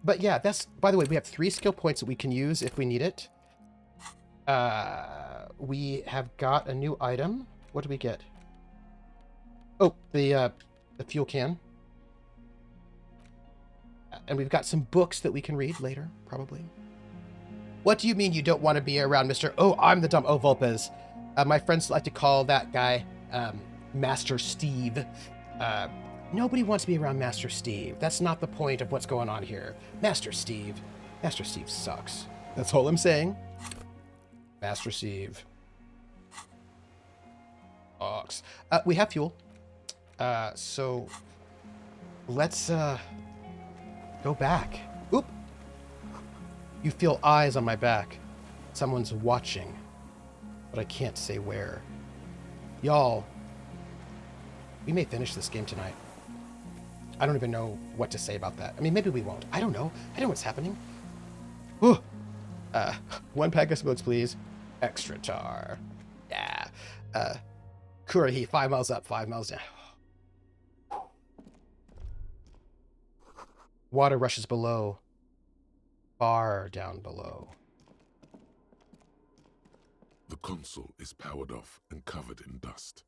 But yeah, that's, by the way, we have 3 skill points that we can use if we need it. We have got a new item. What do we get? Oh, the fuel can. And we've got some books that we can read later, probably. What do you mean you don't want to be around Mr. Oh, I'm the dumb... Oh, Volpez. My friends like to call that guy Master Steve. Nobody wants to be around Master Steve. That's not the point of what's going on here. Master Steve. Master Steve sucks. That's all I'm saying. Master Steve. Sucks. We have fuel. So let's go back. Oop. You feel eyes on my back. Someone's watching, but I can't say where. Y'all, we may finish this game tonight. I don't even know what to say about that. I mean, maybe we won't. I don't know. I don't know what's happening. Ooh. 1 pack of smokes, please. Extra tar. Yeah. Kurahi, 5 miles up, 5 miles down. Water rushes below. Far down below. The console is powered off and covered in dust.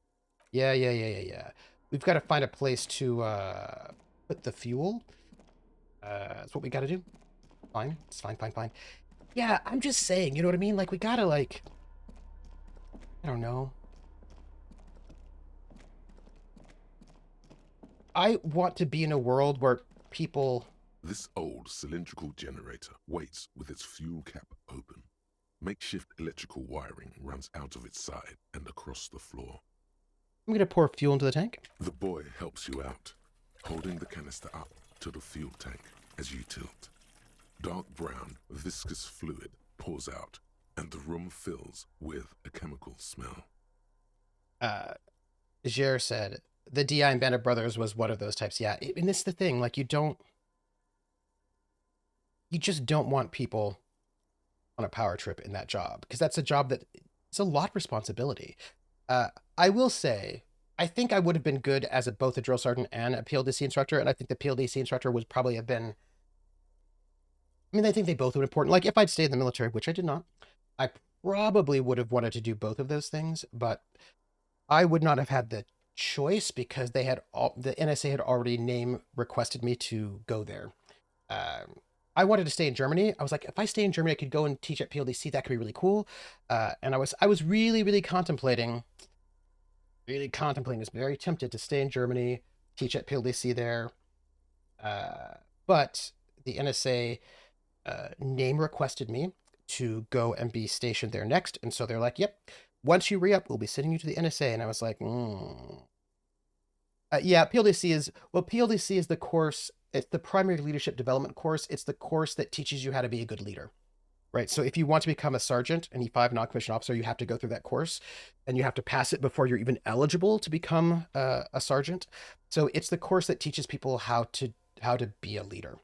Yeah. We've got to find a place to put the fuel. That's what we got to do. Fine. It's fine. Yeah, I'm just saying, you know what I mean? Like, we got to, like... I don't know. I want to be in a world where people... This old cylindrical generator waits with its fuel cap open. Makeshift electrical wiring runs out of its side and across the floor. I'm going to pour fuel into the tank. The boy helps you out, holding the canister up to the fuel tank as you tilt. Dark brown, viscous fluid pours out, and the room fills with a chemical smell. Jer said, the DI and Band of Brothers was one of those types. Yeah, and it's the thing, like, you just don't want people on a power trip in that job, because that's a job that it's a lot of responsibility. I will say, I think I would have been good as both a drill sergeant and a PLDC instructor, and I think the PLDC instructor would probably have been... I mean, I think they both would have been important. Like, if I'd stayed in the military, which I did not, I probably would have wanted to do both of those things, but I would not have had the choice because the NSA had already requested me to go there. I wanted to stay in Germany. I was like, if I stay in Germany, I could go and teach at PLDC. That could be really cool. And I was really contemplating. Was very tempted to stay in Germany, teach at PLDC there. But the NSA name requested me to go and be stationed there next. And so they're like, yep, once you re-up, we'll be sending you to the NSA. And I was like, yeah, PLDC is the course. It's the primary leadership development course. It's the course that teaches you how to be a good leader, right? So if you want to become a sergeant, an E5 non-commissioned officer, you have to go through that course and you have to pass it before you're even eligible to become a sergeant. So it's the course that teaches people how to be a leader.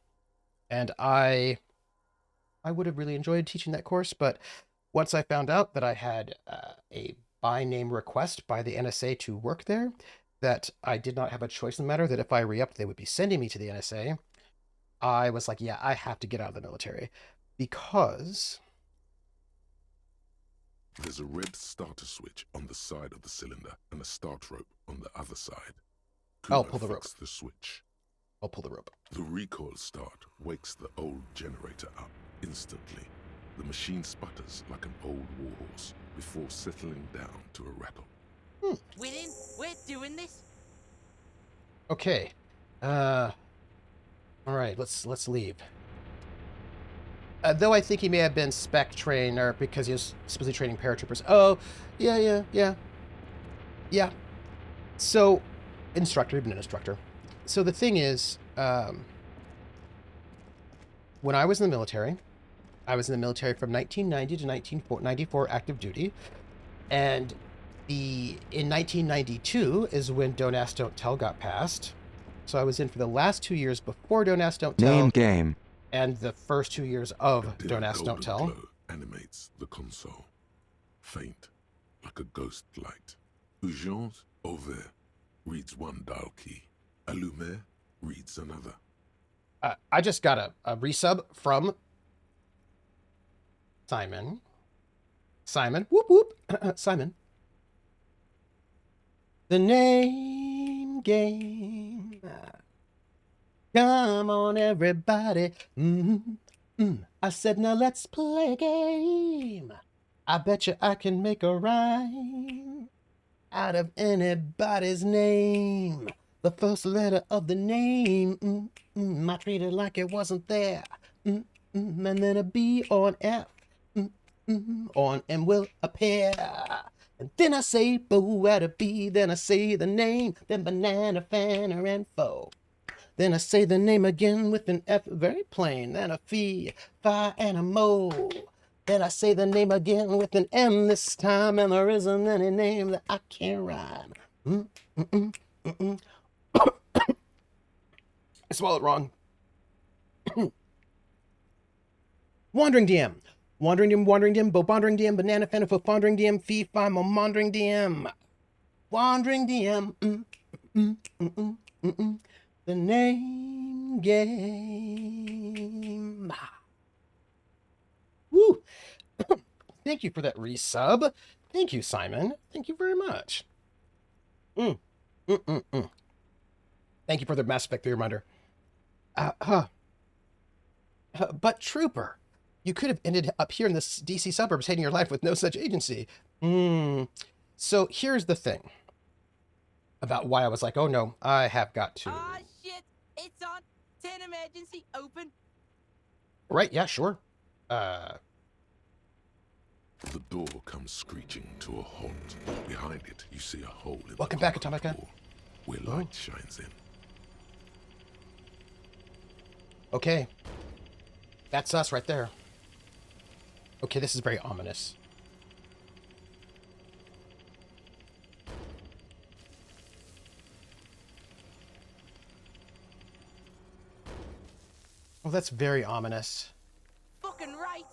And I would have really enjoyed teaching that course, but once I found out that I had a by name request by the NSA to work there, that I did not have a choice in the matter, that if I re-upped, they would be sending me to the NSA, I was like, yeah, I have to get out of the military. Because... There's a red starter switch on the side of the cylinder and a start rope on the other side. I'll Kuno pull the rope. fixed the switch. I'll pull the rope. The recoil start wakes the old generator up instantly. The machine sputters like an old warhorse before settling down to a rattle. We're in. We're doing this. Okay. All right, let's leave. Though I think he may have been spec trainer because he was supposedly training paratroopers. Oh, yeah. So, instructor, he'd been an instructor. So the thing is, when I was in the military, I was in the military from 1990 to 1994 active duty, and in 1992 is when Don't Ask, Don't Tell got passed. So I was in for the last 2 years before Don't Ask, Don't Tell. Name game. And the first 2 years of A dim Don't Ask, Don't golden Tell. glow animates the console, faint like a ghost light. Urgence ouvert reads one dial key. Allumé reads another. I just got a resub from Simon. Whoop whoop. Simon. The name game. Come on, everybody. I said, now let's play a game. I bet you I can make a rhyme out of anybody's name. The first letter of the name, I treat it like it wasn't there. And then a B or an F, or an M will appear. And then I say boo at a B, then I say the name, then banana, fanner, and foe. Then I say the name again with an F, very plain, then a fee, fi, and a mo. Then I say the name again with an M this time, and there isn't any name that I can't rhyme. I swallowed wrong. Wandering DM. Wandering DM, bo wandering DM, banana fan of a wandering DM, fee, fi, mo, wandering DM. Wandering DM. The name game. Woo! Thank you for that resub. Thank you, Simon. Thank you very much. Thank you for the Mass Effect 3 reminder. But Trooper, you could have ended up here in the DC suburbs hating your life with no such agency. So here's the thing about why I was like, oh no, I have got to. Ah, shit. It's on. Turn emergency. Open. Right, yeah, sure. The door comes screeching to a halt. Behind it, you see a hole in Welcome the back, concrete Atomica. wall where light shines in. Okay. That's us right there. Okay, this is very ominous. Oh, that's very ominous. Fucking right.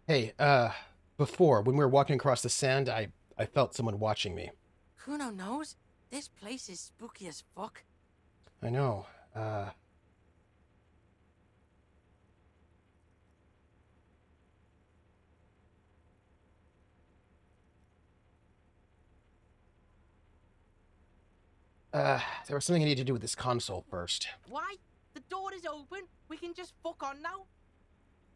Hey, before, when we were walking across the sand, I felt someone watching me. Kuno knows. This place is spooky as fuck. I know. There was something I need to do with this console first. Why? The door is open. We can just fuck on now.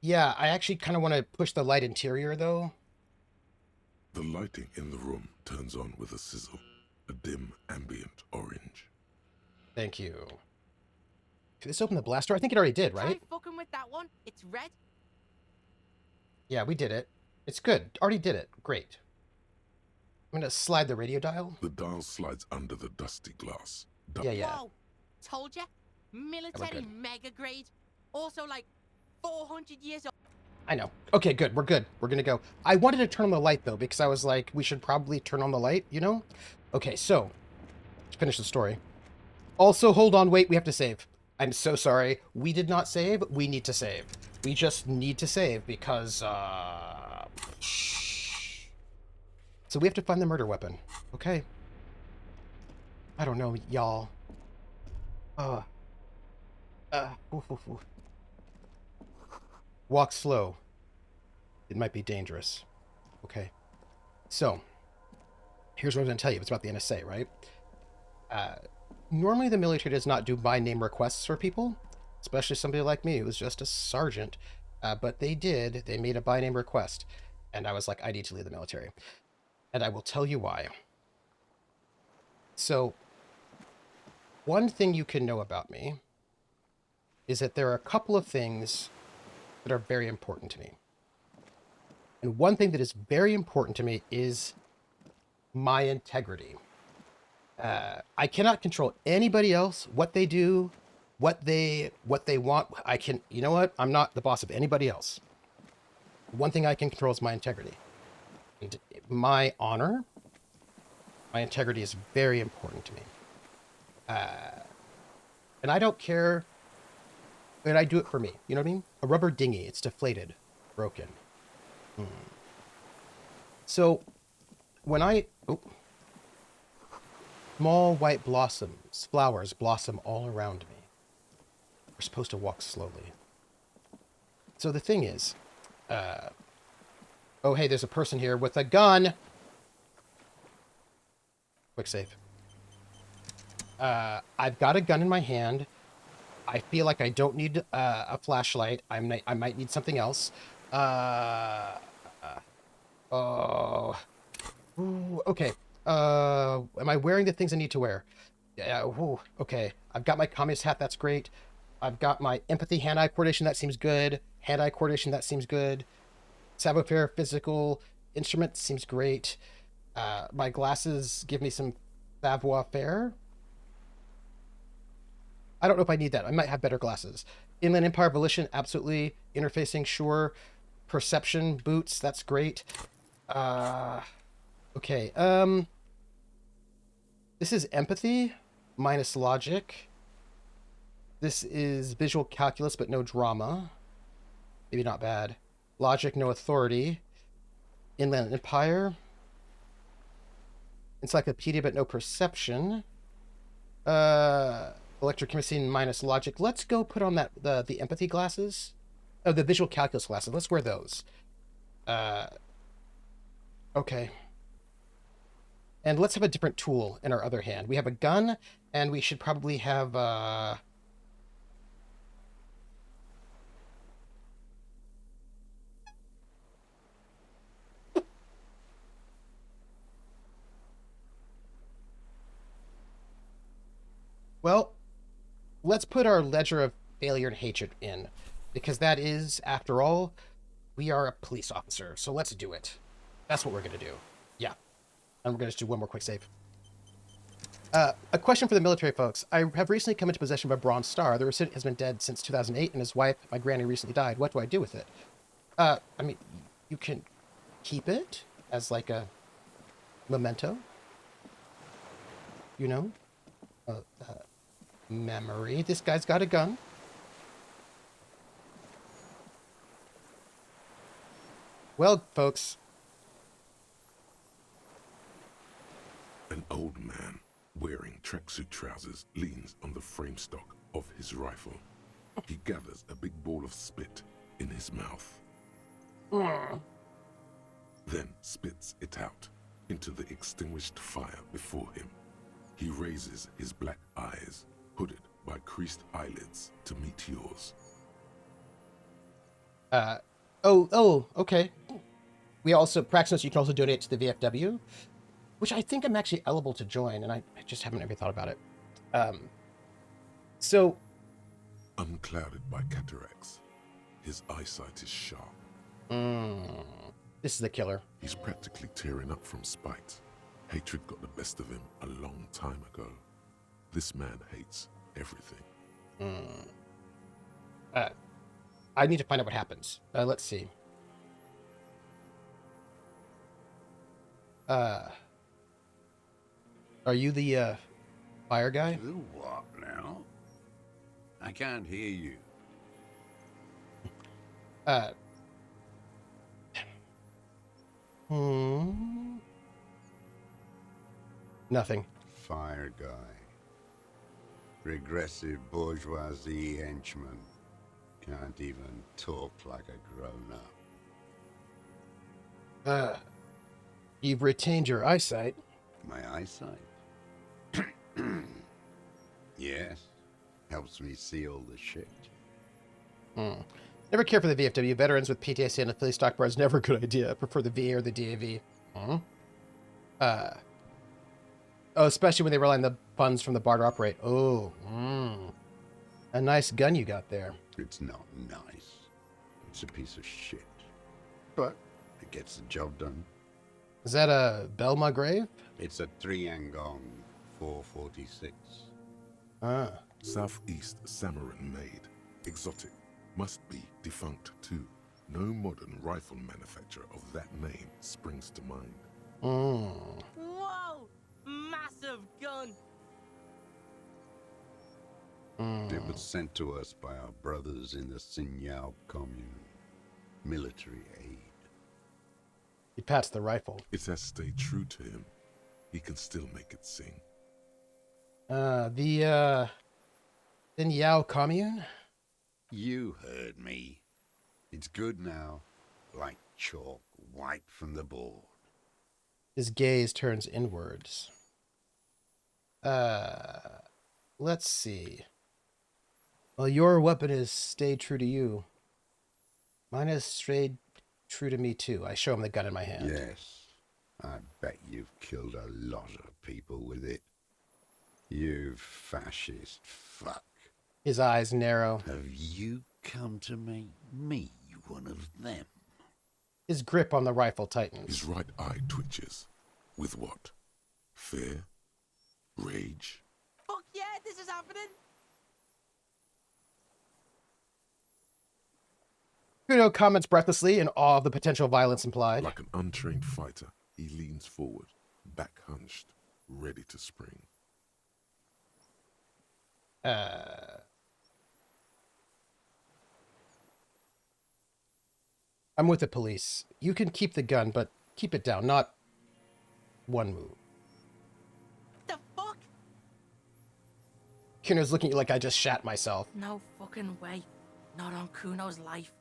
Yeah, I actually kind of want to push the light interior, though. The lighting in the room turns on with a sizzle, a dim ambient orange. Thank you. Did this open the blast door? I think it already did, right? Try fucking with that one. It's red. Yeah, we did it. It's good. Already did it. Great. I'm going to slide the radio dial. The dial slides under the dusty glass. Yeah. Whoa. Told ya. Military good. mega grade. Also like 400 years old. I know. Okay, good. We're good. We're going to go. I wanted to turn on the light, though, because I was like, we should probably turn on the light, you know? Okay, so, let's finish the story. Also, hold on, wait, we have to save. I'm so sorry. We did not save. We need to save. We just need to save because, So we have to find the murder weapon. Okay. I don't know, y'all. Oof, oof, oof. Walk slow. It might be dangerous. Okay. So, here's what I'm going to tell you. It's about the NSA, right? Normally the military does not do by name requests for people, especially somebody like me who was just a sergeant. But they did. They made a by name request. And I was like, I need to leave the military. And I will tell you why. So, one thing you can know about me is that there are a couple of things that are very important to me. And one thing that is very important to me is my integrity. I cannot control anybody else, what they do, what they want. I can, you know what? I'm not the boss of anybody else. One thing I can control is my integrity. And my honor, my integrity is very important to me. And I don't care, but I do it for me. You know what I mean? A rubber dinghy, it's deflated, broken. So when small white blossoms, flowers blossom all around me. We're supposed to walk slowly. So the thing is, oh, hey, there's a person here with a gun. Quick save. I've got a gun in my hand. I feel like I don't need a flashlight. I might need something else. Oh. Ooh, okay. Am I wearing the things I need to wear? Yeah. Ooh, okay. I've got my communist hat. That's great. I've got my empathy hand-eye coordination. That seems good. Hand-eye coordination. That seems good. Savoir-faire physical instrument seems great. My glasses give me some savoir-faire. I don't know if I need that. I might have better glasses. Inland Empire Volition, absolutely. Interfacing, sure. Perception, boots, that's great. Okay, this is empathy minus logic. This is visual calculus, but no drama. Maybe not bad. Logic, no authority. Inland Empire. Encyclopedia, but no perception. Electrochemistry minus logic. Let's go put on the empathy glasses. Oh, the visual calculus glasses. Let's wear those. Okay. And let's have a different tool in our other hand. We have a gun, and we should probably have well, let's put our ledger of failure and hatred in, because that is, after all, we are a police officer. So let's do it. That's what we're gonna do. Yeah. And we're gonna just do one more quick save. A question for the military folks. I have recently come into possession of a Bronze Star. The recipient has been dead since 2008, and his wife, my granny, recently died. What do I do with it? I mean, you can keep it as like a memento. You know? Memory. This guy's got a gun. Well, folks. An old man wearing tracksuit trousers leans on the frame stock of his rifle. He gathers a big ball of spit in his mouth. Then spits it out into the extinguished fire before him. He raises his black eyes, hooded by creased eyelids, to meet yours. Okay. We also, Praxis, you can also donate to the VFW, which I think I'm actually eligible to join, and I just haven't ever thought about it. So... Unclouded by cataracts, his eyesight is sharp. This is the killer. He's practically tearing up from spite. Hatred got the best of him a long time ago. This man hates everything. I need to find out what happens. Let's see. Are you the fire guy? The what now? I can't hear you. Nothing. Fire guy. Regressive bourgeoisie henchman. Can't even talk like a grown-up. You've retained your eyesight. My eyesight? Yes. Helps me see all the shit. Never cared for the VFW. Veterans with PTSD and a Philly stock bar is never a good idea. I prefer the VA or the DAV. Oh, especially when they rely on the funds from the bar to operate. Oh, a nice gun you got there. It's not nice. It's a piece of shit. But it gets the job done. Is that a Belma grave? It's a Triangong 446. Ah. Southeast Samarin made. Exotic. Must be defunct too. No modern rifle manufacturer of that name springs to mind. Whoa! Massive gun! It was sent to us by our brothers in the Sinyao commune. Military aid. He pats the rifle. It has stayed true to him. He can still make it sing. The Yao commune? You heard me. It's good now. Like chalk, white from the board. His gaze turns inwards. Let's see. Well, your weapon has stayed true to you. Mine has stayed true to me, too. I show him the gun in my hand. Yes. I bet you've killed a lot of people with it. You fascist fuck. His eyes narrow. Have you come to make me one of them? His grip on the rifle tightens. His right eye twitches. With what? Fear? Rage? Fuck yeah, this is happening! Kuno comments breathlessly in awe of the potential violence implied. Like an untrained fighter, he leans forward, back hunched, ready to spring. I'm with the police. You can keep the gun, but keep it down, not one move. The fuck? Kuno's looking at you like I just shat myself. No fucking way. Not on Kuno's life.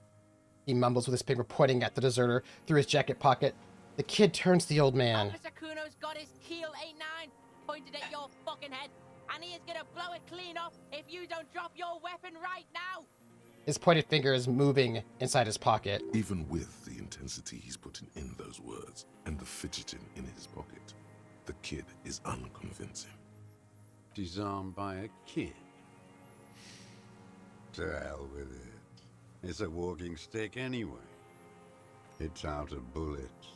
He mumbles with his finger pointing at the deserter through his jacket pocket. The kid turns to the old man. Officer Kuno's got his keel 8-9 pointed at your fucking head, and he is gonna blow it clean off if you don't drop your weapon right now! His pointed finger is moving inside his pocket. Even with the intensity he's putting in those words and the fidgeting in his pocket, the kid is unconvincing. Disarmed by a kid? To hell with it. It's a walking stick anyway. It's out of bullets.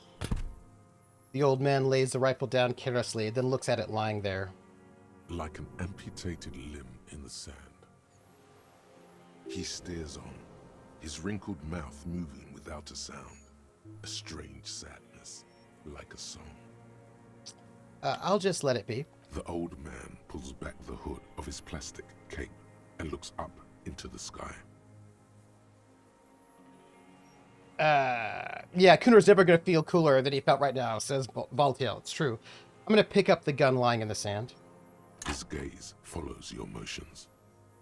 The old man lays the rifle down carelessly, then looks at it lying there. Like an amputated limb in the sand. He stares on, his wrinkled mouth moving without a sound. A strange sadness, like a song. I'll just let it be. The old man pulls back the hood of his plastic cape and looks up into the sky. Yeah, Kuno's never going to feel cooler than he felt right now, says Valtiel. It's true. I'm going to pick up the gun lying in the sand. His gaze follows your motions.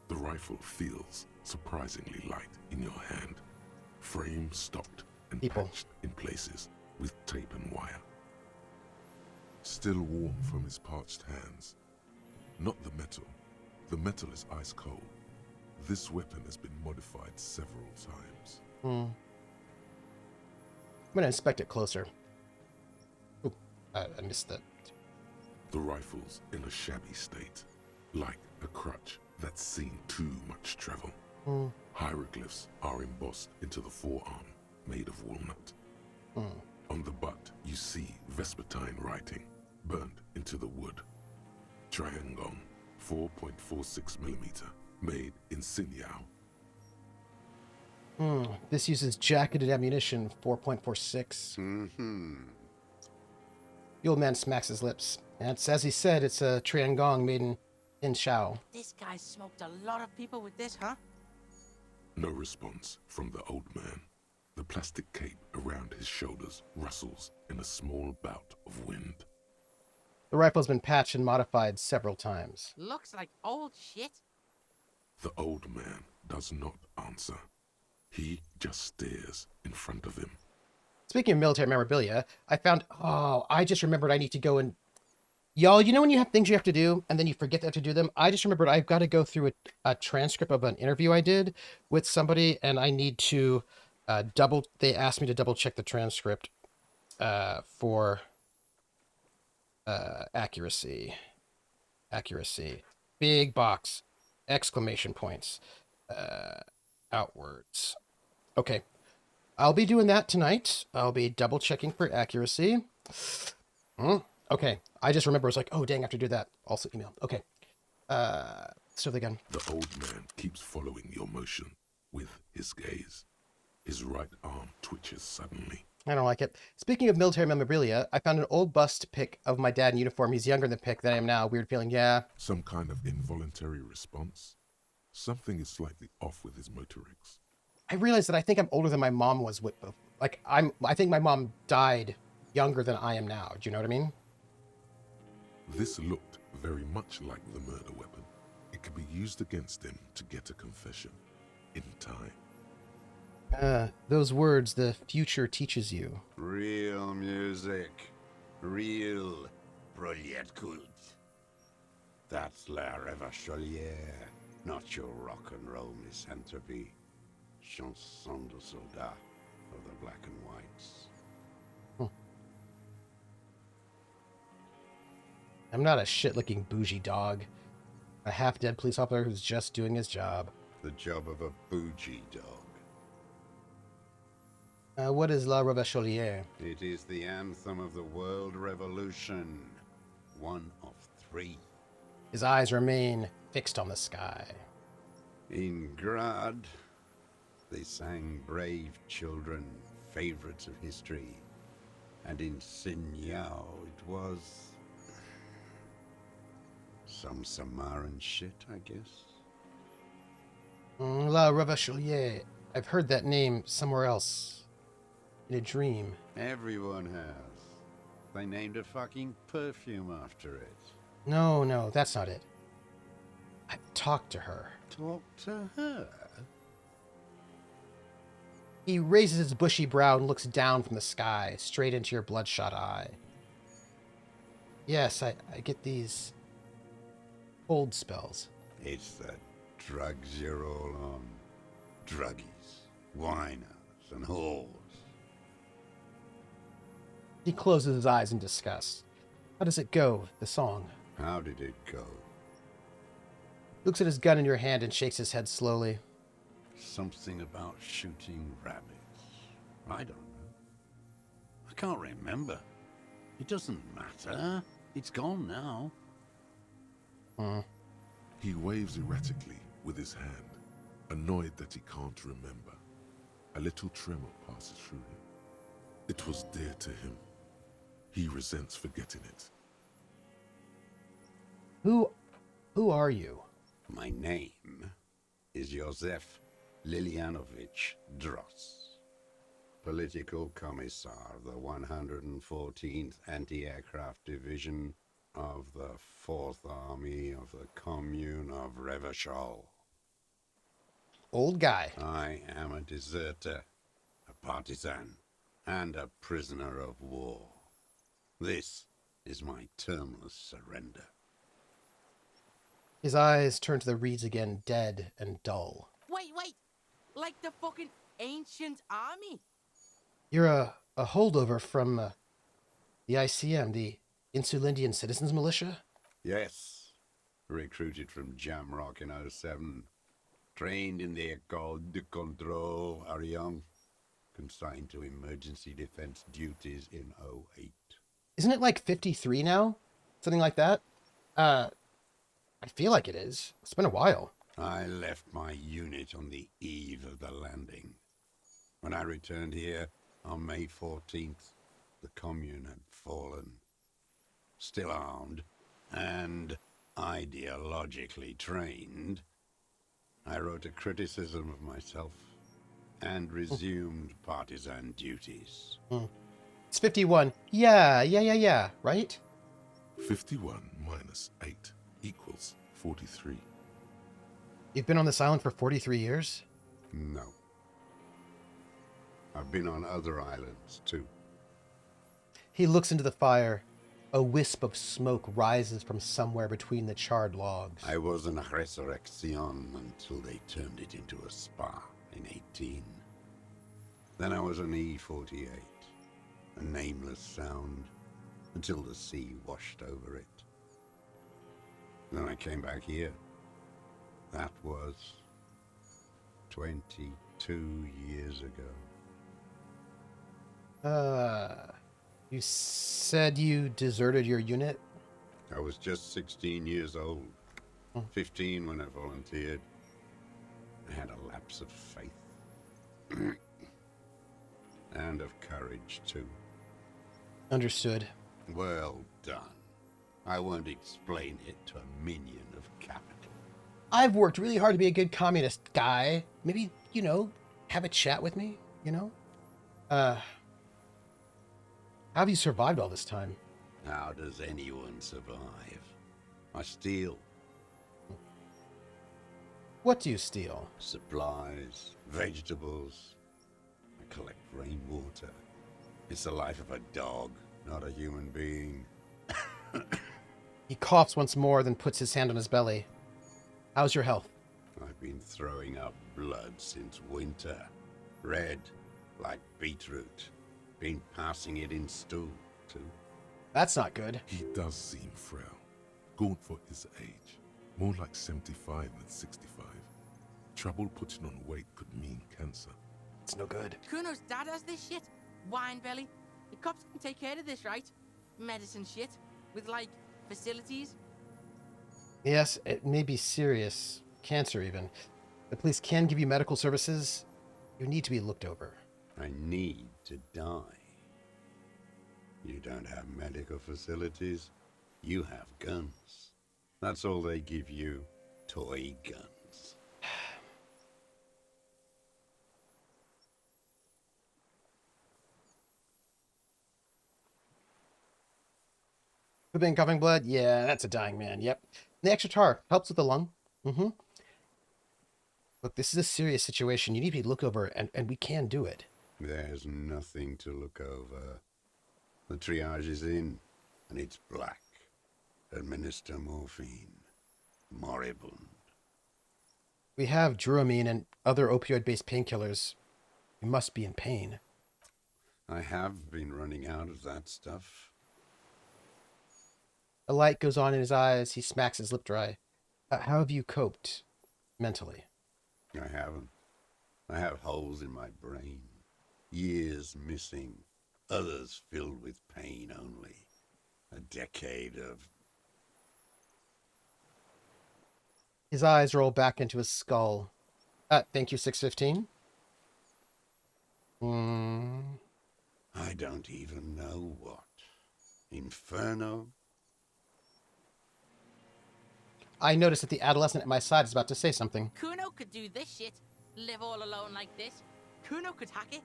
The rifle feels surprisingly light in your hand. Frame stopped and patched in places with tape and wire. Still warm from his parched hands. Not the metal. The metal is ice cold. This weapon has been modified several times. I'm going to inspect it closer. Ooh, I missed that. The rifle's in a shabby state, like a crutch that's seen too much travel. Hieroglyphs are embossed into the forearm, made of walnut. On the butt, you see Vespertine writing, burned into the wood. Triangong, 4.46mm, made in Sinyao. This uses jacketed ammunition, 4.46. The old man smacks his lips. And it's, as he said, it's a Triangong made in Shao. This guy smoked a lot of people with this, huh? No response from the old man. The plastic cape around his shoulders rustles in a small bout of wind. The rifle's been patched and modified several times. Looks like old shit. The old man does not answer. He just stares in front of him. Speaking of military memorabilia, I found... Oh, I just remembered I need to go and... Y'all, you know when you have things you have to do, and then you forget to do them? I just remembered I've got to go through a transcript of an interview I did with somebody, and I need to They asked me to double-check the transcript for accuracy. Accuracy. Big box. Exclamation points. Outwards. Okay. I'll be doing that tonight. I'll be double-checking for accuracy. Okay. I just remember, I was like, oh, dang, I have to do that. Also email. Okay. So again. The old man keeps following your motion with his gaze. His right arm twitches suddenly. I don't like it. Speaking of military memorabilia, I found an old bust pic of my dad in uniform. He's younger in the pic than I am now. Weird feeling, yeah. Some kind of involuntary response. Something is slightly off with his motorics. I realized that I think I'm older than my mom was. I think my mom died younger than I am now. Do you know what I mean? This looked very much like the murder weapon. It could be used against him to get a confession in time. Those words the future teaches you. Real music. Real brilliant good. That's La Réveillère, not your rock and roll misanthropy. Chanson de soldat of the black and whites. I'm not a shit-looking bougie dog. A half-dead police officer who's just doing his job. The job of a bougie dog. What is La Réveillère? It is the anthem of the world revolution. One of 3. His eyes remain fixed on the sky. In Grad, they sang Brave Children, favorites of history. And in Sinyao, it was... some Samaran shit, I guess. La Réveillère. I've heard that name somewhere else. In a dream. Everyone has. They named a fucking perfume after it. No, that's not it. I've talked to her. Talk to her? He raises his bushy brow and looks down from the sky, straight into your bloodshot eye. Yes, I get these cold spells. It's the drugs you're all on. Druggies, whiners, and whores. He closes his eyes in disgust. How does it go, the song? How did it go? Looks at his gun in your hand and shakes his head slowly. Something about shooting rabbits. I don't know. I can't remember. It doesn't matter. It's gone now. He waves erratically with his hand, annoyed that he can't remember. A little tremor passes through him. It was dear to him. He resents forgetting it. Who are you? My name is Josef Lilianovich Dross, Political Commissar of the 114th Anti-Aircraft Division of the 4th Army of the Commune of Revachol. Old guy. I am a deserter, a partisan, and a prisoner of war. This is my termless surrender. His eyes turn to the reeds again, dead and dull. Wait. Like the fucking ancient army. You're a holdover from the ICM, the Insulindian Citizens Militia? Yes, recruited from Jamrock in 07. Trained in the École de Contrôle Ariane. Consigned to emergency defense duties in 08. Isn't it like 53 now? Something like that? I feel like it is. It's been a while. I left my unit on the eve of the landing. When I returned here on May 14th, the commune had fallen. Still armed and ideologically trained, I wrote a criticism of myself and resumed partisan duties. It's 51. Yeah, right? 51 minus 8 equals 43. You've been on this island for 43 years? No. I've been on other islands, too. He looks into the fire. A wisp of smoke rises from somewhere between the charred logs. I was in Resurrection until they turned it into a spa in 18. Then I was an E-48, a nameless sound, until the sea washed over it. Then I came back here. That was 22 years ago. You said you deserted your unit? I was just 16 years old. 15 when I volunteered. I had a lapse of faith. And of courage, too. Understood. Well done. I won't explain it to a minion of capital. I've worked really hard to be a good communist guy. Maybe, have a chat with me, How have you survived all this time? How does anyone survive? I steal. What do you steal? Supplies, vegetables. I collect rainwater. It's the life of a dog, not a human being. He coughs once more, then puts his hand on his belly. How's your health? I've been throwing up blood since winter. Red, like beetroot. Been passing it in stew, too. That's not good. He does seem frail, gaunt for his age, more like 75 than 65. Trouble putting on weight could mean cancer. It's no good. Kuno's dad has this shit. Wine belly. The cops can take care of this, right? Medicine shit. With, facilities. Yes, it may be serious. Cancer, even. The police can give you medical services. You need to be looked over. I need to die. You don't have medical facilities. You have guns. That's all they give you. Toy guns. Been coughing blood? Yeah, that's a dying man. Yep. The extra tar helps with the lung. Mm-hmm. Look, this is a serious situation. You need to be looked over, and we can do it. There's nothing to look over. The triage is in, and it's black. Administer morphine. Moribund. We have Dramamine and other opioid-based painkillers. You must be in pain. I have been running out of that stuff. A light goes on in his eyes. He smacks his lip dry. How have you coped mentally? I haven't. I have holes in my brain. Years missing. Others filled with pain only. A decade of... His eyes roll back into his skull. Thank you, 615. I don't even know what. Inferno? I notice that the adolescent at my side is about to say something. Kuno could do this shit. Live all alone like this. Kuno could hack it.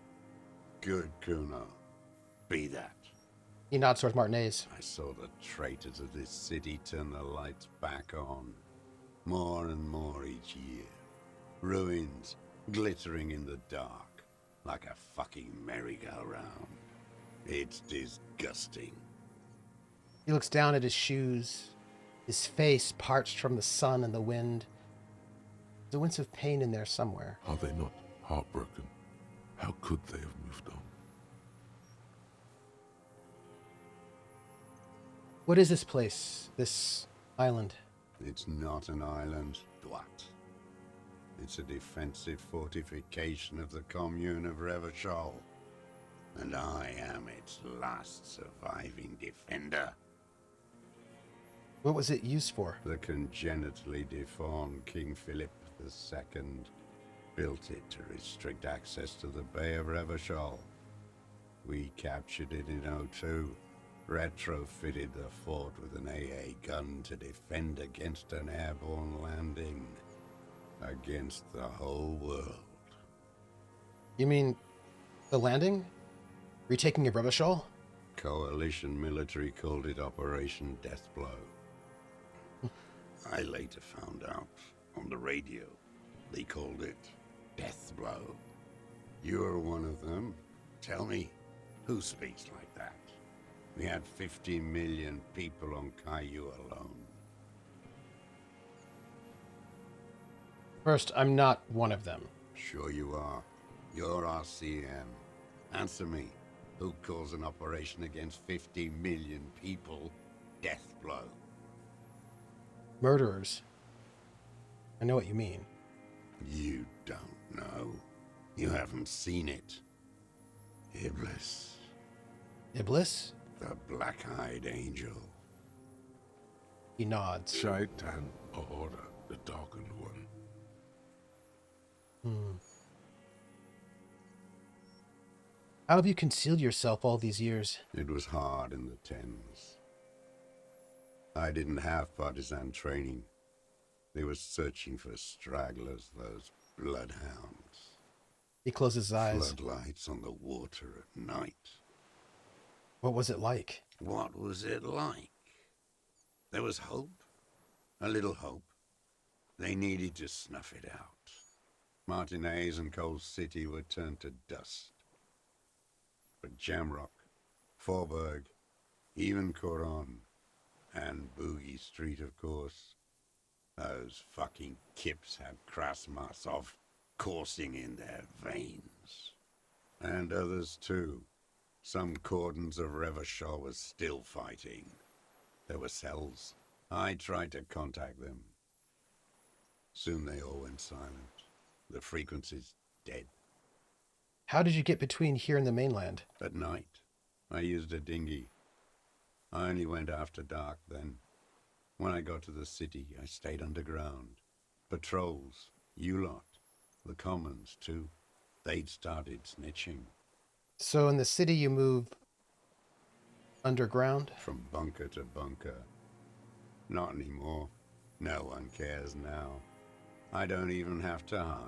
Good, Kuno. Be that. He nods towards Martinez. I saw the traitors of this city turn the lights back on. More and more each year. Ruins glittering in the dark. Like a fucking merry-go-round. It's disgusting. He looks down at his shoes. His face parched from the sun and the wind. There's a wince of pain in there somewhere. Are they not heartbroken? How could they have moved on? What is this place? This island? It's not an island, Dwat. It's a defensive fortification of the commune of Revachol. And I am its last surviving defender. What was it used for? The congenitally deformed King Philip II built it to restrict access to the Bay of Revachol. We captured it in '02, retrofitted the fort with an AA gun to defend against an airborne landing. Against the whole world. You mean the landing? Retaking of Revachol? Coalition military called it Operation Deathblow. I later found out on the radio they called it Deathblow. You're one of them. Tell me, who speaks like that? We had 50 million people on Caillou alone. First, I'm not one of them. Sure you are. You're RCM. Answer me. Who calls an operation against 50 million people Deathblow? Murderers. I know what you mean. You don't know. You haven't seen it. Iblis, Iblis? the black-eyed angel. He nods. Shaitan Ahura, the Darkened One. How have you concealed yourself all these years? It was hard in the Thames. I didn't have partisan training. They were searching for stragglers, those bloodhounds. He closes his eyes. Floodlights on the water at night. What was it like? What was it like? There was hope. A little hope. They needed to snuff it out. Martinez and Coal City were turned to dust. But Jamrock, Forburg, even Coron, and Boogie Street, of course. Those fucking kips had Krasmasov coursing in their veins. And others too. Some cordons of Revachol was still fighting. There were cells. I tried to contact them. Soon they all went silent. The frequencies dead. How did you get between here and the mainland? At night, I used a dinghy. I only went after dark then. When I got to the city, I stayed underground. Patrols, you lot, the commons too. They'd started snitching. So in the city you move underground? From bunker to bunker. Not anymore. No one cares now. I don't even have to hide.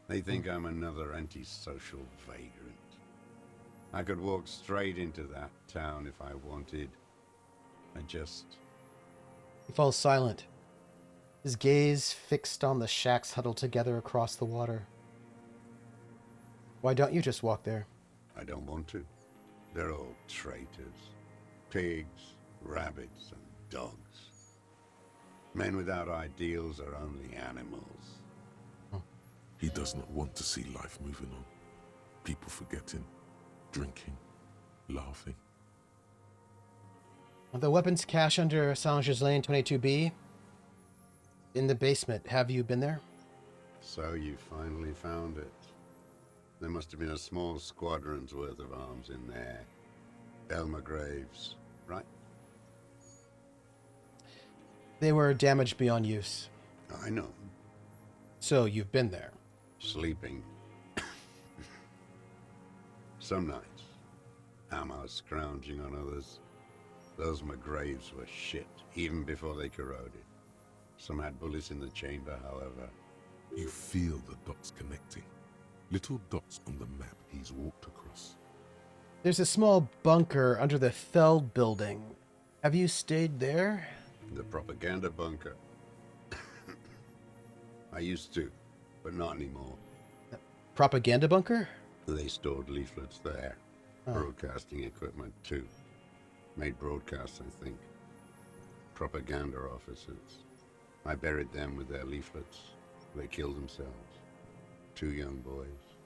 They think I'm another antisocial vagrant. I could walk straight into that town if I wanted. He falls silent, his gaze fixed on the shacks huddled together across the water. Why don't you just walk there? I don't want to. They're all traitors. Pigs, rabbits, and dogs. Men without ideals are only animals. He does not want to see life moving on. People forgetting, drinking, laughing. The weapons cache under Saint-Gislain 22B. In the basement. Have you been there? So you finally found it. There must have been a small squadron's worth of arms in there. Elmer Graves, right? They were damaged beyond use. I know. So you've been there. Sleeping. Some nights. Ammo scrounging on others. Those McGraves were shit, even before they corroded. Some had bullets in the chamber, however. You feel the dots connecting. Little dots on the map he's walked across. There's a small bunker under the Feld building. Have you stayed there? The propaganda bunker. I used to, but not anymore. Propaganda bunker? They stored leaflets there. Broadcasting equipment, too. Made broadcasts, I think. Propaganda officers. I buried them with their leaflets. They killed themselves. 2 young boys.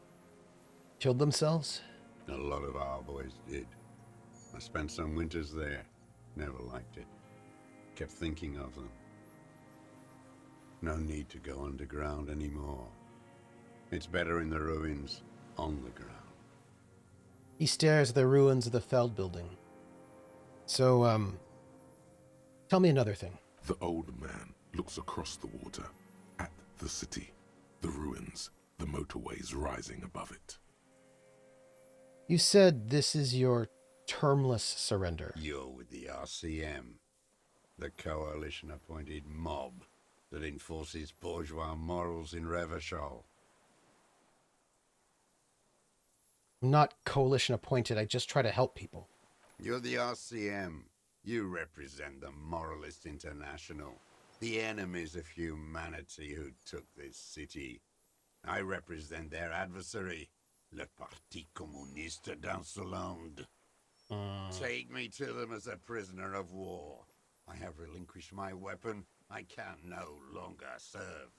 Killed themselves? A lot of our boys did. I spent some winters there. Never liked it. Kept thinking of them. No need to go underground anymore. It's better in the ruins, on the ground. He stares at the ruins of the Feld building. So, tell me another thing. The old man looks across the water, at the city, the ruins, the motorways rising above it. You said this is your termless surrender. You're with the RCM, the coalition-appointed mob that enforces bourgeois morals in Revachol. I'm not coalition appointed. I just try to help people. You're the RCM. You represent the Moralist International, the enemies of humanity who took this city. I represent their adversary, le Parti Communiste d'Insolande. Take me to them as a prisoner of war. I have relinquished my weapon. I can no longer serve.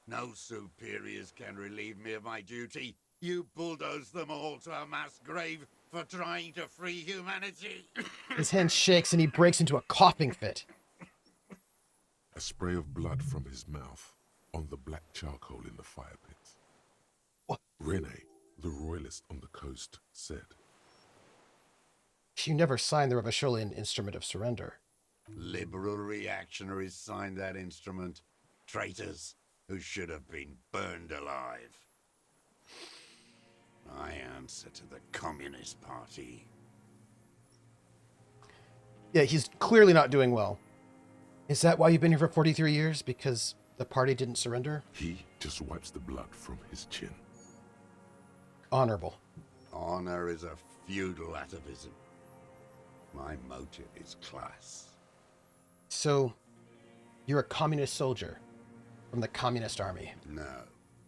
No superiors can relieve me of my duty. You bulldoze them all to a mass grave for trying to free humanity. His hand shakes and he breaks into a coughing fit. A spray of blood from his mouth on the black charcoal in the fire pit. What? Rene, the royalist on the coast, said, You never signed the Revacholian Instrument of Surrender. Liberal reactionaries signed that instrument. Traitors who should have been burned alive. I answer to the Communist Party. Yeah, he's clearly not doing well. Is that why you've been here for 43 years? Because the party didn't surrender? he just wipes the blood from his chin. Honorable. Honor is a feudal atavism. My motive is class. So, you're a communist soldier from the communist army. No,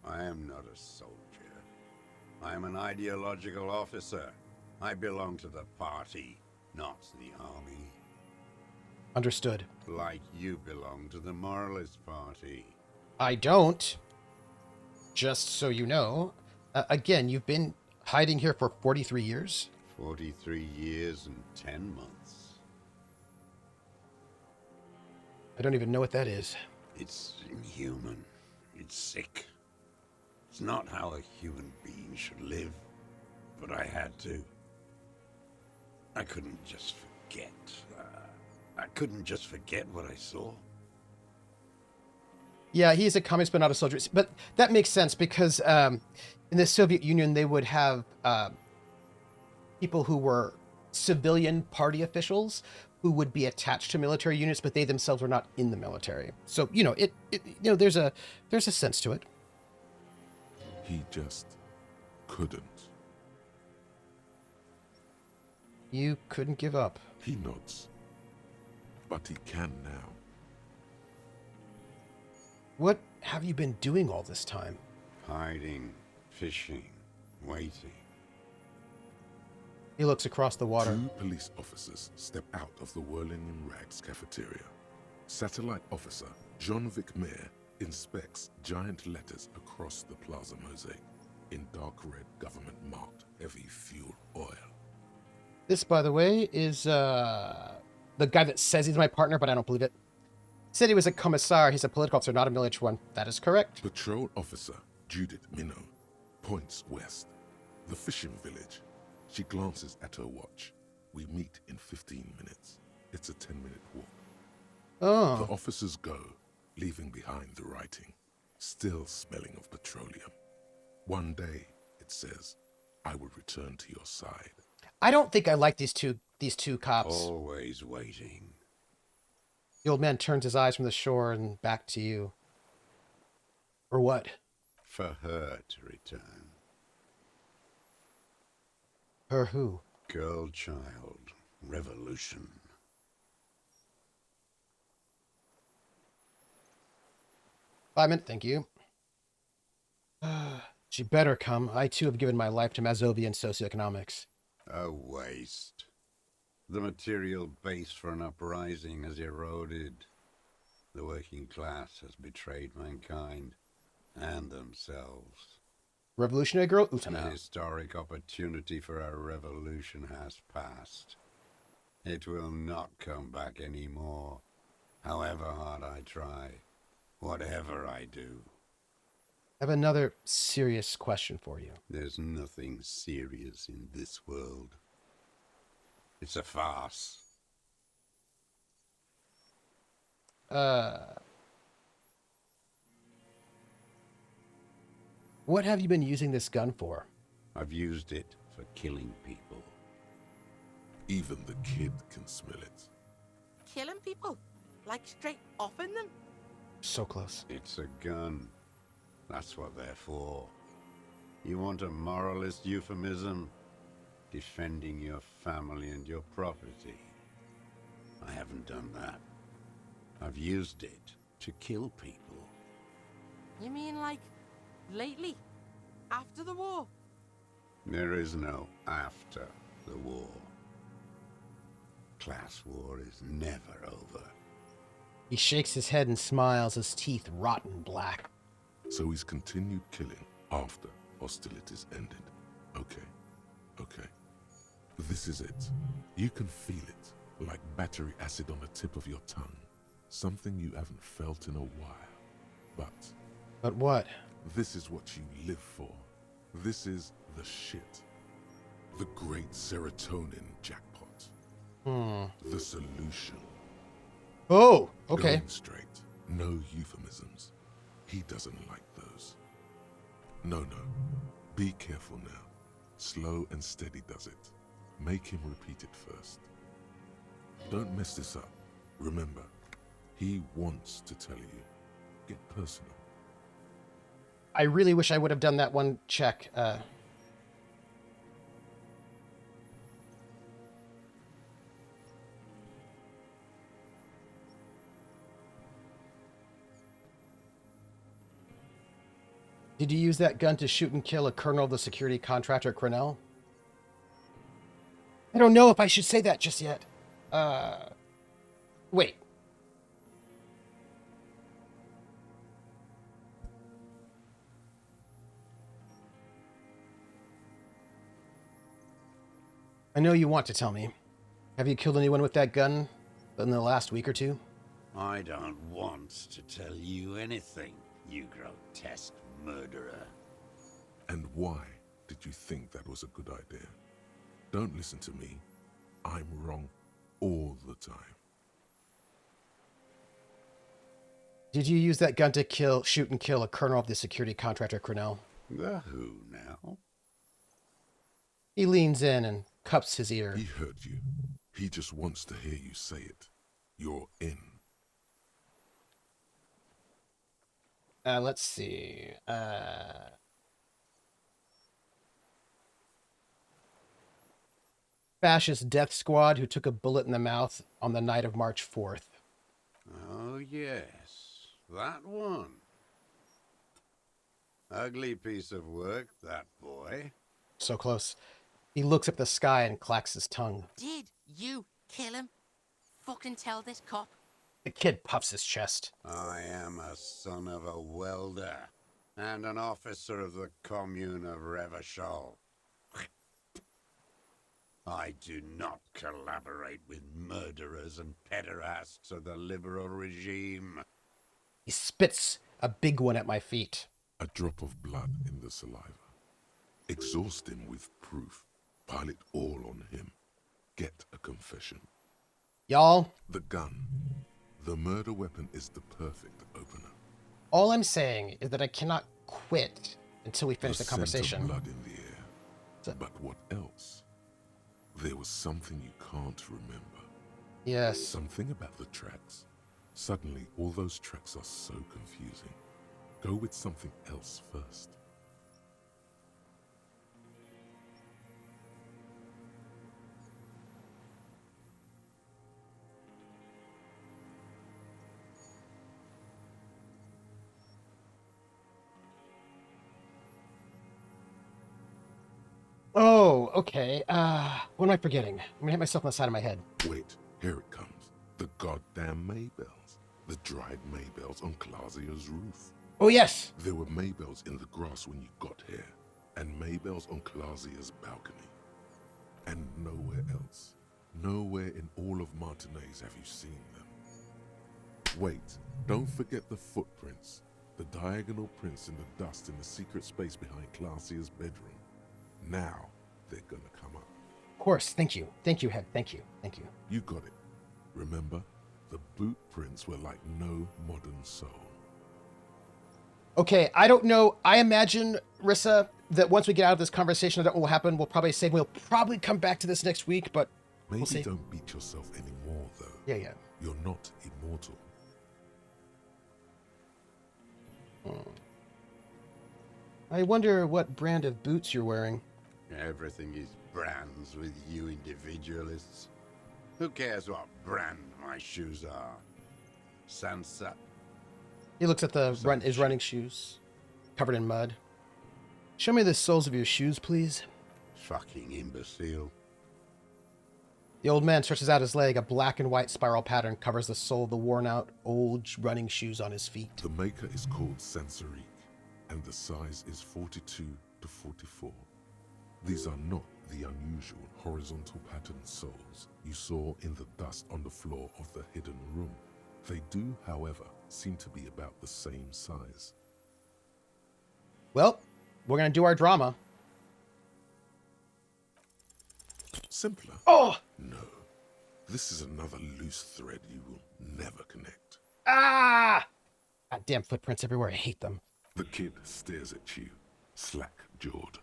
I am not a soldier. I am an ideological officer. I belong to the party, not the army. Understood. Like you belong to the Moralist Party. I don't. Just so you know. Again, you've been hiding here for 43 years? 43 years and 10 months. I don't even know what that is. It's inhuman. It's sick. It's not how a human being should live, but I had to. I couldn't just forget. I couldn't just forget what I saw. Yeah, he's a communist, but not a soldier. But that makes sense because in the Soviet Union, they would have people who were civilian party officials who would be attached to military units, but they themselves were not in the military. So there's a sense to it. He just couldn't. You couldn't give up. He nods. But he can now. What have you been doing all this time? Hiding, fishing, waiting. He looks across the water. 2 police officers step out of the Whirling in Rags cafeteria. Satellite officer Jean-Vic Mayer inspects giant letters across the plaza mosaic in dark red government-marked heavy fuel oil. This, by the way, is the guy that says he's my partner, but I don't believe it. Said he was a commissar. He's a political officer, not a military one. That is correct. Patrol officer Judith Minot points west. The fishing village. She glances at her watch. We meet in 15 minutes. It's a 10-minute walk. Oh. The officers go, leaving behind the writing, still smelling of petroleum. One day, it says, I will return to your side. I don't think I like these two cops. Always waiting. The old man turns his eyes from the shore and back to you. Or what? For her to return. Her who? Girl, child, revolution. Clement, thank you. She better come. I too have given my life to Mazovian socioeconomics. A waste. The material base for an uprising has eroded. The working class has betrayed mankind and themselves. Revolutionary girl, The Utana. historic opportunity for a revolution has passed. It will not come back anymore, however hard I try, whatever I do. I have another serious question for you. There's nothing serious in this world. It's a farce. What have you been using this gun for? I've used it for killing people. Even the kid can smell it. Killing people? Like straight offing them? So close. It's a gun. That's what they're for. You want a moralist euphemism? defending your family and your property. I haven't done that. I've used it to kill people. You mean like lately? After the war? There is no after the war. Class war is never over. He shakes his head and smiles, his teeth rotten black. So he's continued killing after hostilities ended. Okay, okay. This is it. You can feel it, like battery acid on the tip of your tongue. Something you haven't felt in a while. But what? This is what you live for. This is the shit. The great serotonin jackpot. The solution. Oh, okay. Going straight. No euphemisms. He doesn't like those. No. Be careful now. Slow and steady does it. Make him repeat it first. Don't mess this up. Remember, he wants to tell you. Get personal. I really wish I would have done that one check. Did you use that gun to shoot and kill a colonel of the security contractor at Cornell? I don't know if I should say that just yet. Wait. I know you want to tell me. Have you killed anyone with that gun in the last week or two? I don't want to tell you anything, you grotesque murderer. And why did you think that was a good idea? Don't listen to me. I'm wrong all the time. Did you use that gun to shoot and kill a colonel of the security contractor at Cornell? The who now? He leans in and cups his ear. He heard you. He just wants to hear you say it. You're in. Let's see. Fascist death squad who took a bullet in the mouth on the night of March 4th. Oh, yes. That one. Ugly piece of work, that boy. So close. He looks up the sky and clacks his tongue. Did you kill him? Fucking tell this cop. The kid puffs his chest. I am a son of a welder and an officer of the commune of Revachol. I do not collaborate with murderers and pederasts of the liberal regime. He spits a big one at my feet. A drop of blood in the saliva. Exhaust him with proof. Pile it all on him. Get a confession. Y'all, The gun. The murder weapon is the perfect opener. all I'm saying is that I cannot quit until we finish the scent of conversation. blood in the air. So- But what else? There was something you can't remember. Yes. Something about the tracks. Suddenly, all those tracks are so confusing. Go with something else first. Oh, okay. What am I forgetting? I'm gonna hit myself on the side of my head. Wait, here it comes. The goddamn Maybells. The dried Maybells on Clausia's roof. Oh, yes. There were Maybells in the grass when you got here, and Maybells on Clausia's balcony. And nowhere else. Nowhere in all of Martinez have you seen them. Wait, don't forget the footprints. The diagonal prints in the dust in the secret space behind Clausia's bedroom. Now, they're gonna come up. Of course. Thank you. Thank you, Head. Thank you. Thank you. You got it. Remember, the boot prints were like no modern soul. Okay, I don't know. I imagine, Rissa, that once we get out of this conversation, I don't know what will happen. We'll probably come back to this next week, but Maybe we'll see. don't beat yourself anymore, though. Yeah. You're not immortal. I wonder what brand of boots you're wearing. Everything is brands with you individualists. Who cares what brand my shoes are? Sansa. He looks at his Sansa. running shoes, covered in mud. Show me the soles of your shoes, please. Fucking imbecile. The old man stretches out his leg. A black and white spiral pattern covers the sole of the worn-out, old running shoes on his feet. The maker is called Sensorique, and the size is 42 to 44. These are not the unusual horizontal patterned soles you saw in the dust on the floor of the hidden room. They do, however, seem to be about the same size. Well, we're going to do our drama. Simpler? Oh! No. This is another loose thread you will never connect. Ah! Goddamn footprints everywhere. I hate them. The kid stares at you, slack-jawed.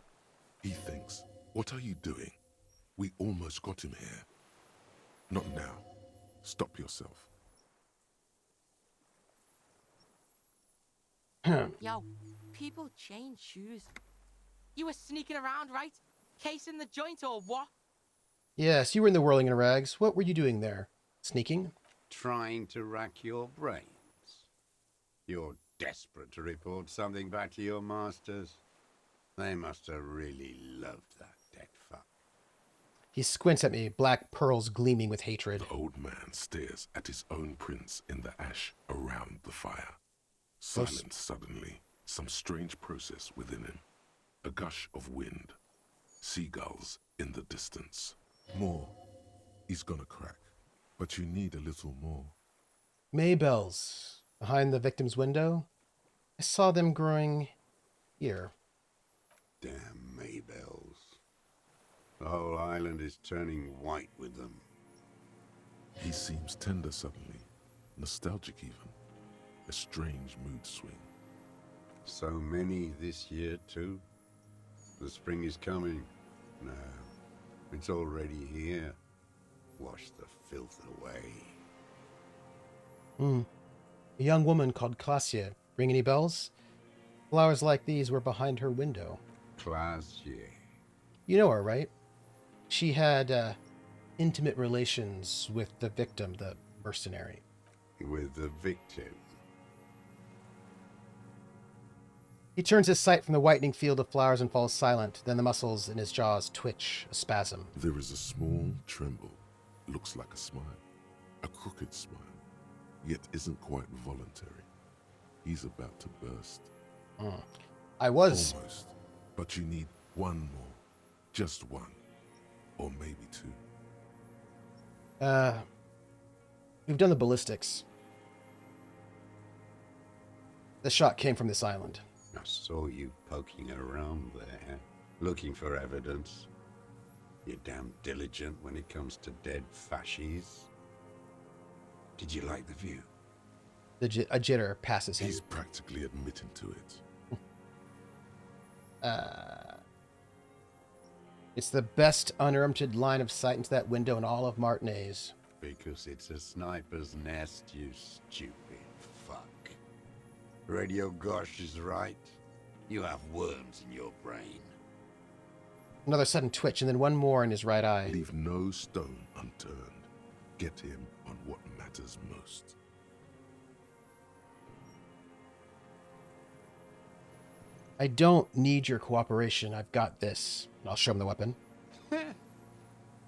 He thinks, what are you doing? We almost got him here. Not now. Stop yourself. Yo, people change shoes. You were sneaking around, right? Casing the joint or what? Yes, you were in the whirling in rags. What were you doing there? Sneaking? Trying to rack your brains. You're desperate to report something back to your masters. They must have really loved that dead fuck. He squints at me, black pearls gleaming with hatred. The old man stares at his own prints in the ash around the fire. Silent suddenly, some strange process within him. A gush of wind. Seagulls in the distance. More. He's gonna crack. But you need a little more. Maybells. Behind the victim's window. I saw them growing here. Damn Maybells. The whole island is turning white with them. He seems tender suddenly. Nostalgic even. A strange mood swing. So many this year, too. The spring is coming. No, it's already here. Wash the filth away. A young woman called Clasia. Ring any bells? Flowers like these were behind her window. Classier. You know her, right? She had intimate relations with the victim, the mercenary. With the victim. He turns his sight from the whitening field of flowers and falls silent. Then the muscles in his jaws twitch, a spasm. There is a small tremble. Looks like a smile. A crooked smile. Yet isn't quite voluntary. He's about to burst. I was... Almost. But you need one more. Just one. Or maybe two. We've done the ballistics. The shot came from this island. I saw you poking around there, looking for evidence. You're damn diligent when it comes to dead fascies. Did you like the view? A jitter passes him. He's practically admitting to it. It's the best uninterrupted line of sight into that window in all of Martinez. Because it's a sniper's nest, you stupid fuck. Radio Gosh is right. You have worms in your brain. Another sudden twitch, and then one more in his right eye. Leave no stone unturned. Get him on what matters most. I don't need your cooperation. I've got this. And I'll show him the weapon.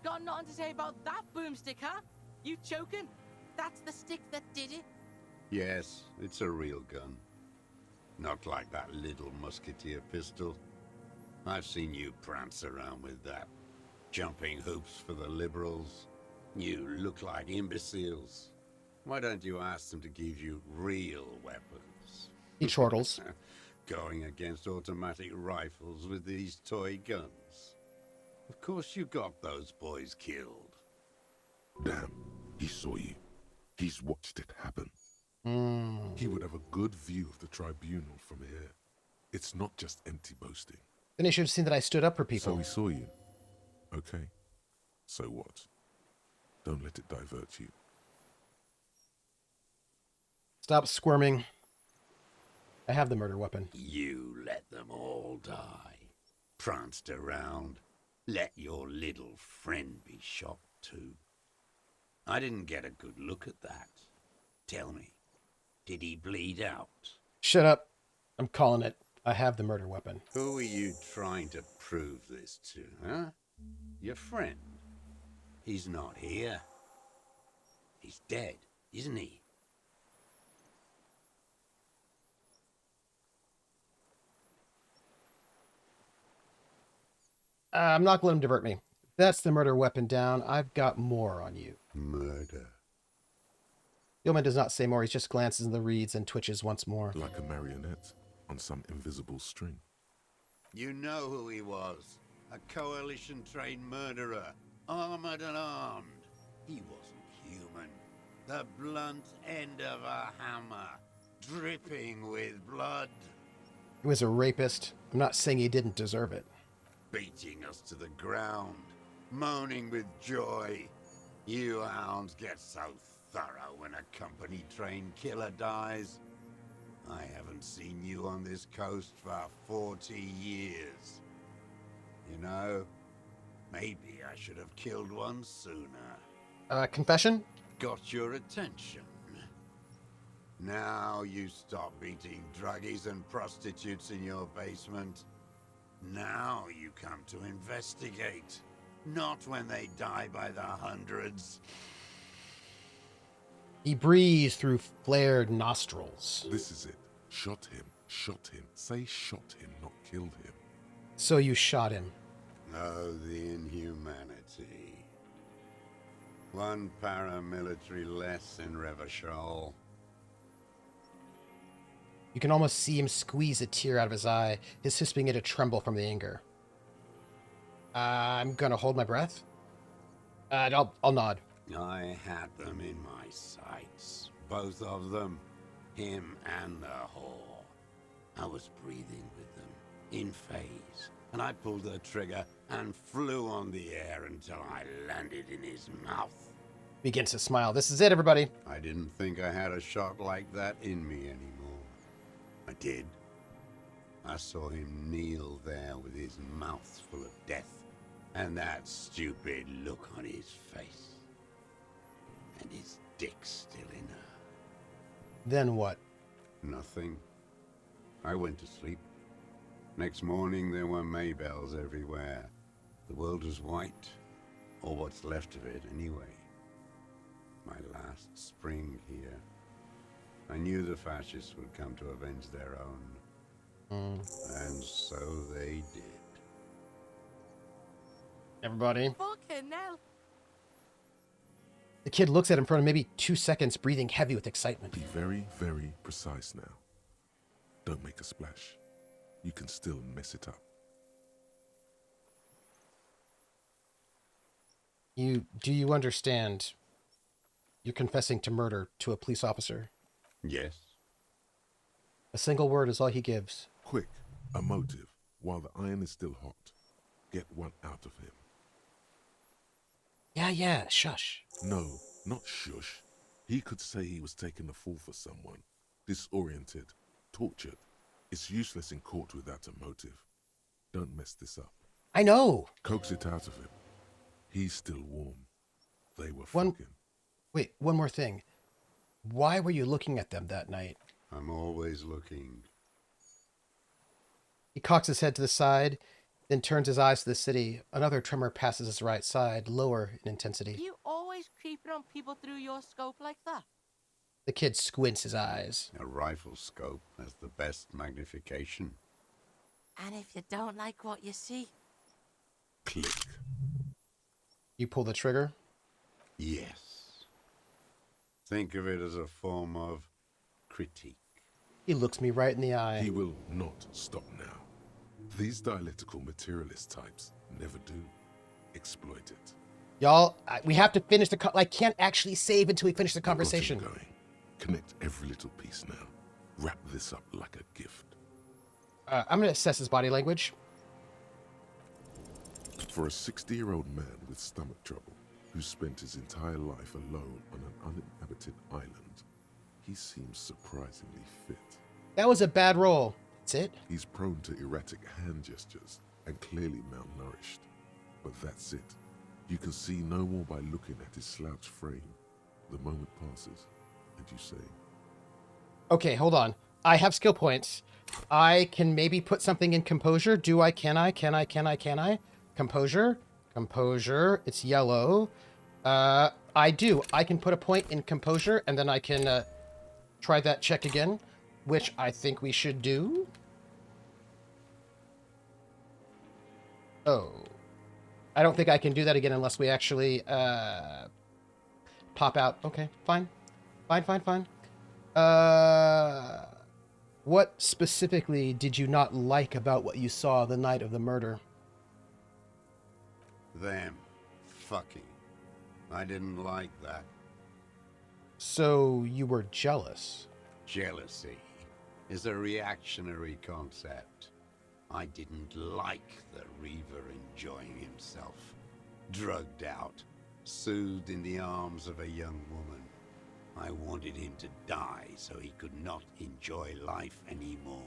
Got nothing to say about that boomstick, huh? You choking? That's the stick that did it? Yes, it's a real gun. Not like that little musketeer pistol. I've seen you prance around with that. Jumping hoops for the liberals. You look like imbeciles. Why don't you ask them to give you real weapons? He chortles. Going against automatic rifles with these toy guns. Of course you got those boys killed. Damn, he saw you. He's watched it happen. He would have a good view of the tribunal from here. It's not just empty boasting. Then he should have seen that I stood up for people. So he saw you. Okay. So what? Don't let it divert you. Stop squirming. I have the murder weapon. You let them all die. Pranced around, let your little friend be shot too. I didn't get a good look at that. Tell me, did he bleed out? Shut up. I'm calling it. I have the murder weapon. Who are you trying to prove this to, huh? Your friend? He's not here. He's dead, isn't he? I'm not going to let him divert me. That's the murder weapon down. I've got more on you. Murder. Yeoman does not say more. He just glances in the reeds and twitches once more. Like a marionette on some invisible string. You know who he was. A coalition-trained murderer. Armored and armed. He wasn't human. The blunt end of a hammer. Dripping with blood. He was a rapist. I'm not saying he didn't deserve it. Beating us to the ground. Moaning with joy. You hounds get so thorough when a company-trained killer dies. I haven't seen you on this coast for 40 years. You know, maybe I should have killed one sooner. Confession? Got your attention. Now you stop eating druggies and prostitutes in your basement. Now you come to investigate. Not when they die by the hundreds. He breathes through flared nostrils. This is it. Shot him. Shot him. Say shot him, not killed him. So you shot him. Oh, the inhumanity. One paramilitary less in Revachol. You can almost see him squeeze a tear out of his eye, his fist beginning to tremble from the anger. I'm gonna hold my breath. I'll nod. I had them in my sights. Both of them. Him and the whore. I was breathing with them, in phase. And I pulled the trigger and flew on the air until I landed in his mouth. Begins to smile. This is it, everybody. I didn't think I had a shot like that in me anymore. I did. I saw him kneel there with his mouth full of death. And that stupid look on his face. And his dick still in her. Then what? Nothing. I went to sleep. Next morning there were Maybells everywhere. The world was white. Or what's left of it anyway. My last spring here. I knew the fascists would come to avenge their own. And so they did. Everybody. Fucking hell. The kid looks at him for maybe 2 seconds, breathing heavy with excitement. Be very, very precise now. Don't make a splash. You can still mess it up. Do you understand? You're confessing to murder to a police officer. Yes. A single word is all he gives. Quick, a motive. While the iron is still hot, get one out of him. Yeah, shush. No, not shush. He could say he was taking the fall for someone. Disoriented, tortured. It's useless in court without a motive. Don't mess this up. I know. Coax it out of him. He's still warm. They were One- fucking. Wait, one more thing. Why were you looking at them that night? I'm always looking. He cocks his head to the side, then turns his eyes to the city. Another tremor passes his right side, lower in intensity. You always creeping on people through your scope like that? The kid squints his eyes. A rifle scope has the best magnification. And if you don't like what you see, Click. You pull the trigger. Yes. Think of it as a form of critique. He looks me right in the eye. He will not stop now. These dialectical materialist types never do. Exploit it. Y'all, we have to finish the... I can't actually save until we finish the Got him conversation. going. Connect every little piece now. Wrap this up like a gift. I'm going to assess his body language. For a 60-year-old man with stomach trouble, who spent his entire life alone on an uninhabited island, he seems surprisingly fit. That was a bad roll. That's it? He's prone to erratic hand gestures and clearly malnourished. But that's it. You can see no more by looking at his slouched frame. The moment passes, and you say, Okay, hold on. I have skill points. I can maybe put something in composure. Do I? Can I? Can I? Composure. Composure. It's yellow. I do. I can put a point in composure, and then I can try that check again, which I think we should do. Oh. I don't think I can do that again unless we actually pop out. Okay, fine. Fine. What specifically did you not like about what you saw the night of the murder? Them. Fucking. I didn't like that. So you were jealous. Jealousy is a reactionary concept. I didn't like the Reaver enjoying himself, drugged out, soothed in the arms of a young woman. I wanted him to die so he could not enjoy life anymore.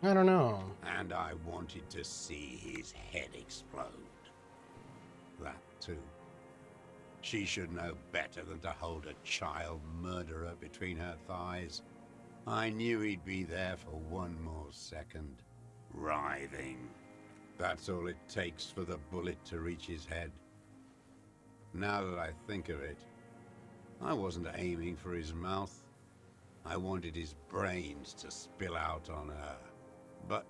I don't know. And I wanted to see his head explode. That too. She should know better than to hold a child murderer between her thighs. I knew he'd be there for one more second, writhing. That's all it takes for the bullet to reach his head. Now that I think of it, I wasn't aiming for his mouth. I wanted his brains to spill out on her. But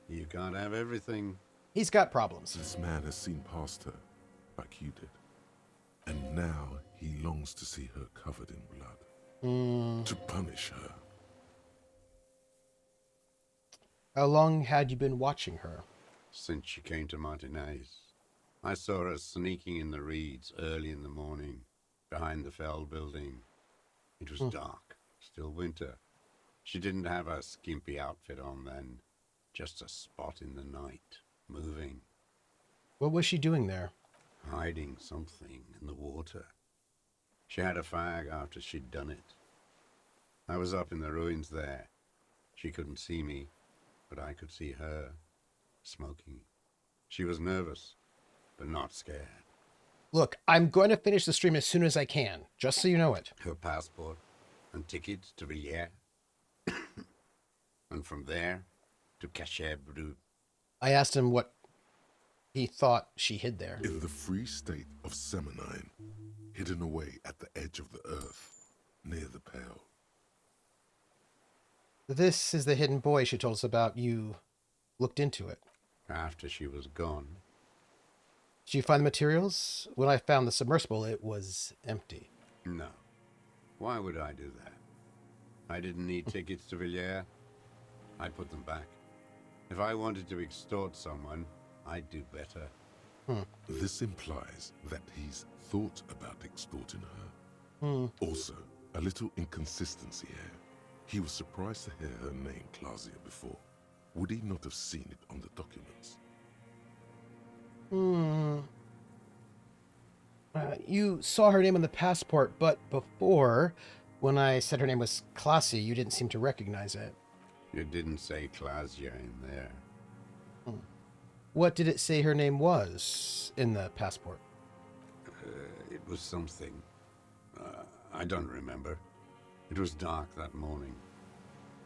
you can't have everything. He's got problems. this man has seen past her, like you did. And now he longs to see her covered in blood. To punish her. How long had you been watching her? Since she came to Martinez. I saw her sneaking in the reeds early in the morning, behind the Fell building. It was dark, still winter. She didn't have a skimpy outfit on then, just a spot in the night, moving, What was she doing there? hiding something in the water. She had a fag after she'd done it. I was up in the ruins there. She couldn't see me, but I could see her, smoking. She was nervous, but not scared. Look, I'm going to finish the stream as soon as I can, just so you know it. Her passport and tickets to Villiers. And from there to Cachet Brut. I asked him what he thought she hid there. In the free state of Seminine, hidden away at the edge of the earth, near the Pale. This is the hidden boy she told us about. You looked into it. After she was gone, Did you find the materials? When I found the submersible, it was empty. no. Why would I do that? I didn't need tickets to Villiers. I put them back. If I wanted to extort someone, I'd do better. This implies that he's thought about extorting her. Also, a little inconsistency here. He was surprised to hear her name Clausia before. Would he not have seen it on the documents? You saw her name on the passport, but before, when I said her name was Classy, you didn't seem to recognize it. You didn't say Clausia in there. What did it say her name was in the passport? It was something. I don't remember. It was dark that morning.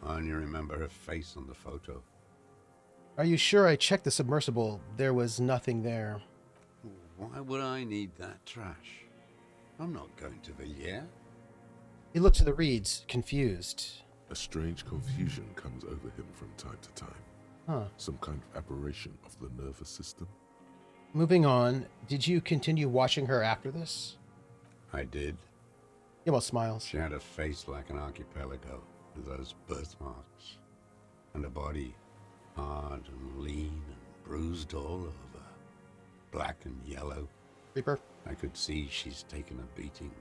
I only remember her face on the photo. Are you sure I checked the submersible? There was nothing there. Why would I need that trash? I'm not going to Villiers. He looked to the reeds, confused. A strange confusion comes over him from time to time. Huh. Some kind of aberration of the nervous system. Moving on, did you continue watching her after this? I did. Yemo smiles. She had a face like an archipelago with those birthmarks. And a body hard and lean and bruised all over. Black and yellow. Reaper? I could see she's taken a beating.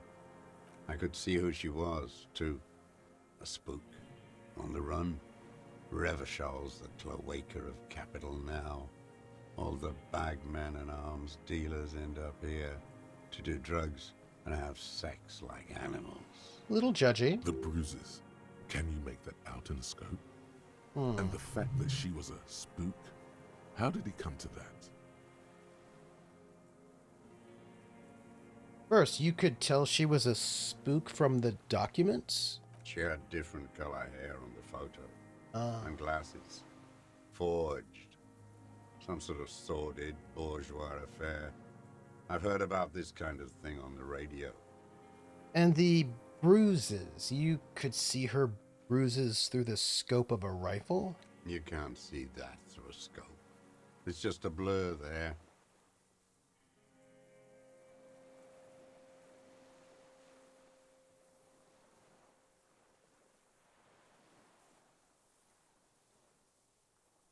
I could see who she was, too. A spook. On the run. Revachol's the cloaca of capital now. All the bagmen and arms dealers end up here to do drugs and have sex like animals. Little judgy. The bruises. Can you make that out in a scope? And the fact that she was a spook. How did he come to that? First, you could tell she was a spook from the documents? She had different color hair on the photo. Ah. And glasses. Forged. Some sort of sordid bourgeois affair. I've heard about this kind of thing on the radio. And the bruises. You could see her bruises through the scope of a rifle? You can't see that through a scope. It's just a blur there.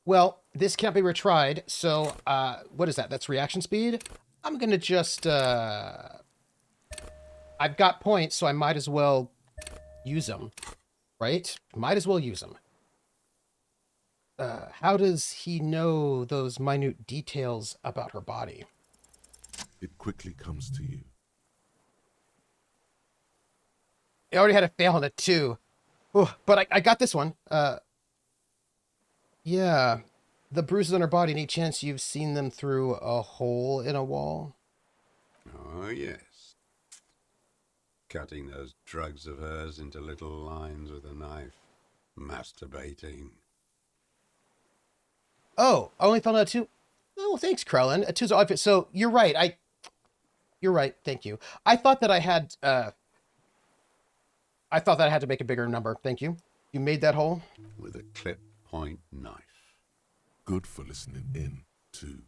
Well, this can't be retried, so, what is that? That's reaction speed? I'm gonna just, I've got points, so I might as well use them, right? Might as well use them. How does he know those minute details about her body? It quickly comes to you. I already had a fail on it, too. Ooh, but I got this one. Yeah. The bruises on her body, any chance you've seen them through a hole in a wall? Oh, yes. Cutting those drugs of hers into little lines with a knife. Masturbating. Oh, I only found out two. Oh, thanks, Krellin. Two's obvious. So you're right. You're right. Thank you. I thought that I had to make a bigger number. Thank you. You made that hole? With a clip point knife. Good for listening in, too.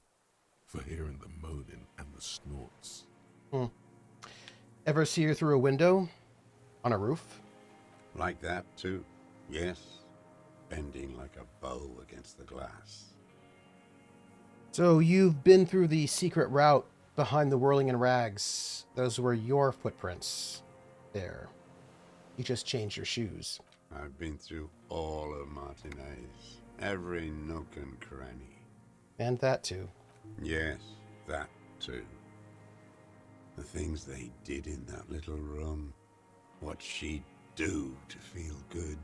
For hearing the moaning and the snorts. Ever see her through a window? On a roof? Like that, too. Yes. Bending like a bow against the glass. So you've been through the secret route behind the whirling in rags. Those were your footprints. There. You just changed your shoes. I've been through all of Martinez. Every nook and cranny. And that too. Yes, that too. The things they did in that little room. What she'd do to feel good.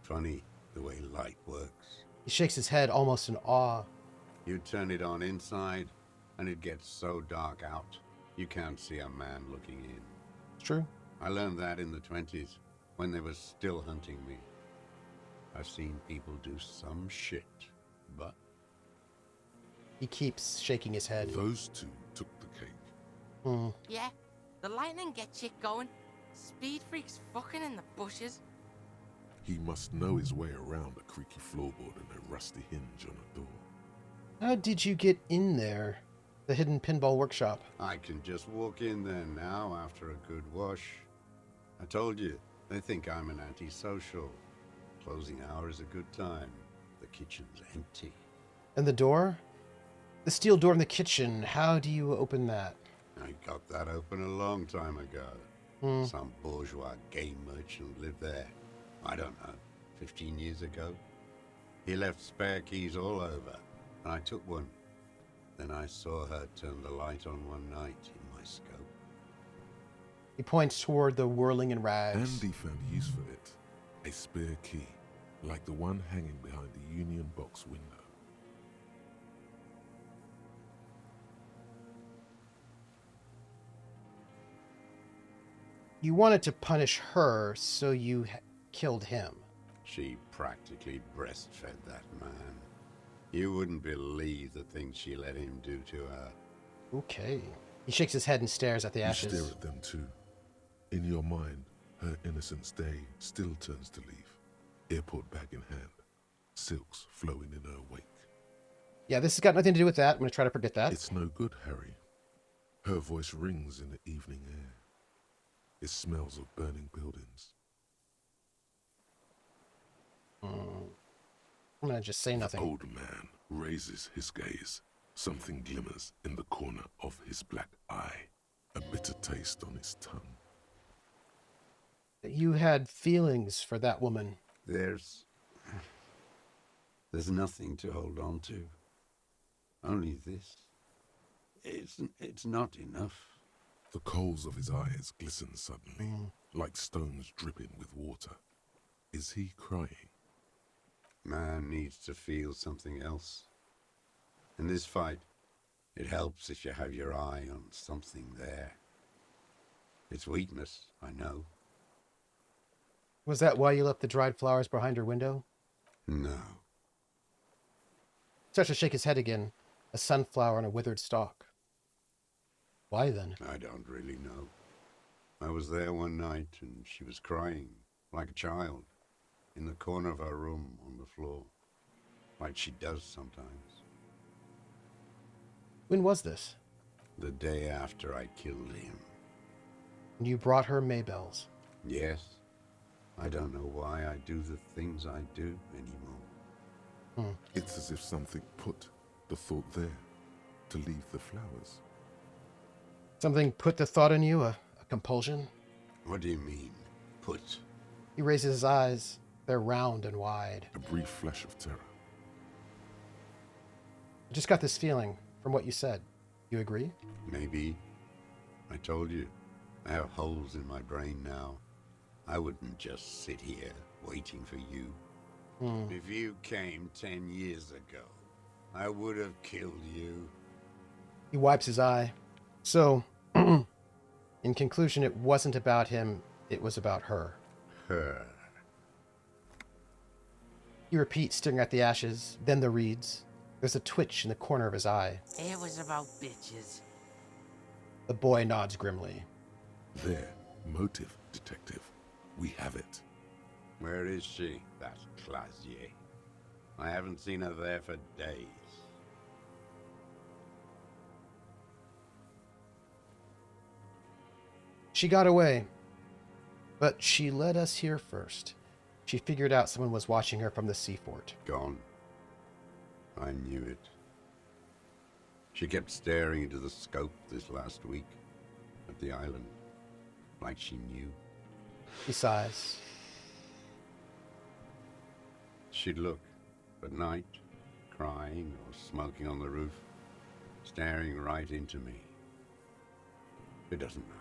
Funny the way light works. He shakes his head almost in awe. You turn it on inside, and it gets so dark out, you can't see a man looking in. It's true. I learned that in the 20s, when they were still hunting me. I've seen people do some shit, but... He keeps shaking his head. Those two took the cake. Yeah, the lightning gets shit going. Speed freaks fucking in the bushes. He must know his way around a creaky floorboard and a rusty hinge on a door. How did you get in there? The hidden pinball workshop. I can just walk in there now after a good wash. I told you, they think I'm an antisocial. Closing hour is a good time. The kitchen's empty. And the door? The steel door in the kitchen. How do you open that? I got that open a long time ago. Some bourgeois game merchant lived there. I don't know, 15 years ago. He left spare keys all over, and I took one. Then I saw her turn the light on one night in my scope. He points toward the whirling in rags. Andy found use for it. A spare key, like the one hanging behind the Union box window. You wanted to punish her, so you killed him. She practically breastfed that man. You wouldn't believe the things she let him do to her. Okay. He shakes his head and stares at the You ashes. stare at them too. In your mind, her innocence day still turns to leaf. Airport bag in hand. Silks flowing in her wake. Yeah, this has got nothing to do with that. I'm going to try to forget that. It's no good, Harry. Her voice rings in the evening air. It smells of burning buildings. I'm going to just say The nothing. old man raises his gaze. Something glimmers in the corner of his black eye. A bitter taste on his tongue. You had feelings for that woman. There's nothing to hold on to. Only this. It's not enough. The coals of his eyes glisten suddenly, like stones dripping with water. Is he crying? Man needs to feel something else. In this fight, it helps if you have your eye on something there. It's weakness, I know. Was that why you left the dried flowers behind your window? No. Starts to shake his head again. A sunflower on a withered stalk. Why then? I don't really know. I was there one night and she was crying, like a child, in the corner of our room on the floor, like she does sometimes. When was this? The day after I killed him. And you brought her Maybells. Yes. I don't know why I do the things I do anymore. It's as if something put the thought there to leave the flowers. Something put the thought in you, a compulsion? What do you mean, put? He raises his eyes. They're round and wide. A brief flash of terror. I just got this feeling from what you said. You agree? Maybe. I told you, I have holes in my brain now. I wouldn't just sit here waiting for you. If you came 10 years ago, I would have killed you. He wipes his eye. So, in conclusion, it wasn't about him, it was about her. Her. He repeats, staring at the ashes, then the reeds. There's a twitch in the corner of his eye. It was about bitches. The boy nods grimly. There, motive, detective. We have it. Where is she, that Clasier? I haven't seen her there for days. She got away. But she led us here first. She figured out someone was watching her from the sea fort. Gone. I knew it. She kept staring into the scope this last week at the island, like she knew. He sighs. She'd look at night, crying or smoking on the roof, staring right into me. It doesn't matter.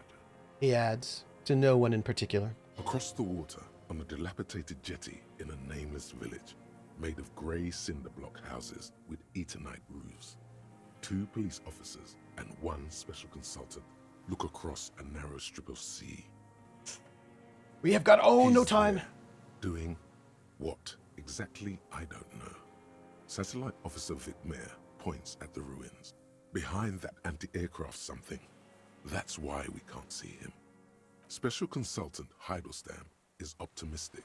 He adds, to no one in particular. Across the water, on a dilapidated jetty in a nameless village, made of grey cinder block houses with Eternite roofs, 2 police officers and 1 special consultant look across a narrow strip of sea. We have got no He's time. there, doing what exactly, I don't know. Satellite Officer Vic Mayer points at the ruins. Behind that anti-aircraft something. That's why we can't see him. Special Consultant Heidelstein is optimistic.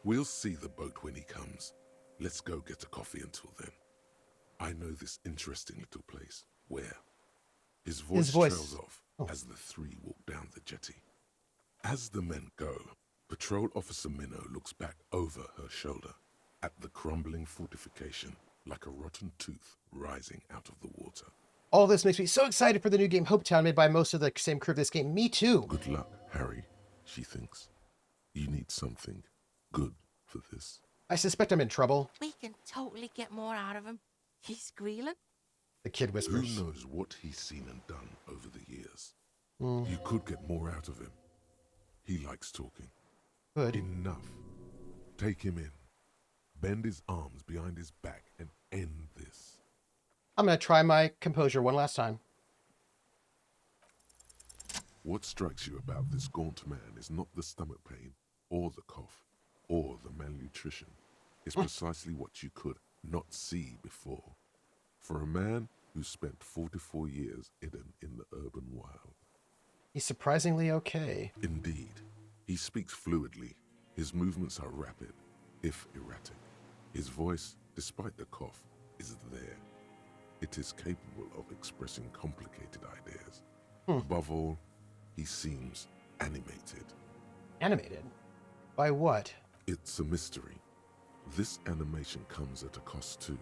We'll see the boat when he comes. Let's go get a coffee until then. I know this interesting little place. Where? His voice trails off as the 3 walk down the jetty. As the men go, Patrol Officer Minnow looks back over her shoulder at the crumbling fortification like a rotten tooth rising out of the water. All this makes me so excited for the new game Hopetown, made by most of the same crew of this game. Me too. Good luck, Harry, she thinks. You need something good for this. I suspect I'm in trouble, We can totally get more out of him. He's squealing. the kid Who whispers. knows what he's seen and done over the years? You could get more out of him. He likes talking. Good. Enough. Take him in. Bend his arms behind his back and end this. I'm going to try my composure one last time. What strikes you about this gaunt man is not the stomach pain, or the cough, or the malnutrition. It's precisely what you could not see before. For a man who spent 44 years hidden in the urban wild. He's surprisingly okay. Indeed, he speaks fluidly. His movements are rapid, if erratic. His voice, despite the cough, is there. It is capable of expressing complicated ideas. Above all, he seems animated. Animated? By what? It's a mystery. This animation comes at a cost too.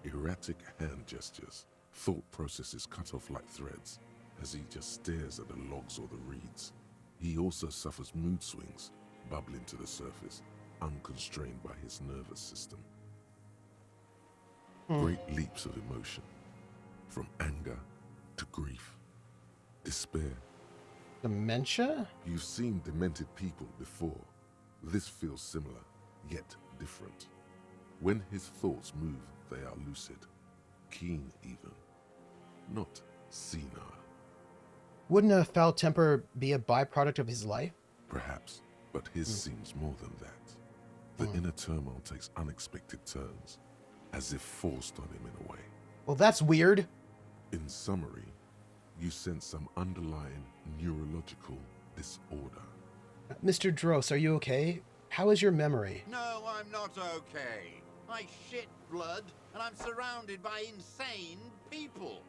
Erratic hand gestures, thought processes cut off like threads, as he just stares at the logs or the reeds. He also suffers mood swings, bubbling to the surface, unconstrained by his nervous system. Great leaps of emotion, from anger to grief, despair. Dementia? You've seen demented people before. This feels similar, yet different. When his thoughts move, they are lucid, keen even, not senile. Wouldn't a foul temper be a byproduct of his life? Perhaps, but his seems more than that. The inner turmoil takes unexpected turns, as if forced on him in a way. Well, that's weird. In summary, you sense some underlying neurological disorder. Mr. Dross, are you okay? How is your memory? No, I'm not okay. I shit blood, and I'm surrounded by insane people.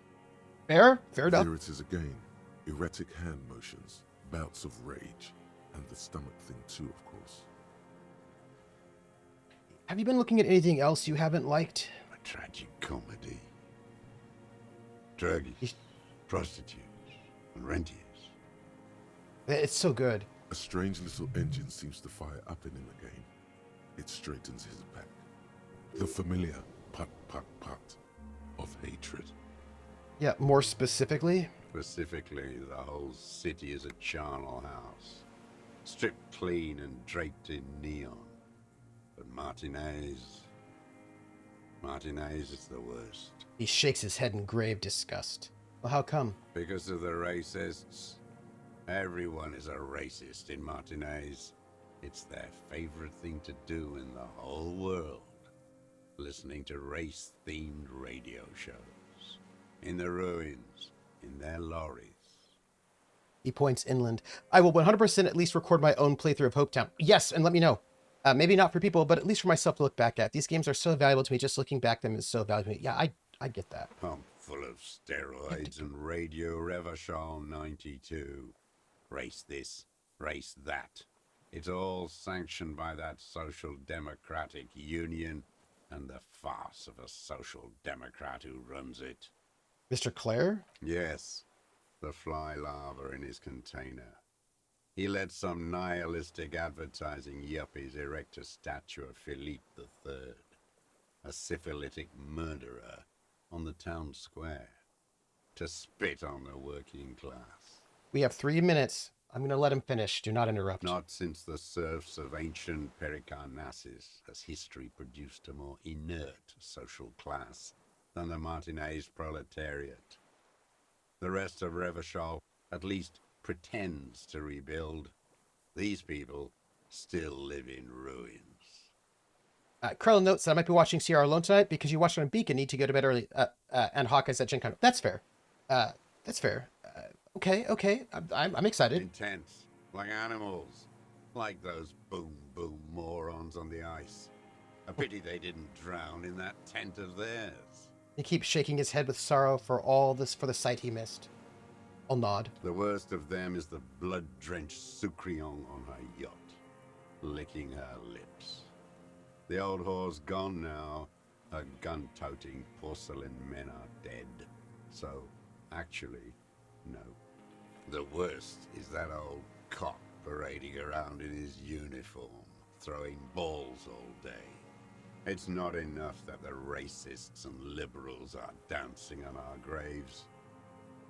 Fair? Fair enough. Here it is again. Erratic hand motions, bouts of rage, and the stomach thing too, of course. Have you been looking at anything else you haven't liked? A tragic comedy. Druggies, prostitutes, and rentiers. It's so good. A strange little engine seems to fire up in him again. It straightens his back. The familiar put of hatred. Yeah, more specifically? Specifically, the whole city is a charnel house. Stripped clean and draped in neon. But Martinez is the worst. He shakes his head in grave disgust. Well, how come? Because of the racists. Everyone is a racist in Martinez. It's their favorite thing to do in the whole world. Listening to race-themed radio shows. In the ruins. In their lorries. He points inland. I will 100% at least record my own playthrough of Hopetown. Yes, and let me know. Maybe not for people, but at least for myself to look back at. These games are so valuable to me. Just looking back at them is so valuable to me. Yeah, I get that. Pump full of steroids and Radio Revachol 92. Race this, race that. It's all sanctioned by that Social Democratic Union and the farce of a Social Democrat who runs it. Mr. Clare? Yes, the fly larva in his container. He let some nihilistic advertising yuppies erect a statue of Philippe III, a syphilitic murderer, on the town square, to spit on the working class. We have 3 minutes. I'm going to let him finish. Do not interrupt. Not since the serfs of ancient Pericarnassus has history produced a more inert social class than the Martinez proletariat. The rest of Revachol at least pretends to rebuild. These people still live in ruins. Carl notes that I might be watching CR alone tonight because you watched it on Beacon, need to go to bed early. And Hawkeye said Gen Con. That's fair. That's fair. Okay. I'm excited. Intense, like animals. Like those boom morons on the ice. A pity they didn't drown in that tent of theirs. He keeps shaking his head with sorrow for all this, for the sight he missed. I'll nod. The worst of them is the blood-drenched Sucrion on her yacht, licking her lips. The old whore's gone now. Her gun-toting porcelain men are dead. So, actually, no. The worst is that old cock parading around in his uniform, throwing balls all day. It's not enough that the racists and liberals are dancing on our graves.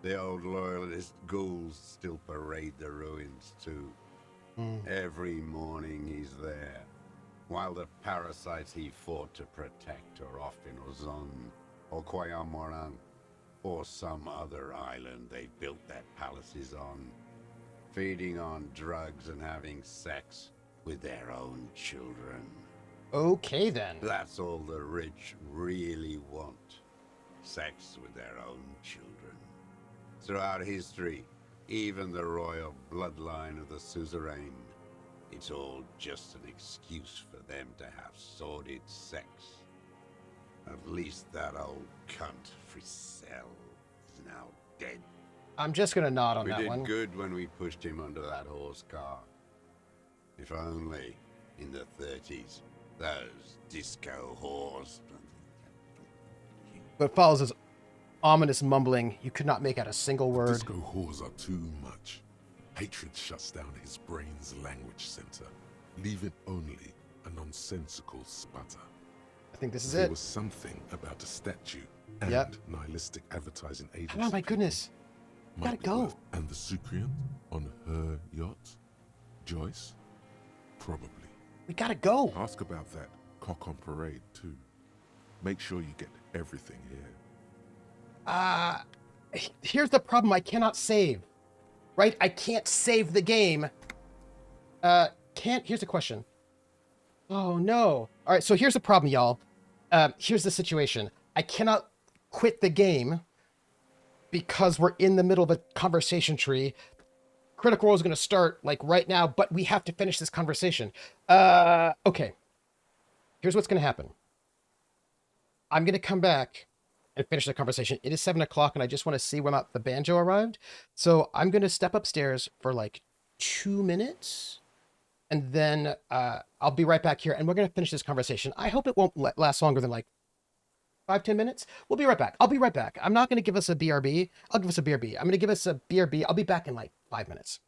The old loyalist ghouls still parade the ruins too. Every morning he's there, while the parasites he fought to protect are off in Ozon, or Quayamoran, or some other island they built their palaces on, feeding on drugs and having sex with their own children. Okay, then. That's all the rich really want. Sex with their own children. Throughout history, even the royal bloodline of the suzerain, it's all just an excuse for them to have sordid sex. At least that old cunt Frisell is now dead. I'm just going to nod on that We one. did good when we pushed him under that horse car. If only, in the 30s, those disco whores. But follows his ominous mumbling. You could not make out a single word. Disco whores are too much. Hatred shuts down his brain's language center, leaving only a nonsensical sputter. I think this is There it. was something about a statue and Yep. nihilistic advertising agency. Oh my goodness. Might Gotta be go. worth- And the Sucrian on her yacht? Joyce? Probably. We gotta go. Ask about that cock on parade too. Make sure you get everything here. Here's the problem. I cannot save. right? I can't save the game. Here's the question. Oh, no. All right, so here's the problem, y'all. Here's the situation. I cannot quit the game because we're in the middle of a conversation tree. Critical Role is going to start, like, right now, but we have to finish this conversation. Okay. Here's what's going to happen. I'm going to come back and finish the conversation. It is 7 o'clock, and I just want to see whether or not the banjo arrived. So I'm going to step upstairs for, like, 2 minutes, and then I'll be right back here, and we're going to finish this conversation. I hope it won't last longer than, like, 5-10 minutes. We'll be right back. I'll be right back. I'm not going to give us a BRB. I'll give us a BRB. I'm going to give us a BRB. I'll be back in, like, 5 minutes.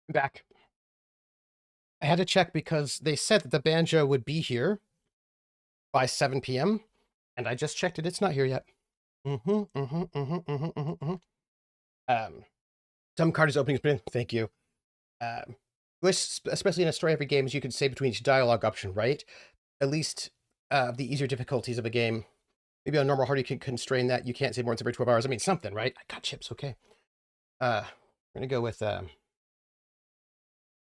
Back. I had to check because they said that the banjo would be here by 7 p.m. and I just checked it. It's not here yet. Some card is opening. Thank you. Especially in a story every game, is you can say between each dialogue option, right? At least the easier difficulties of a game. Maybe on normal hard you can constrain that. You can't say more than every 12 hours. I mean, something, right? I got chips. Okay. We're gonna go with.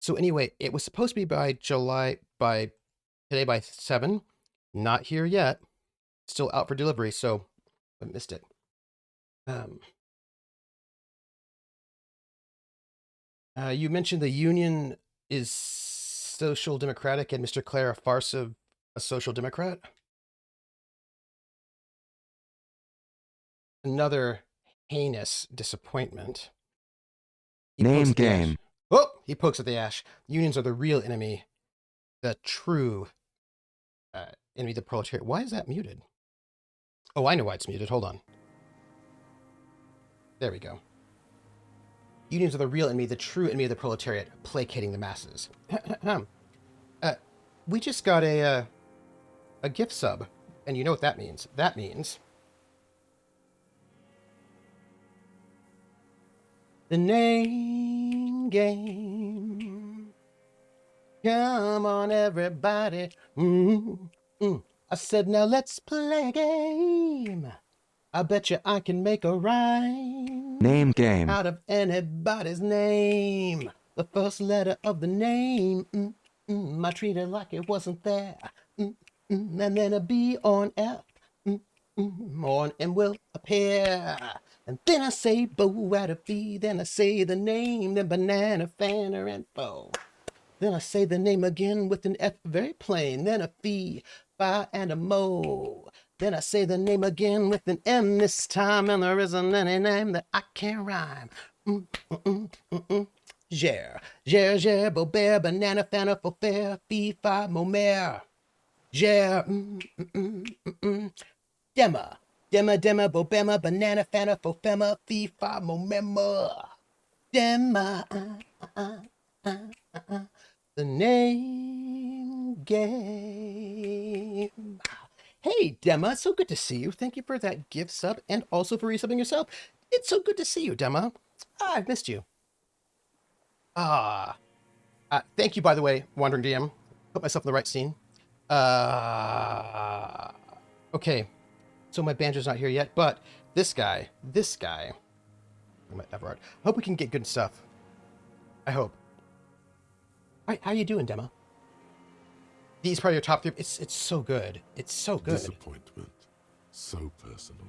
So anyway, it was supposed to be by today by 7. Not here yet. Still out for delivery, so I missed it. You mentioned the Union is social democratic and Mr. Clare a farce of a social democrat. Another heinous disappointment. Name game. Oh, he pokes at the ash. Unions are the real enemy. The true enemy of the proletariat. Why is that muted? Oh, I know why it's muted. Hold on. There we go. Unions are the real enemy, the true enemy of the proletariat, placating the masses. We just got a gift sub, and you know what that means. That means the name game. Come on, everybody. I said, now let's play a game. I bet you I can make a rhyme. Name game. Out of anybody's name. The first letter of the name. I treat it like it wasn't there. And then a B on F. On M will appear. And then I say bow at a B. Then I say the name. Then banana, fanner, and foe. Then I say the name again with an F, very plain. Then a fee, fi, and a mo. Then I say the name again with an M this time, and there isn't any name that I can't rhyme. Gere, gere, gere, bobert, banana, fanner, fair, fee, fi, momer. Gere, Dema, dema, bobema, banana, fanner, fema, fee, fi, momema. Dema, The name game. Hey, Hey, Dema, so good to see you. Thank you for that gift sub and also for resubbing yourself. It's so good to see you, Dema. I've missed you. Thank you, by the way, Wandering DM. Put myself in the right scene. Okay, so my banjo's not here yet, but this guy, my Everard. I hope we can get good stuff. I hope. How you doing, Dema? These probably your top 3. It's so good. It's so good. Disappointment. So personal.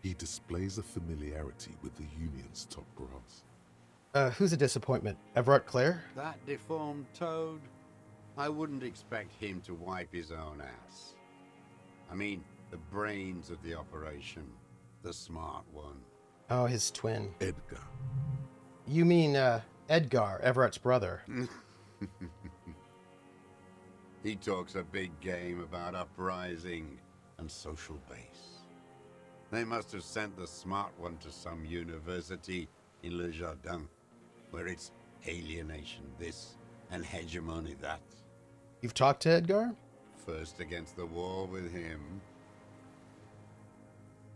He displays a familiarity with the Union's top brass. Who's a disappointment? Everard Clare? That deformed toad? I wouldn't expect him to wipe his own ass. I mean, the brains of the operation. The smart one. Oh, his twin. Edgar. You mean, Edgar, Everett's brother. He talks a big game about uprising and social base. They must have sent the smart one to some university in Le Jardin, where it's alienation this and hegemony that. You've talked to Edgar? First against the wall with him.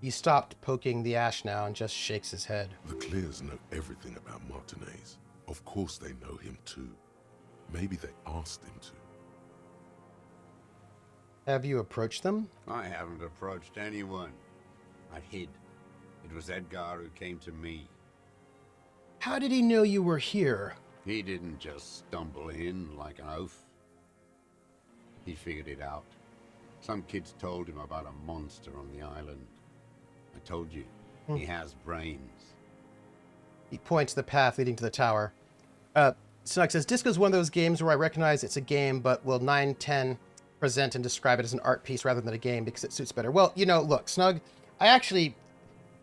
He stopped poking the ash now and just shakes his head. The Clears know everything about Martinez. Of course they know him too. Maybe they asked him to. Have you approached them? I haven't approached anyone. I hid. It was Edgar who came to me. How did he know you were here? He didn't just stumble in like an oaf. He figured it out. Some kids told him about a monster on the island. I told you, he has brains. He points the path leading to the tower. Snug says, Disco's one of those games where I recognize it's a game, but will 910 present and describe it as an art piece rather than a game because it suits better. Well, you know, look, Snug, I actually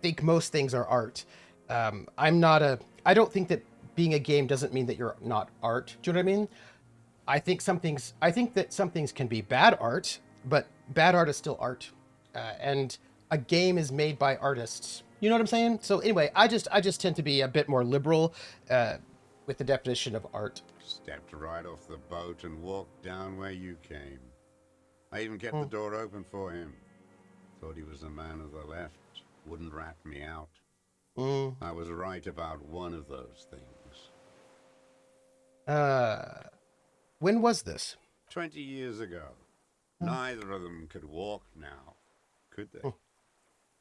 think most things are art. I don't think that being a game doesn't mean that you're not art. Do you know what I mean? I think that some things can be bad art, but bad art is still art. And a game is made by artists. You know what I'm saying? So anyway, I just tend to be a bit more liberal with the definition of art. Stepped right off the boat and walked down where you came. I even kept the door open for him. Thought he was a man of the left. Wouldn't rat me out. I was right about one of those things. When was this? 20 years ago. Neither of them could walk now, could they?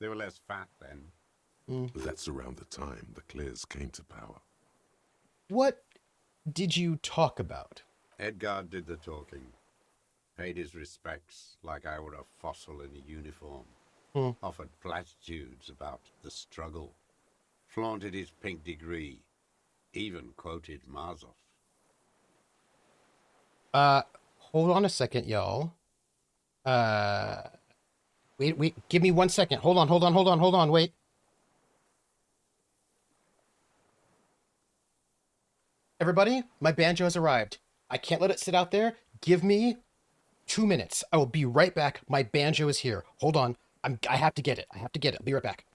They were less fat then. That's around the time the Clears came to power. What did you talk about? Edgar did the talking. Paid his respects like I were a fossil in a uniform. Offered platitudes about the struggle. Flaunted his pink degree. Even quoted Marzoff. Hold on a second, y'all. Wait, give me 1 second. Hold on, wait. Everybody, my banjo has arrived. I can't let it sit out there. Give me 2 minutes. I will be right back. My banjo is here. Hold on. I have to get it. I'll be right back.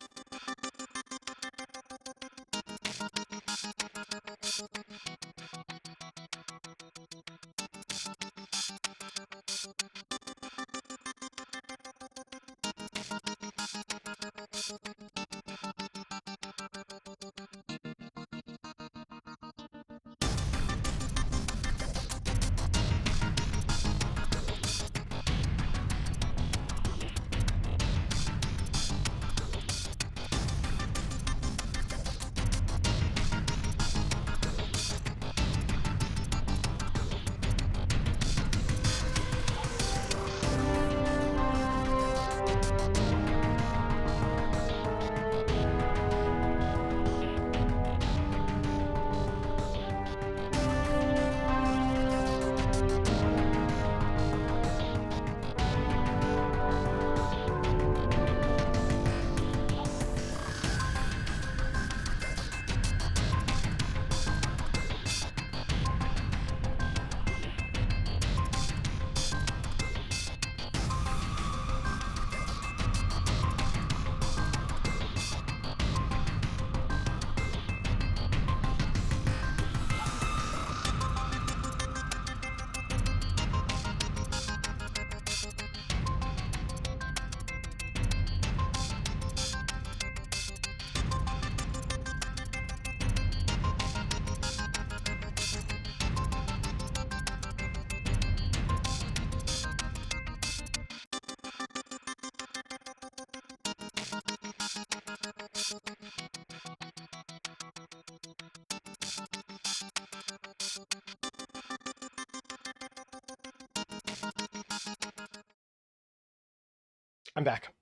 I'm back.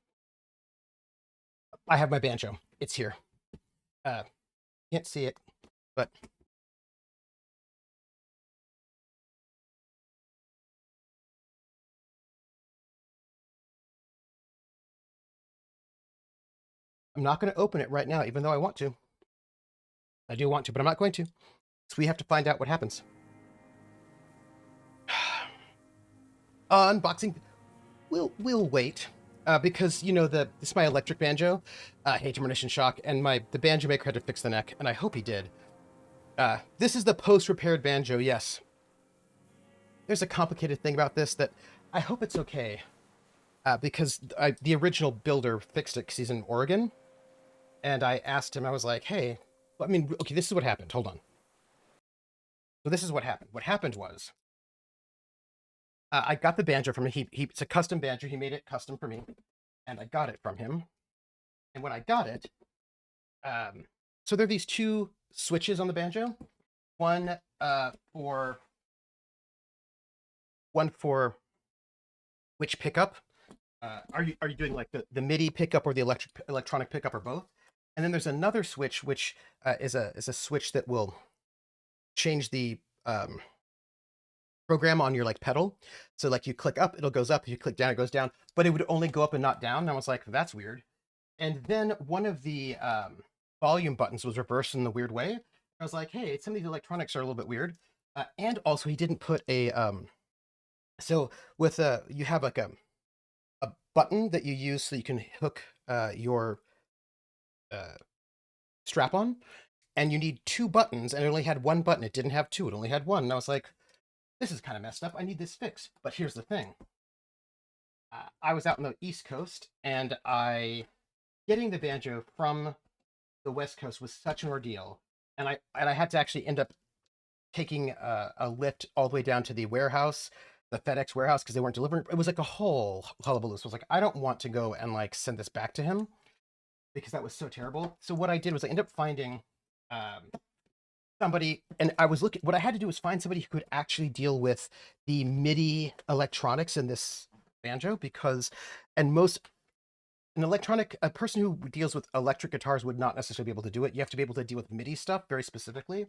I have my banjo. It's here. Can't see it, but I'm not going to open it right now, even though I want to. I do want to, but I'm not going to. So we have to find out what happens. Unboxing. We'll wait. Because you know this is my electric banjo, hey termination shock, and the banjo maker had to fix the neck, and I hope he did. This is the post-repaired banjo. Yes, there's a complicated thing about this that I hope it's okay, because the original builder fixed it because he's in Oregon, and I asked him. I was like, hey, I mean, okay, this is what happened. Hold on. So this is what happened. What happened was, I got the banjo from him. It's a custom banjo. He made it custom for me, and I got it from him. And when I got it, so there are these two switches on the banjo. One for which pickup? Are you doing like the MIDI pickup or the electronic pickup or both? And then there's another switch which is a switch that will change the program on your like pedal. So like you click up, it goes up. If you click down, it goes down. But it would only go up and not down. And I was like, that's weird. And then one of the volume buttons was reversed in the weird way. I was like, hey, some of these electronics are a little bit weird. And also he didn't put a so with you have like a button that you use so you can hook your strap on, and you need two buttons, and it only had one button. It didn't have two, it only had one. And I was like, this is kind of messed up. I need this fixed. But here's the thing. I was out on the East Coast, and getting the banjo from the West Coast was such an ordeal. And I had to actually end up taking a lift all the way down to the warehouse, the FedEx warehouse, because they weren't delivering. It was like a whole hullabaloo. So I was like, I don't want to go and like send this back to him because that was so terrible. So what I did was I ended up finding somebody, and I was looking. What I had to do was find somebody who could actually deal with the MIDI electronics in this banjo, because a person who deals with electric guitars would not necessarily be able to do it. You have to be able to deal with MIDI stuff very specifically.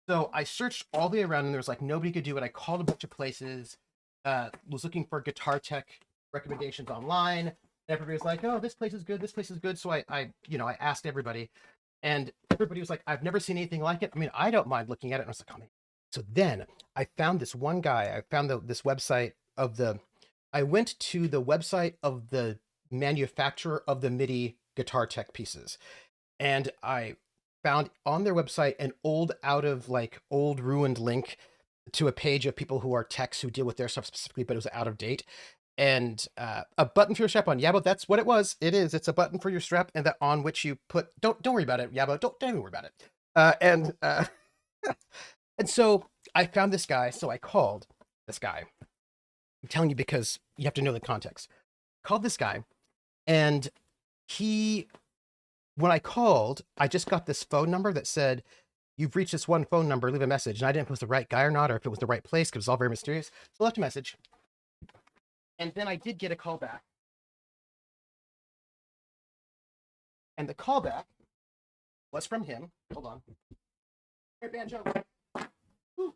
So I searched all the way around, and there was like nobody could do it. I called a bunch of places, was looking for guitar tech recommendations online. Everybody was like, "Oh, this place is good. This place is good." So I asked everybody, and everybody was like, "I've never seen anything like it." I mean, I don't mind looking at it. And I was like, "Oh man." So then I found this one guy. I found this website of the. I went to the website of the manufacturer of the MIDI guitar tech pieces, and I found on their website an old ruined link to a page of people who are techs who deal with their stuff specifically, but it was out of date. And a button for your strap on. Yabo, that's what it was. It is. It's a button for your strap, and that on which you put. Don't worry about it, Yabo. Don't even worry about it. And so I found this guy. So I called this guy. I'm telling you because you have to know the context. Called this guy, and when I called, I just got this phone number that said, "You've reached this one phone number, leave a message." And I didn't know if it was the right guy or not, or if it was the right place, because it was all very mysterious. So I left a message. And then I did get a call back. And the callback was from him. Hold on. Here, banjo. Woo.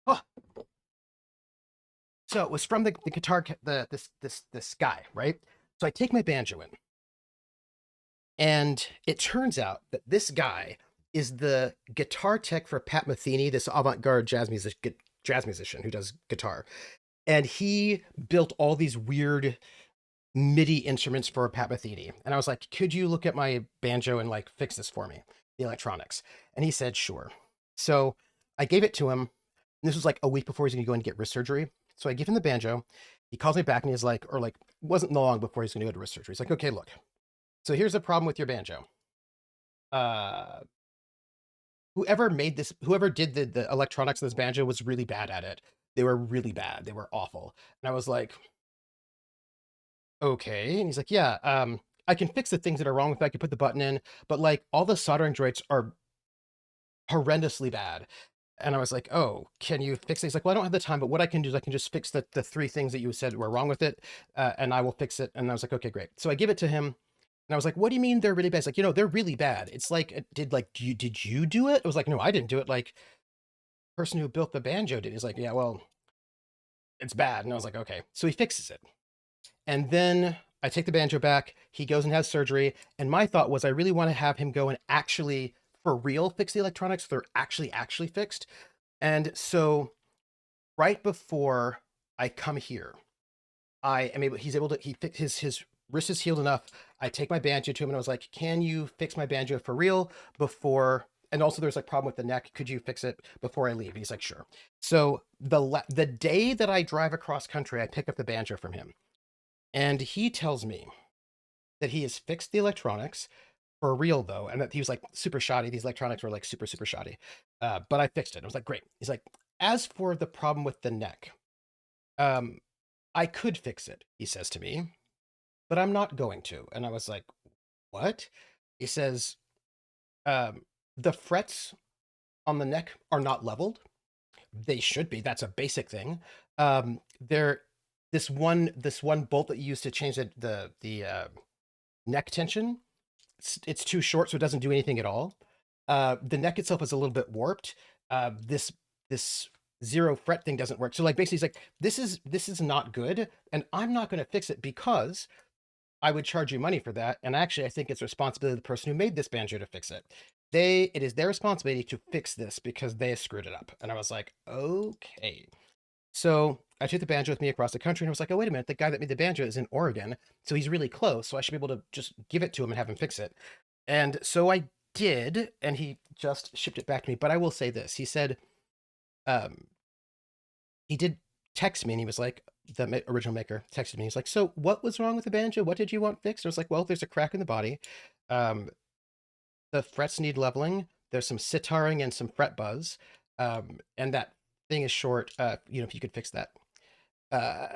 Oh. So it was from the guitar, this guy, right? So I take my banjo in, and it turns out that this guy is the guitar tech for Pat Metheny, this avant-garde jazz musician who does guitar. And he built all these weird MIDI instruments for Pat Metheny. And I was like, could you look at my banjo and like fix this for me, the electronics? And he said, sure. So I gave it to him. This was like a week before he's going to go and get wrist surgery. So I give him the banjo. He calls me back and he's like, wasn't long before he's going to go to wrist surgery. He's like, okay, look. So here's the problem with your banjo. Whoever did the electronics in this banjo was really bad at it. They were really bad. They were awful. And I was like, okay. And he's like, yeah. I can fix the things that are wrong with it. I can put the button in, but like all the soldering joints are horrendously bad. And I was like, oh, can you fix it? He's like, well, I don't have the time, but what I can do is I can just fix the three things that you said were wrong with it, and I will fix it. And I was like, okay, great. So I give it to him, and I was like, what do you mean they're really bad? It's like, they're really bad. It's like, did you do it? It was like, no, I didn't do it. Like, the person who built the banjo did. He's like, yeah, well, it's bad. And I was like, okay. So he fixes it. And then I take the banjo back. He goes and has surgery. And my thought was, I really want to have him go and actually, for real, fix the electronics. So they're actually fixed. And so right before I come here, he's able to, his wrist is healed enough. I take my banjo to him and I was like, can you fix my banjo for real before, and also there's like problem with the neck. Could you fix it before I leave? And he's like, sure. So the day that I drive across country, I pick up the banjo from him and he tells me that he has fixed the electronics for real though. And that he was like super shoddy. These electronics were like super shoddy. But I fixed it. I was like, great. He's like, as for the problem with the neck, um, I could fix it, he says to me, but I'm not going to. And I was like, what? He says, the frets on the neck are not leveled. They should be. That's a basic thing. They're this one bolt that you use to change the neck tension. It's too short, so it doesn't do anything at all. The neck itself is a little bit warped. This zero fret thing doesn't work. So like basically, it's like this is not good, and I'm not going to fix it because I would charge you money for that. And actually, I think it's responsibility of the person who made this banjo to fix it. It is their responsibility to fix this because they screwed it up. And I was like, okay. So I took the banjo with me across the country and I was like, oh, wait a minute. The guy that made the banjo is in Oregon. So he's really close. So I should be able to just give it to him and have him fix it. And so I did. And he just shipped it back to me. But I will say this. He said, um, he did text me and he was like, the original maker texted me. He's like, so what was wrong with the banjo? What did you want fixed? I was like, well, there's a crack in the body. Um, the frets need leveling. There's some sitaring and some fret buzz. And that thing is short. If you could fix that. Uh,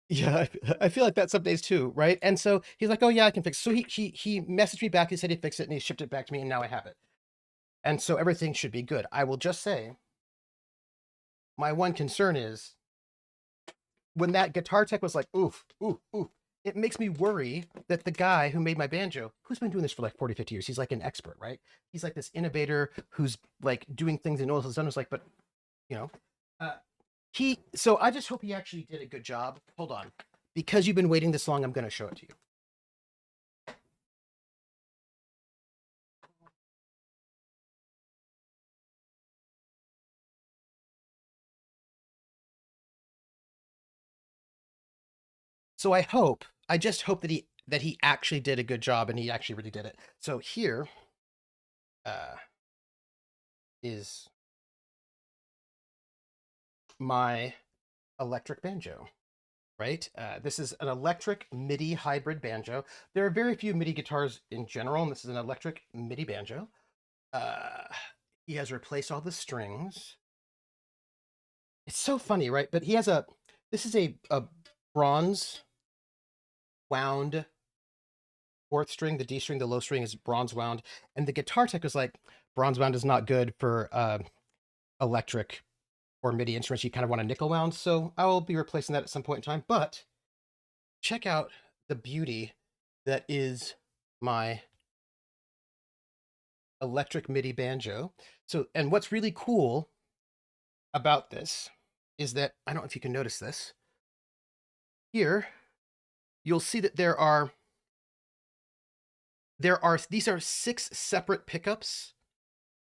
yeah, I feel like that some days too, right? And so he's like, oh yeah, I can fix it. So he messaged me back. He said he'd fix it and he shipped it back to me and now I have it. And so everything should be good. I will just say, my one concern is when that guitar tech was like, oof, oof, oof, it makes me worry that the guy who made my banjo, who's been doing this for like 40, 50 years, he's like an expert, right? He's like this innovator who's like doing things in oils and zones, like, but you know, uh, so I just hope he actually did a good job. Hold on. Because you've been waiting this long, I'm going to show it to you. So I just hope that he actually did a good job and he actually really did it. So here is my electric banjo, right? This is an electric MIDI hybrid banjo. There are very few MIDI guitars in general, and this is an electric MIDI banjo. He has replaced all the strings. It's so funny, right? But this is a bronze wound fourth string. The D string, the low string is bronze wound. And the guitar tech was like, bronze wound is not good for electric or MIDI instruments. You kind of want a nickel wound. So I will be replacing that at some point in time. But check out the beauty that is my electric MIDI banjo. So, and what's really cool about this is that, I don't know if you can notice this, here, you'll see that these are 6 separate pickups.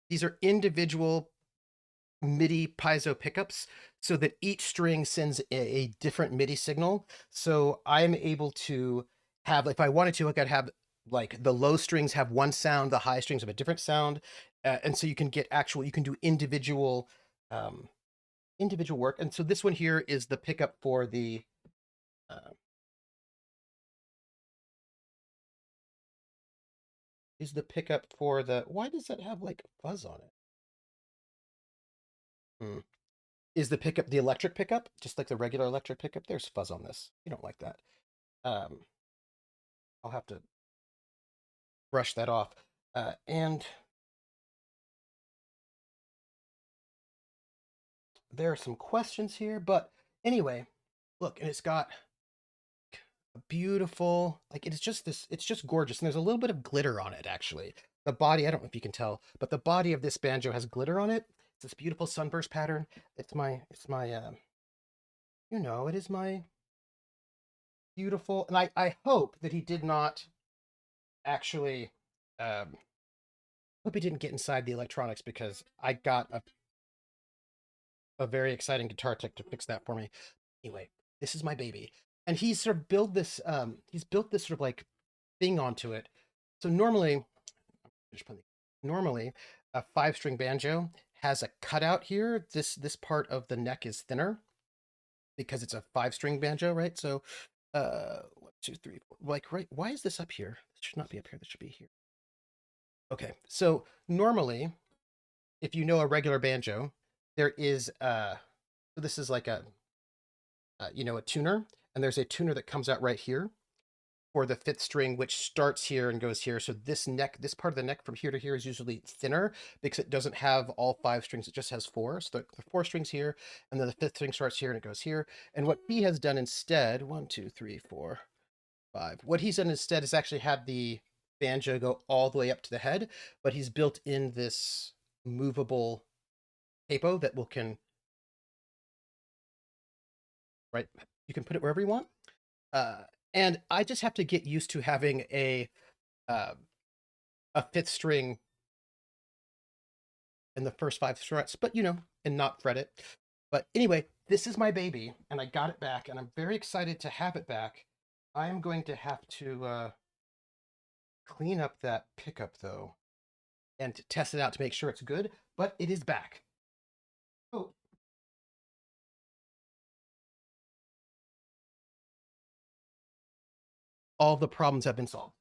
These are individual MIDI piezo pickups so that each string sends a different MIDI signal. So I'm able to have, if I wanted to, I could have like the low strings have one sound, the high strings have a different sound. And so you can do individual work. And so this one here is the pickup for the, why does that have like fuzz on it? Is the pickup the electric pickup, just like the regular electric pickup? There's fuzz on this. You don't like that. I'll have to brush that off. And there are some questions here, but anyway, look, and it's got a beautiful, like it's just this, it's just gorgeous. And there's a little bit of glitter on it, actually. The body, I don't know if you can tell, but the body of this banjo has glitter on it. It's this beautiful sunburst pattern. You know, it is my beautiful, and I hope that he did not actually, hope he didn't get inside the electronics, because I got a very exciting guitar tech to fix that for me. Anyway, this is my baby. And he's sort of built this, he's built this sort of like thing onto it. So normally, a 5-string banjo has a cutout here. This part of the neck is thinner because it's a 5-string banjo, right? So, 1, 2, 3, 4. Like, right? Why is this up here? This should not be up here. This should be here. Okay. So normally, if you know a regular banjo, there is so this is like a a tuner, and there's a tuner that comes out right here for the 5th string, which starts here and goes here. So this part of the neck from here to here is usually thinner because it doesn't have all 5 strings. It just has 4. So the 4 strings here, and then the 5th string starts here and it goes here. And what he has done instead, 1, 2, 3, 4, 5. What he's done instead is actually had the banjo go all the way up to the head, but he's built in this movable capo that right, you can put it wherever you want. And I just have to get used to having a 5th string in the first 5 frets, but and not fret it. But anyway, this is my baby, and I got it back, and I'm very excited to have it back. I am going to have to clean up that pickup, though, and test it out to make sure it's good, but it is back. Oh. All the problems have been solved.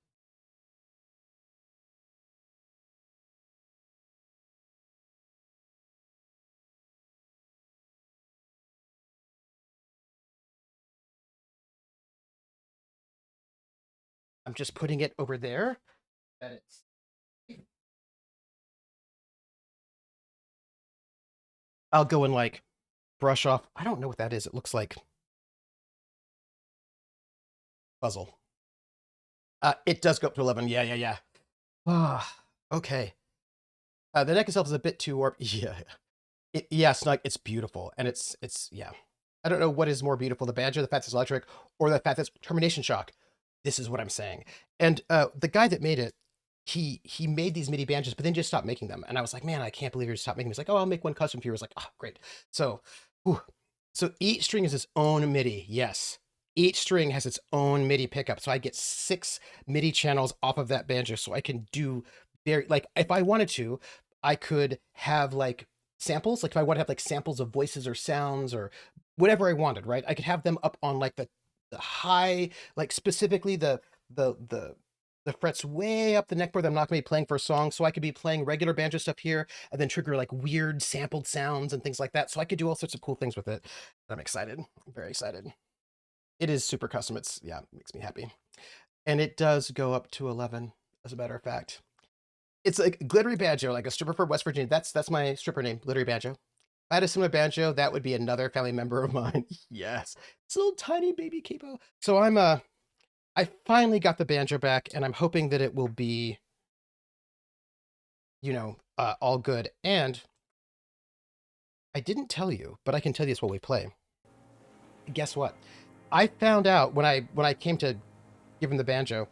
I'm just putting it over there. That it's I'll go and like brush off. I don't know what that is. It looks like puzzle. It does go up to 11. Yeah. Ah, okay. The neck itself is a bit too warped. Yeah, Snug. It's beautiful, and it's yeah. I don't know what is more beautiful: the banjo, the fact it's electric, or the fact that's termination shock. This is what I'm saying. And the guy that made it, he made these MIDI banjos, but then just stopped making them. And I was like, man, I can't believe he stopped making them. He's like, oh, I'll make one custom for you. I was like, oh, great. So, so each string is its own MIDI. Yes. Each string has its own MIDI pickup. So I get 6 MIDI channels off of that banjo. So I can do like, if I wanted to, I could have like samples. Like if I want to have like samples of voices or sounds or whatever I wanted, right? I could have them up on like the high, like specifically the frets way up the neck board that I'm not going to be playing for a song. So I could be playing regular banjo stuff here and then trigger like weird sampled sounds and things like that. So I could do all sorts of cool things with it. I'm excited. I'm very excited. It is super custom. It makes me happy. And it does go up to 11, as a matter of fact. It's like Glittery Banjo, like a stripper from West Virginia. That's my stripper name, Glittery Banjo. If I had a similar banjo, that would be another family member of mine. Yes. It's a little tiny baby capo. So I finally got the banjo back, and I'm hoping that it will be, all good. And I didn't tell you, but I can tell you this while we play. Guess what? I found out when I came to give him the banjo,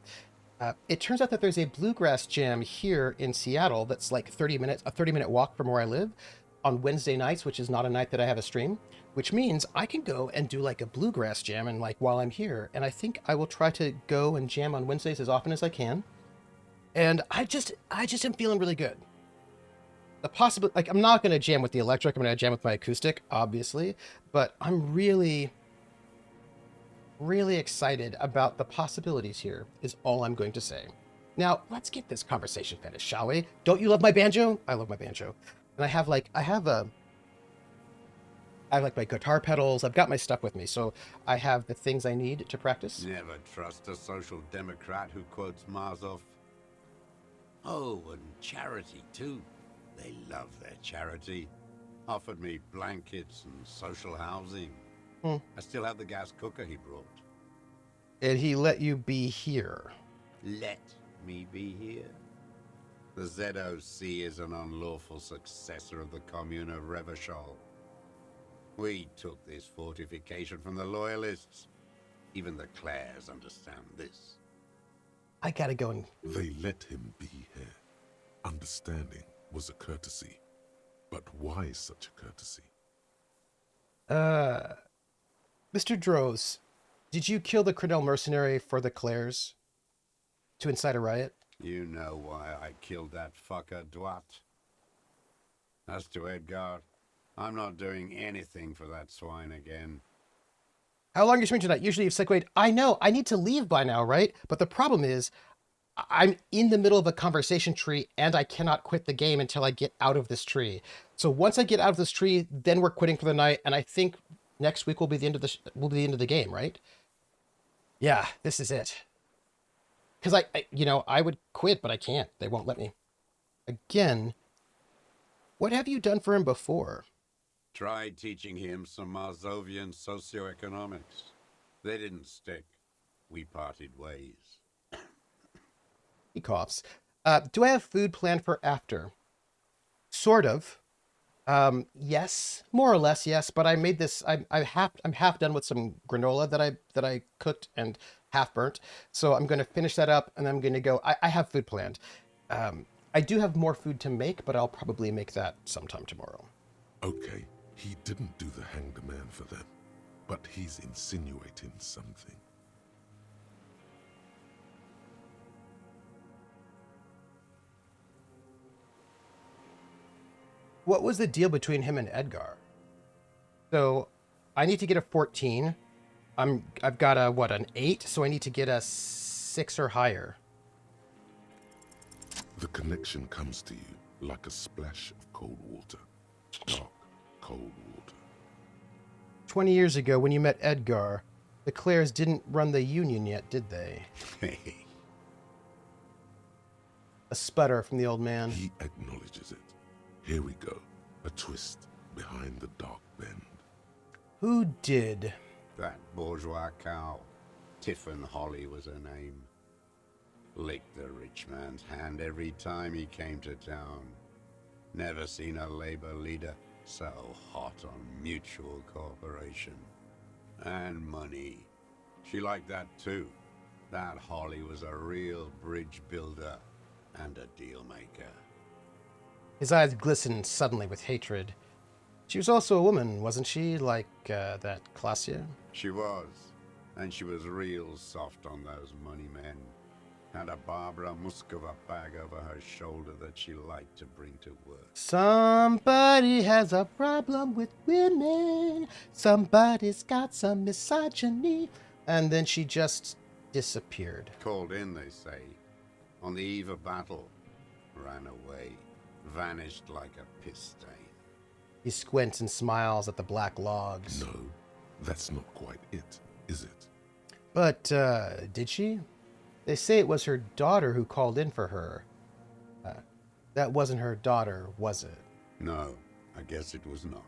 it turns out that there's a bluegrass jam here in Seattle that's like a 30-minute walk from where I live on Wednesday nights, which is not a night that I have a stream, which means I can go and do like a bluegrass jam and like while I'm here. And I think I will try to go and jam on Wednesdays as often as I can. And I just am feeling really good. The possibility, like, I'm not going to jam with the electric. I'm going to jam with my acoustic, obviously, but I'm really excited about the possibilities here is all I'm going to say. Now, let's get this conversation finished, shall we? Don't you love my banjo? I love my banjo. And I have like my guitar pedals. I've got my stuff with me. So I have the things I need to practice. Never trust a social democrat who quotes Marzoff. Oh, and charity, too. They love their charity. Offered me blankets and social housing. Hmm. I still have the gas cooker he brought. And he let you be here. Let me be here. The ZOC is an unlawful successor of the Commune of Revachol. We took this fortification from the Loyalists. Even the Clares understand this. I gotta go and... They let him be here. Understanding was a courtesy. But why such a courtesy? Mr. Droz, did you kill the Crenel mercenary for the Clares? To incite a riot? You know why I killed that fucker, Dwat. As to Edgar, I'm not doing anything for that swine again. How long are you streaming tonight? Usually you've segued, I know, I need to leave by now, right? But the problem is, I'm in the middle of a conversation tree and I cannot quit the game until I get out of this tree. So once I get out of this tree, then we're quitting for the night, and I think next week will be the end of the game, right? Yeah, this is it. Because I would quit, but I can't. They won't let me. Again, what have you done for him before? Tried teaching him some Marzovian socioeconomics. They didn't stick. We parted ways. He coughs. Do I have food planned for after? Sort of. Yes, more or less, yes. But I made this. I'm half done with some granola that I cooked and half burnt. So I'm going to finish that up, and I'm going to go. I have food planned. I do have more food to make, but I'll probably make that sometime tomorrow. Okay, he didn't do the hanged man for them, but he's insinuating something. What was the deal between him and Edgar? So I need to get a 14. I've got an 8, so I need to get a 6 or higher. The connection comes to you like a splash of cold water. Dark, cold water. 20 years ago, when you met Edgar, the Clares didn't run the Union yet, did they? A sputter from the old man. He acknowledges it. Here we go. A twist behind the dark bend. Who did? That bourgeois cow. Tiffin Holly was her name. Licked the rich man's hand every time he came to town. Never seen a labor leader so hot on mutual cooperation. And money. She liked that too. That Holly was a real bridge builder and a deal maker. His eyes glistened suddenly with hatred. She was also a woman, wasn't she? Like that Klasia? She was. And she was real soft on those money men. Had a Barbara Muskova bag over her shoulder that she liked to bring to work. Somebody has a problem with women. Somebody's got some misogyny. And then she just disappeared. Called in, they say. On the eve of battle. Ran away. Vanished like a piss stain. He squints and smiles at the black logs. No, that's not quite it, is it? But, did she? They say it was her daughter who called in for her. That wasn't her daughter, was it? No, I guess it was not.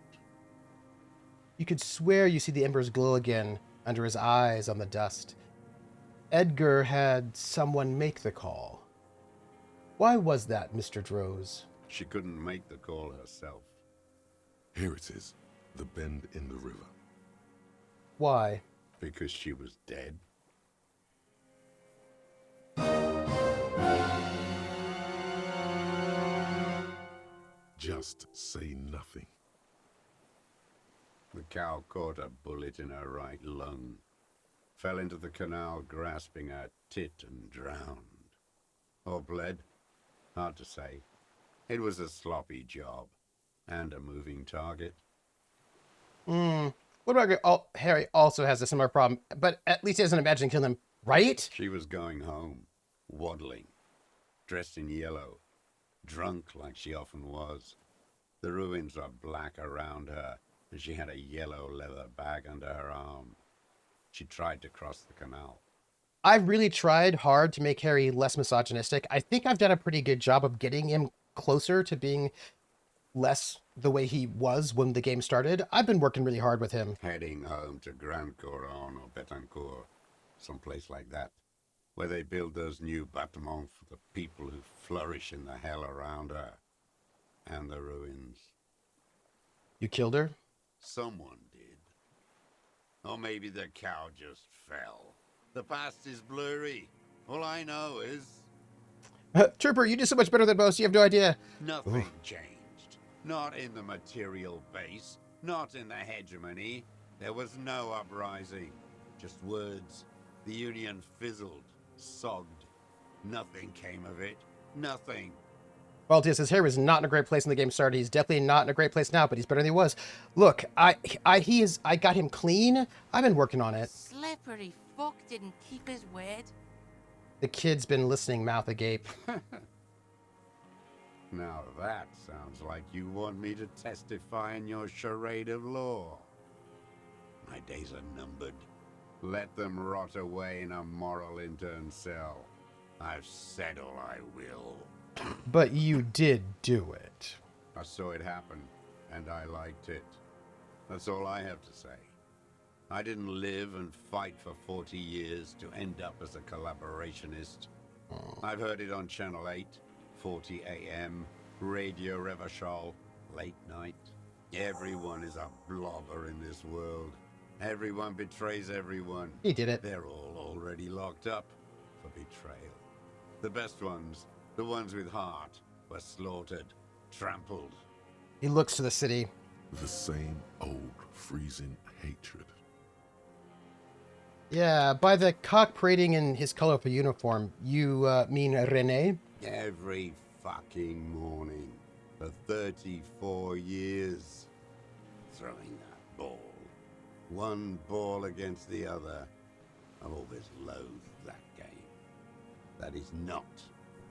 You could swear you see the embers glow again under his eyes on the dust. Edgar had someone make the call. Why was that, Mr. Droz? She couldn't make the call herself. Here it is, the bend in the river. Why? Because she was dead. Just say nothing. The cow caught a bullet in her right lung. Fell into the canal grasping her tit and drowned. Or bled? Hard to say. It was a sloppy job. And a moving target. What about Harry also has a similar problem, but at least he doesn't imagine killing him, right? She was going home, waddling, dressed in yellow, drunk like she often was. The ruins were black around her, and she had a yellow leather bag under her arm. She tried to cross the canal. I've really tried hard to make Harry less misogynistic. I think I've done a pretty good job of getting him closer to being less the way he was when the game started. I've been working really hard with him. Heading home to Grand Couronne or Betancourt, someplace like that, where they build those new bâtiments for the people who flourish in the hell around her and the ruins. You killed her? Someone did. Or maybe the cow just fell. The past is blurry. All I know is Trooper, you do so much better than most. You have no idea. nothing changed. Not in the material base, not in the hegemony. There was no uprising. Just words. The Union fizzled, sogged. Nothing came of it. Nothing. Well, his hair was not in a great place when the game started. He's definitely not in a great place now, but he's better than he was. Look, I got him clean. I've been working on it. Slippery fuck didn't keep his word. The kid's been listening, mouth agape. Now that sounds like you want me to testify in your charade of law. My days are numbered. Let them rot away in a moral intern cell. I've said all I will. But you did do it. I saw it happen, and I liked it. That's all I have to say. I didn't live and fight for 40 years to end up as a collaborationist. I've heard it on Channel 8, 40 AM, Radio Revachol, late night. Everyone is a blobber in this world. Everyone betrays everyone. He did it. They're all already locked up for betrayal. The best ones, the ones with heart, were slaughtered, trampled. He looks to the city. The same old freezing hatred. Yeah, by the cock parading in his colorful uniform, you mean René? Every fucking morning for 34 years. Throwing that ball. One ball against the other. I've always loathed that game. That is not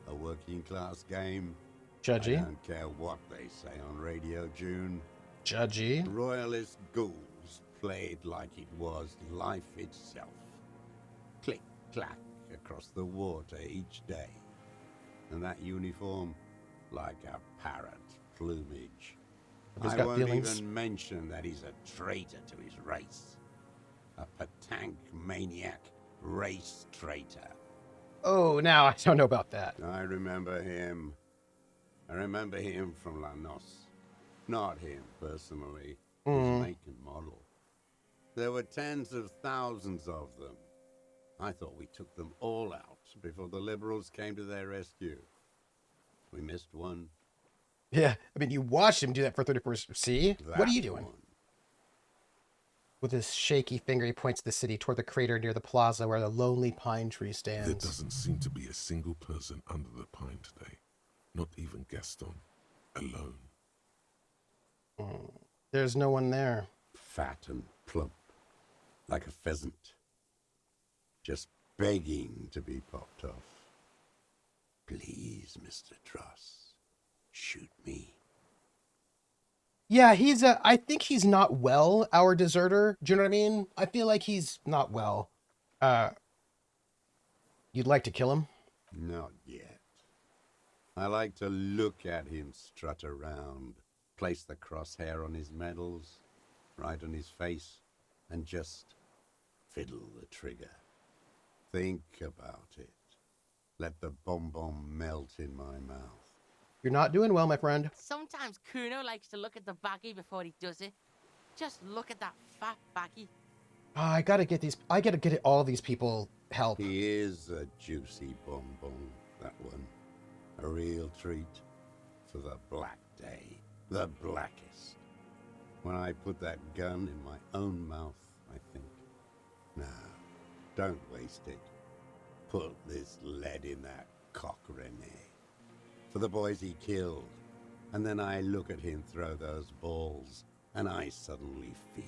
a working class game. Judgy. I don't care what they say on Radio June. Judgy. Royalist ghouls played like it was life itself. Click, clack across the water each day. And that uniform, like a parrot plumage. He's I got won't feelings. even mention that he's a traitor to his race. A patank maniac race traitor. Oh, now I don't know about that. I remember him. I remember him from La Noce. Not him, personally. His make and model. There were tens of thousands of them. I thought we took them all out before the liberals came to their rescue. We missed one. Yeah, I mean, you watched him do that for 31st. See? What are you doing? One. With his shaky finger, he points the city toward the crater near the plaza where the lonely pine tree There stands. doesn't seem to be a single person under the pine today. Not even Gaston. Alone. There's no one there. Fat and plump. Like a pheasant. Just begging to be popped off. Please, Mr. Truss. Shoot me. Yeah, I think he's not well, our deserter. Do you know what I mean? I feel like he's not well. You'd like to kill him? Not yet. I like to look at him strut around, place the crosshair on his medals, right on his face, and just fiddle the trigger. Think about it. Let the bonbon melt in my mouth. You're not doing well, my friend. Sometimes Kuno likes to look at the baggie before he does it. Just look at that fat baggie. I gotta get all these people help. He is a juicy bonbon, that one. A real treat for the black day, the blackest. When I put that gun in my own mouth, I think, no, don't waste it. Put this lead in that cock, René. For the boys he killed. And then I look at him throw those balls, and I suddenly feel.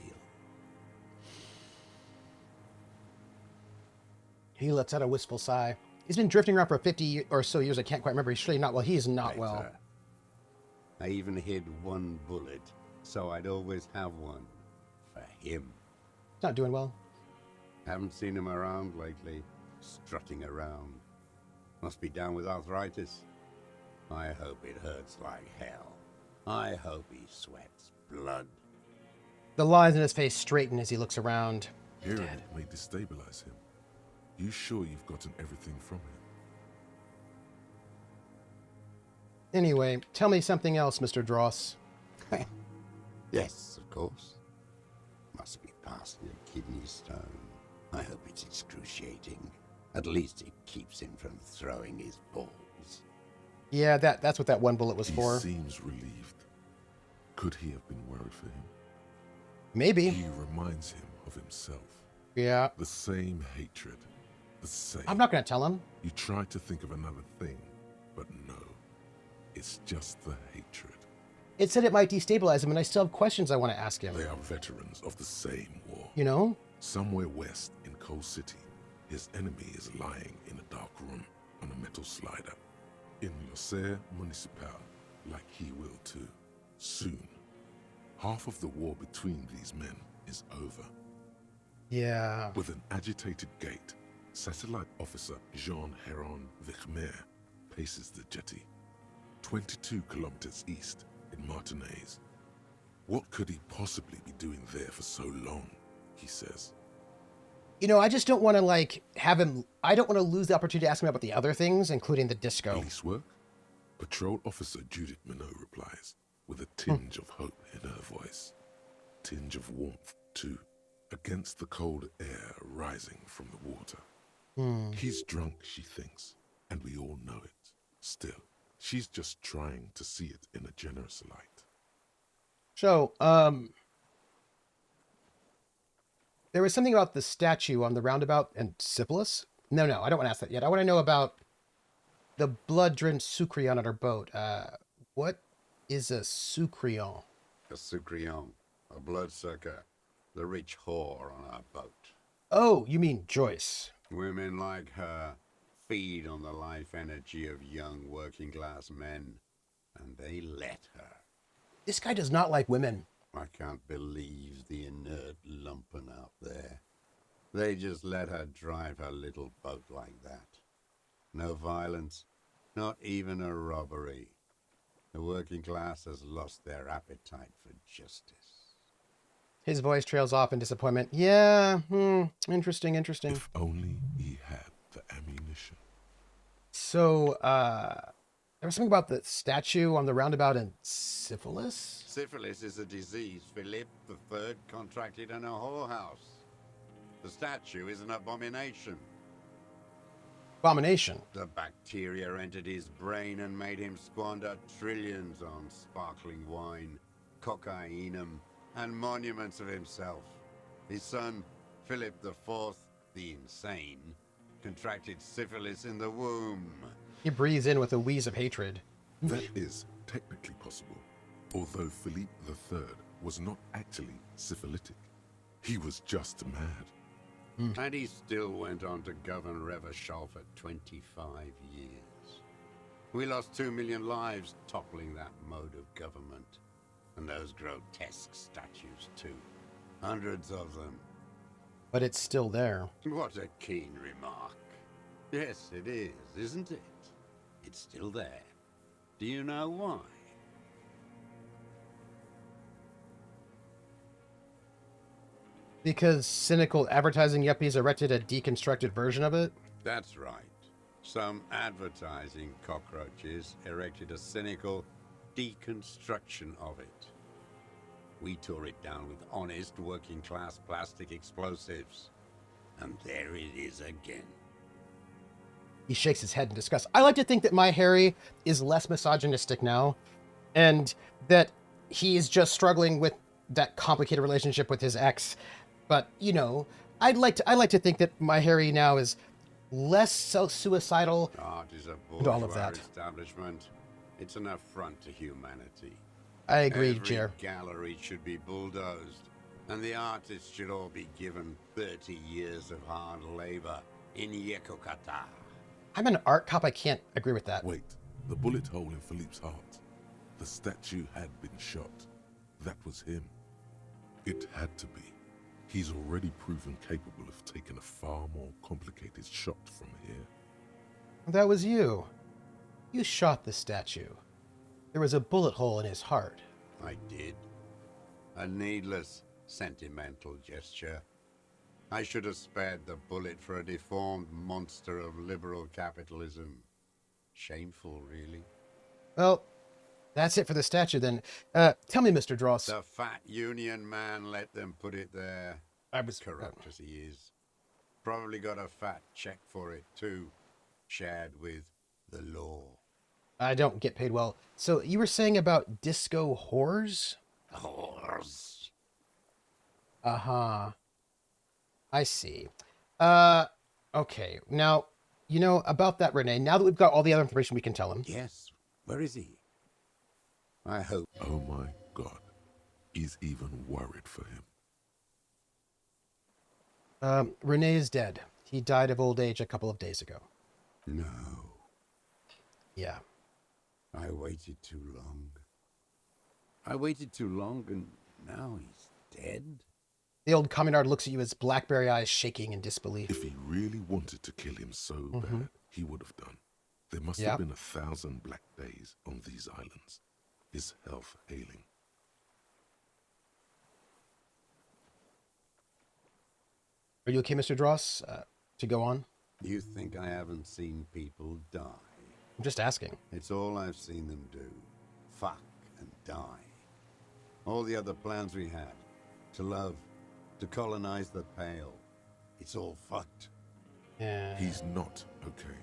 He lets out a wistful sigh. He's been drifting around for 50 or so years. I can't quite remember. He's surely not well. He is not well. Better. I even hid one bullet, so I'd always have one for him. He's not doing well. Haven't seen him around lately. strutting around. Must be down with arthritis. I hope it hurts like hell. I hope he sweats blood. The lines in his face straighten as he looks around. Hearing it may destabilize him. You sure you've gotten everything from him? Anyway, tell me something else, Mr. Dross. Yes, of course. Must be passing a kidney stone. I hope it's excruciating. At least it keeps him from throwing his balls. Yeah, that's what that one bullet was He for. seems relieved. Could he have been worried for him? Maybe. He reminds him of himself. Yeah. The same hatred. The same. I'm not going to tell him. You try to think of another thing, but no. It's just the hatred. It said it might destabilize him, and I still have questions I want to ask him. They are veterans of the same war. You know? Somewhere west in Coal City, his enemy is lying in a dark room on a metal slider. In Loser Municipal, like he will too. Soon. Half of the war between these men is over. Yeah. With an agitated gait, Satellite Officer Jean Heron Vichmer paces the jetty, 22 kilometers east in Martinez. What could he possibly be doing there for so long, he says. You know, I just don't want to, have him... I don't want to lose the opportunity to ask him about the other things, including the disco. Police work? Patrol Officer Judith Minot replies, with a tinge of hope in her voice. Tinge of warmth, too, against the cold air rising from the water. He's drunk, she thinks, and we all know it. Still, she's just trying to see it in a generous light. So, there was something about the statue on the roundabout and syphilis? No, I don't want to ask that yet. I want to know about the blood-drenched Sucrion on our boat. What is a Sucrion? A Sucrion, a bloodsucker, the rich whore on our boat. Oh, you mean Joyce. Women like her feed on the life energy of young working class men, and they let her. This guy does not like women. I can't believe the inert lumpen out there. They just let her drive her little boat like that. No violence, not even a robbery. The working class has lost their appetite for justice. His voice trails off in disappointment. Yeah, interesting. If only he had the ammunition. So, there was something about the statue on the roundabout and syphilis? Syphilis is a disease Philip III contracted in a whorehouse. The statue is an abomination. Abomination. The bacteria entered his brain and made him squander trillions on sparkling wine, cocainum, and monuments of himself. His son, Philip IV, the insane, contracted syphilis in the womb. He breathes in with a wheeze of hatred. That is technically possible, although Philippe III was not actually syphilitic. He was just mad. And he still went on to govern Revachol for 25 years. We lost 2 million lives toppling that mode of government. And those grotesque statues, too. Hundreds of them. But it's still there. What a keen remark. Yes, it is, isn't it? It's still there. Do you know why? Because cynical advertising yuppies erected a deconstructed version of it? That's right. Some advertising cockroaches erected a cynical deconstruction of it. We tore it down with honest working-class plastic explosives. And there it is again. He shakes his head in disgust. I like to think that my Harry is less misogynistic now, and that he is just struggling with that complicated relationship with his ex. But, you know, I like to think that my Harry now is less suicidal. Art is a And all of bourgeois that. establishment. It's an affront to humanity. I agree, Every Jer. gallery should be bulldozed, and the artists should all be given 30 years of hard labor in Yekokata. I'm an art cop. I can't agree with that. Wait, the bullet hole in Philippe's heart. The statue had been shot. That was him. It had to be. He's already proven capable of taking a far more complicated shot from here. That was you. You shot the statue. There was a bullet hole in his heart. I did. A needless, sentimental gesture. I should have spared the bullet for a deformed monster of liberal capitalism. Shameful, really. Well, that's it for the statue then. Tell me, Mr. Dross. The fat union man let them put it there. I was Corrupt as he is. Probably got a fat check for it, too. Shared with the law. I don't get paid well. So you were saying about disco whores? Whores. Uh-huh. I see. Okay. Now, you know, about that, Renee, now that we've got all the other information we can tell him. Yes. Where is he? I hope. Oh my God. He's even worried for him. Renee is dead. He died of old age a couple of days ago. No. Yeah. I waited too long. I waited too long and now he's dead? The old communard looks at you, his blackberry eyes shaking in disbelief. If he really wanted to kill him so bad, he would have done. There must Yep. have been 1,000 black days on these islands. His health ailing. Are you okay, Mr. Dross? To go on? You think I haven't seen people die? I'm just asking. It's all I've seen them do. Fuck and die. All the other plans we had. To love. To colonize the Pale. It's all fucked. Yeah. He's not okay.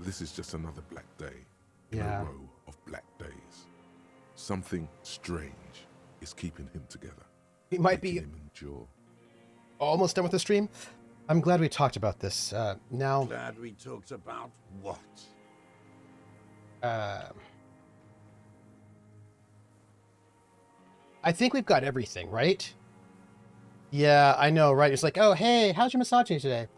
This is just another black day in Yeah. a row of black days. Something strange is keeping him together. He might making be him endure. almost done with the stream. I'm glad we talked about this. Now, Glad we talked about what? I think we've got everything, right? Yeah, I know, right? It's like, oh, hey, how's your massage today?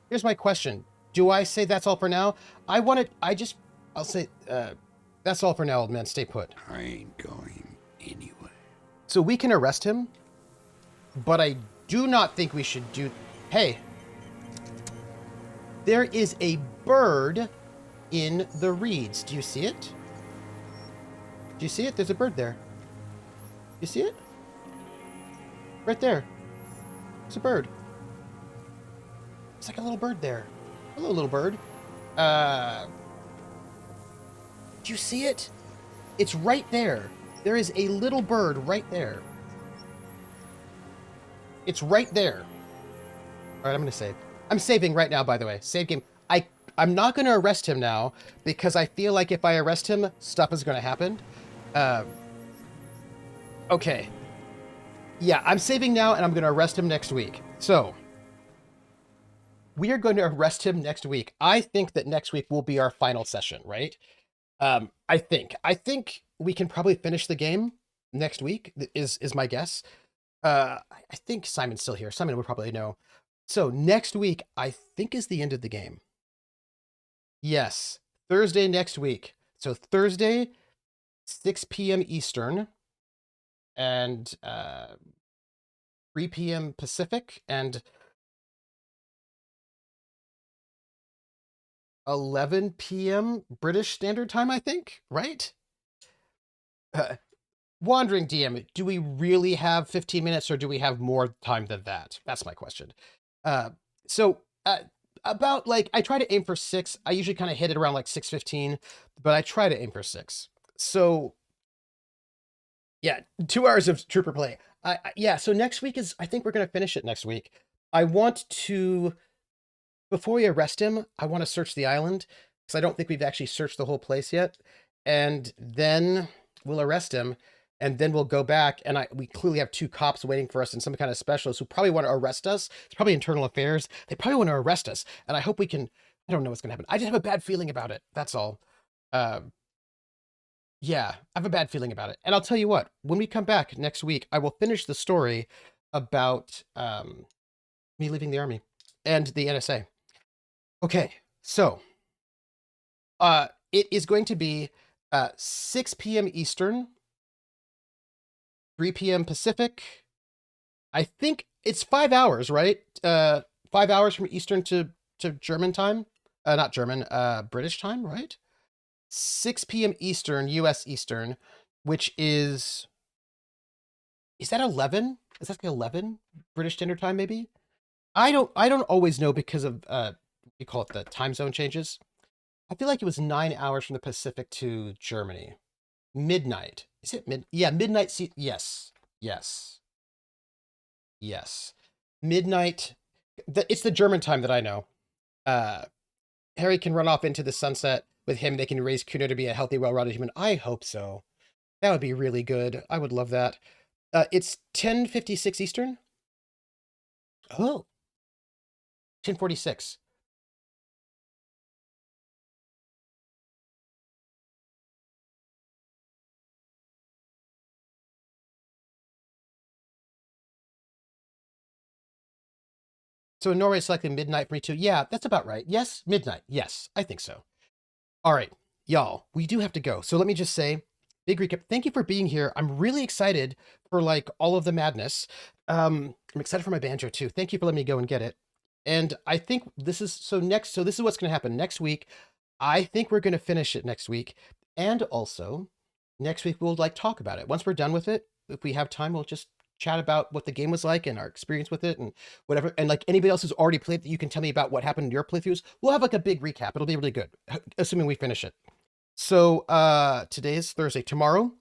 Here's my question. Do I say that's all for now? I'll say, that's all for now, old man. Stay put. I ain't going anywhere. So we can arrest him, but I do not think we should do... Hey, there is a bird in the reeds. Do you see it? Do you see it? There's a bird there. You see it? Right there. It's a bird. It's like a little bird there. Hello, little bird. Do you see it? It's right there. There is a little bird right there. It's right there. All right, I'm going to save. I'm saving right now, by the way. Save game. I'm not going to arrest him now because I feel like if I arrest him, stuff is going to happen. Okay. Yeah, I'm saving now and I'm going to arrest him next week. So, we are going to arrest him next week. I think that next week will be our final session, right? I think we can probably finish the game next week is my guess. I think Simon's still here. Simon would probably know. So next week, I think is the end of the game. Yes, Thursday next week. So Thursday, 6 p.m. Eastern and 3 p.m. Pacific and 11 p.m. British Standard Time, I think, right? Wandering DM, do we really have 15 minutes or do we have more time than that? That's my question. About like, I try to aim for 6. I usually kind of hit it around like 6:15, but I try to aim for 6. So yeah, 2 hours of trooper play. Yeah, so next week I think we're going to finish it next week. I want to, before we arrest him, I want to search the island because I don't think we've actually searched the whole place yet. And then we'll arrest him. And then we'll go back, and we clearly have 2 cops waiting for us and some kind of specialists who probably want to arrest us. It's probably internal affairs. They probably want to arrest us, and I hope we can... I don't know what's going to happen. I just have a bad feeling about it. That's all. Yeah, I have a bad feeling about it. And I'll tell you what, when we come back next week, I will finish the story about me leaving the army and the NSA. Okay, so it is going to be 6 p.m. Eastern, 3 p.m. Pacific. I think it's 5 hours, right? 5 hours from Eastern to German time. Not German, British time, right? 6 p.m. Eastern, US Eastern, which is that 11? Is that like 11 British Standard Time maybe? I don't always know because of you call it the time zone changes. I feel like it was 9 hours from the Pacific to Germany. Midnight. Is it yeah, midnight yes. Yes. Yes. Midnight. It's the German time that I know. Harry can run off into the sunset with him. They can raise Kuno to be a healthy, well-rounded human. I hope so. That would be really good. I would love that. It's 10:56 Eastern. Oh, 10:46. So in Norway, it's likely midnight for me too. Yeah, that's about right. Yes, midnight. Yes, I think so. All right, y'all, we do have to go. So let me just say, big recap. Thank you for being here. I'm really excited for like all of the madness. I'm excited for my banjo too. Thank you for letting me go and get it. And I think this is so this is what's going to happen next week. I think we're going to finish it next week. And also next week, we'll like talk about it. Once we're done with it, if we have time, we'll just chat about what the game was like and our experience with it and whatever. And like anybody else who's already played that you can tell me about what happened in your playthroughs. We'll have like a big recap. It'll be really good, assuming we finish it. So today is Thursday. Tomorrow,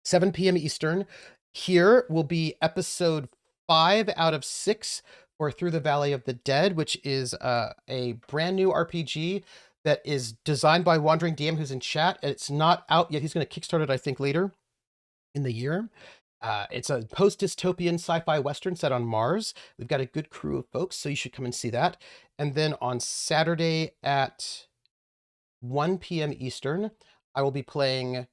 7 p.m. Eastern. Here will be episode 5 out of 6 for Through the Valley of the Dead, which is a brand new RPG that is designed by Wandering DM, who's in chat. It's not out yet. He's going to kickstart it, I think, later in the year. It's a post-dystopian sci-fi western set on Mars. We've got a good crew of folks, so you should come and see that. And then on Saturday at 1 p.m. Eastern, I will be playing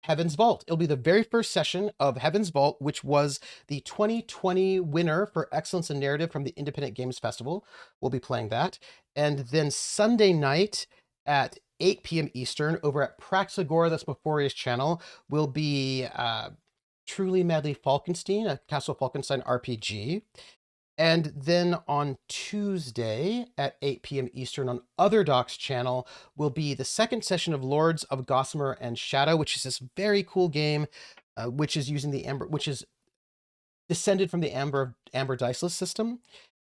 Heaven's Vault. It'll be the very first session of Heaven's Vault, which was the 2020 winner for Excellence in Narrative from the Independent Games Festival. We'll be playing that. And then Sunday night at 8 p.m. Eastern over at Praxagora, that's Meforia's channel, will be Truly Madly Falkenstein, a Castle Falkenstein RPG. And then on Tuesday at 8 p.m. Eastern on Other Doc's channel will be the second session of Lords of Gossamer and Shadow, which is this very cool game, which is using the Amber, which is descended from the Amber Diceless system.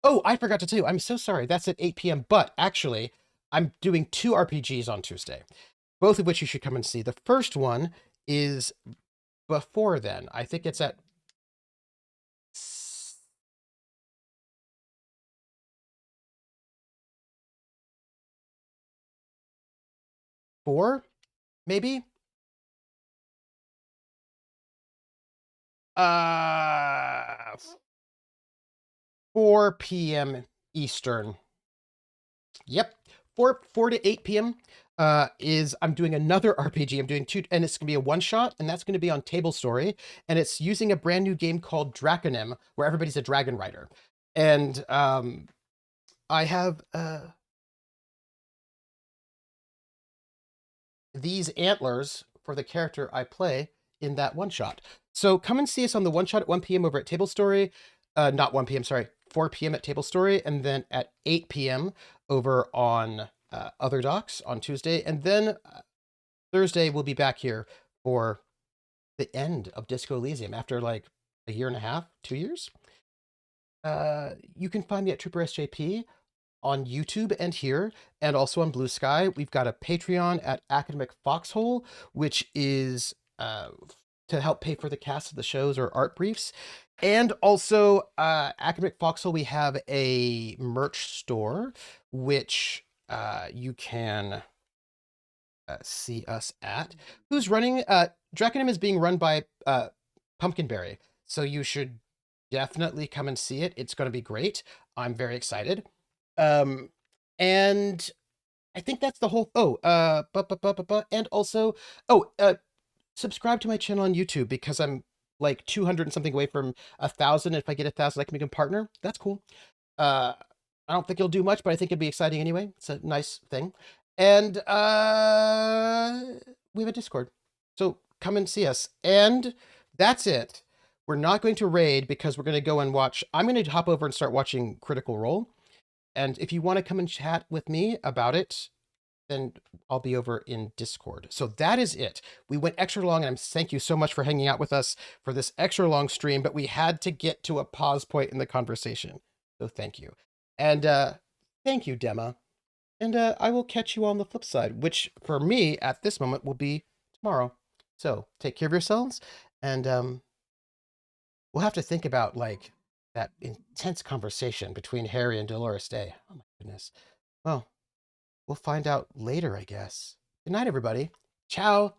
Oh, I forgot to tell you, I'm so sorry. That's at 8 p.m. But actually, I'm doing 2 RPGs on Tuesday, both of which you should come and see. The first one is before then. I think it's at 4, maybe? 4 p.m. Eastern. Yep. 4 to 8 p.m. Is I'm doing another RPG. I'm doing 2, and it's gonna be a one-shot, and that's gonna be on Table Story, and it's using a brand new game called Draconim, where everybody's a dragon rider. And I have these antlers for the character I play in that one-shot. So come and see us on the one-shot at 1 p.m. over at Table Story. Not 1 p.m., sorry, 4 p.m. at Table Story, and then at 8 p.m. over on Other Docs on Tuesday. And then Thursday, we'll be back here for the end of Disco Elysium after like a year and a half, 2 years. You can find me at Trooper SJP on YouTube and here, and also on Blue Sky. We've got a Patreon at Academic Foxhole, which is to help pay for the cast of the shows or art briefs. And also, Academic Foxhole, we have a merch store, which you can see us at. Who's running? Draconim is being run by Pumpkinberry, so you should definitely come and see it. It's going to be great. I'm very excited. And I think that's the whole, and also, subscribe to my channel on YouTube because I'm like 200 and something away from 1,000. If I get 1,000, I can become a partner. That's cool. I don't think it'll do much, but I think it'd be exciting anyway. It's a nice thing. And we have a Discord. So come and see us. And that's it. we're not going to raid because we're going to go and watch. I'm going to hop over and start watching Critical Role. And if you want to come and chat with me about it, then I'll be over in Discord. So that is it. We went extra long, and thank you so much for hanging out with us for this extra long stream, but we had to get to a pause point in the conversation. So thank you. And thank you, Dema. And I will catch you on the flip side, which for me at this moment will be tomorrow. So take care of yourselves, and we'll have to think about like that intense conversation between Harry and Dolores Day. Oh my goodness. Well, we'll find out later, I guess. Good night, everybody. Ciao.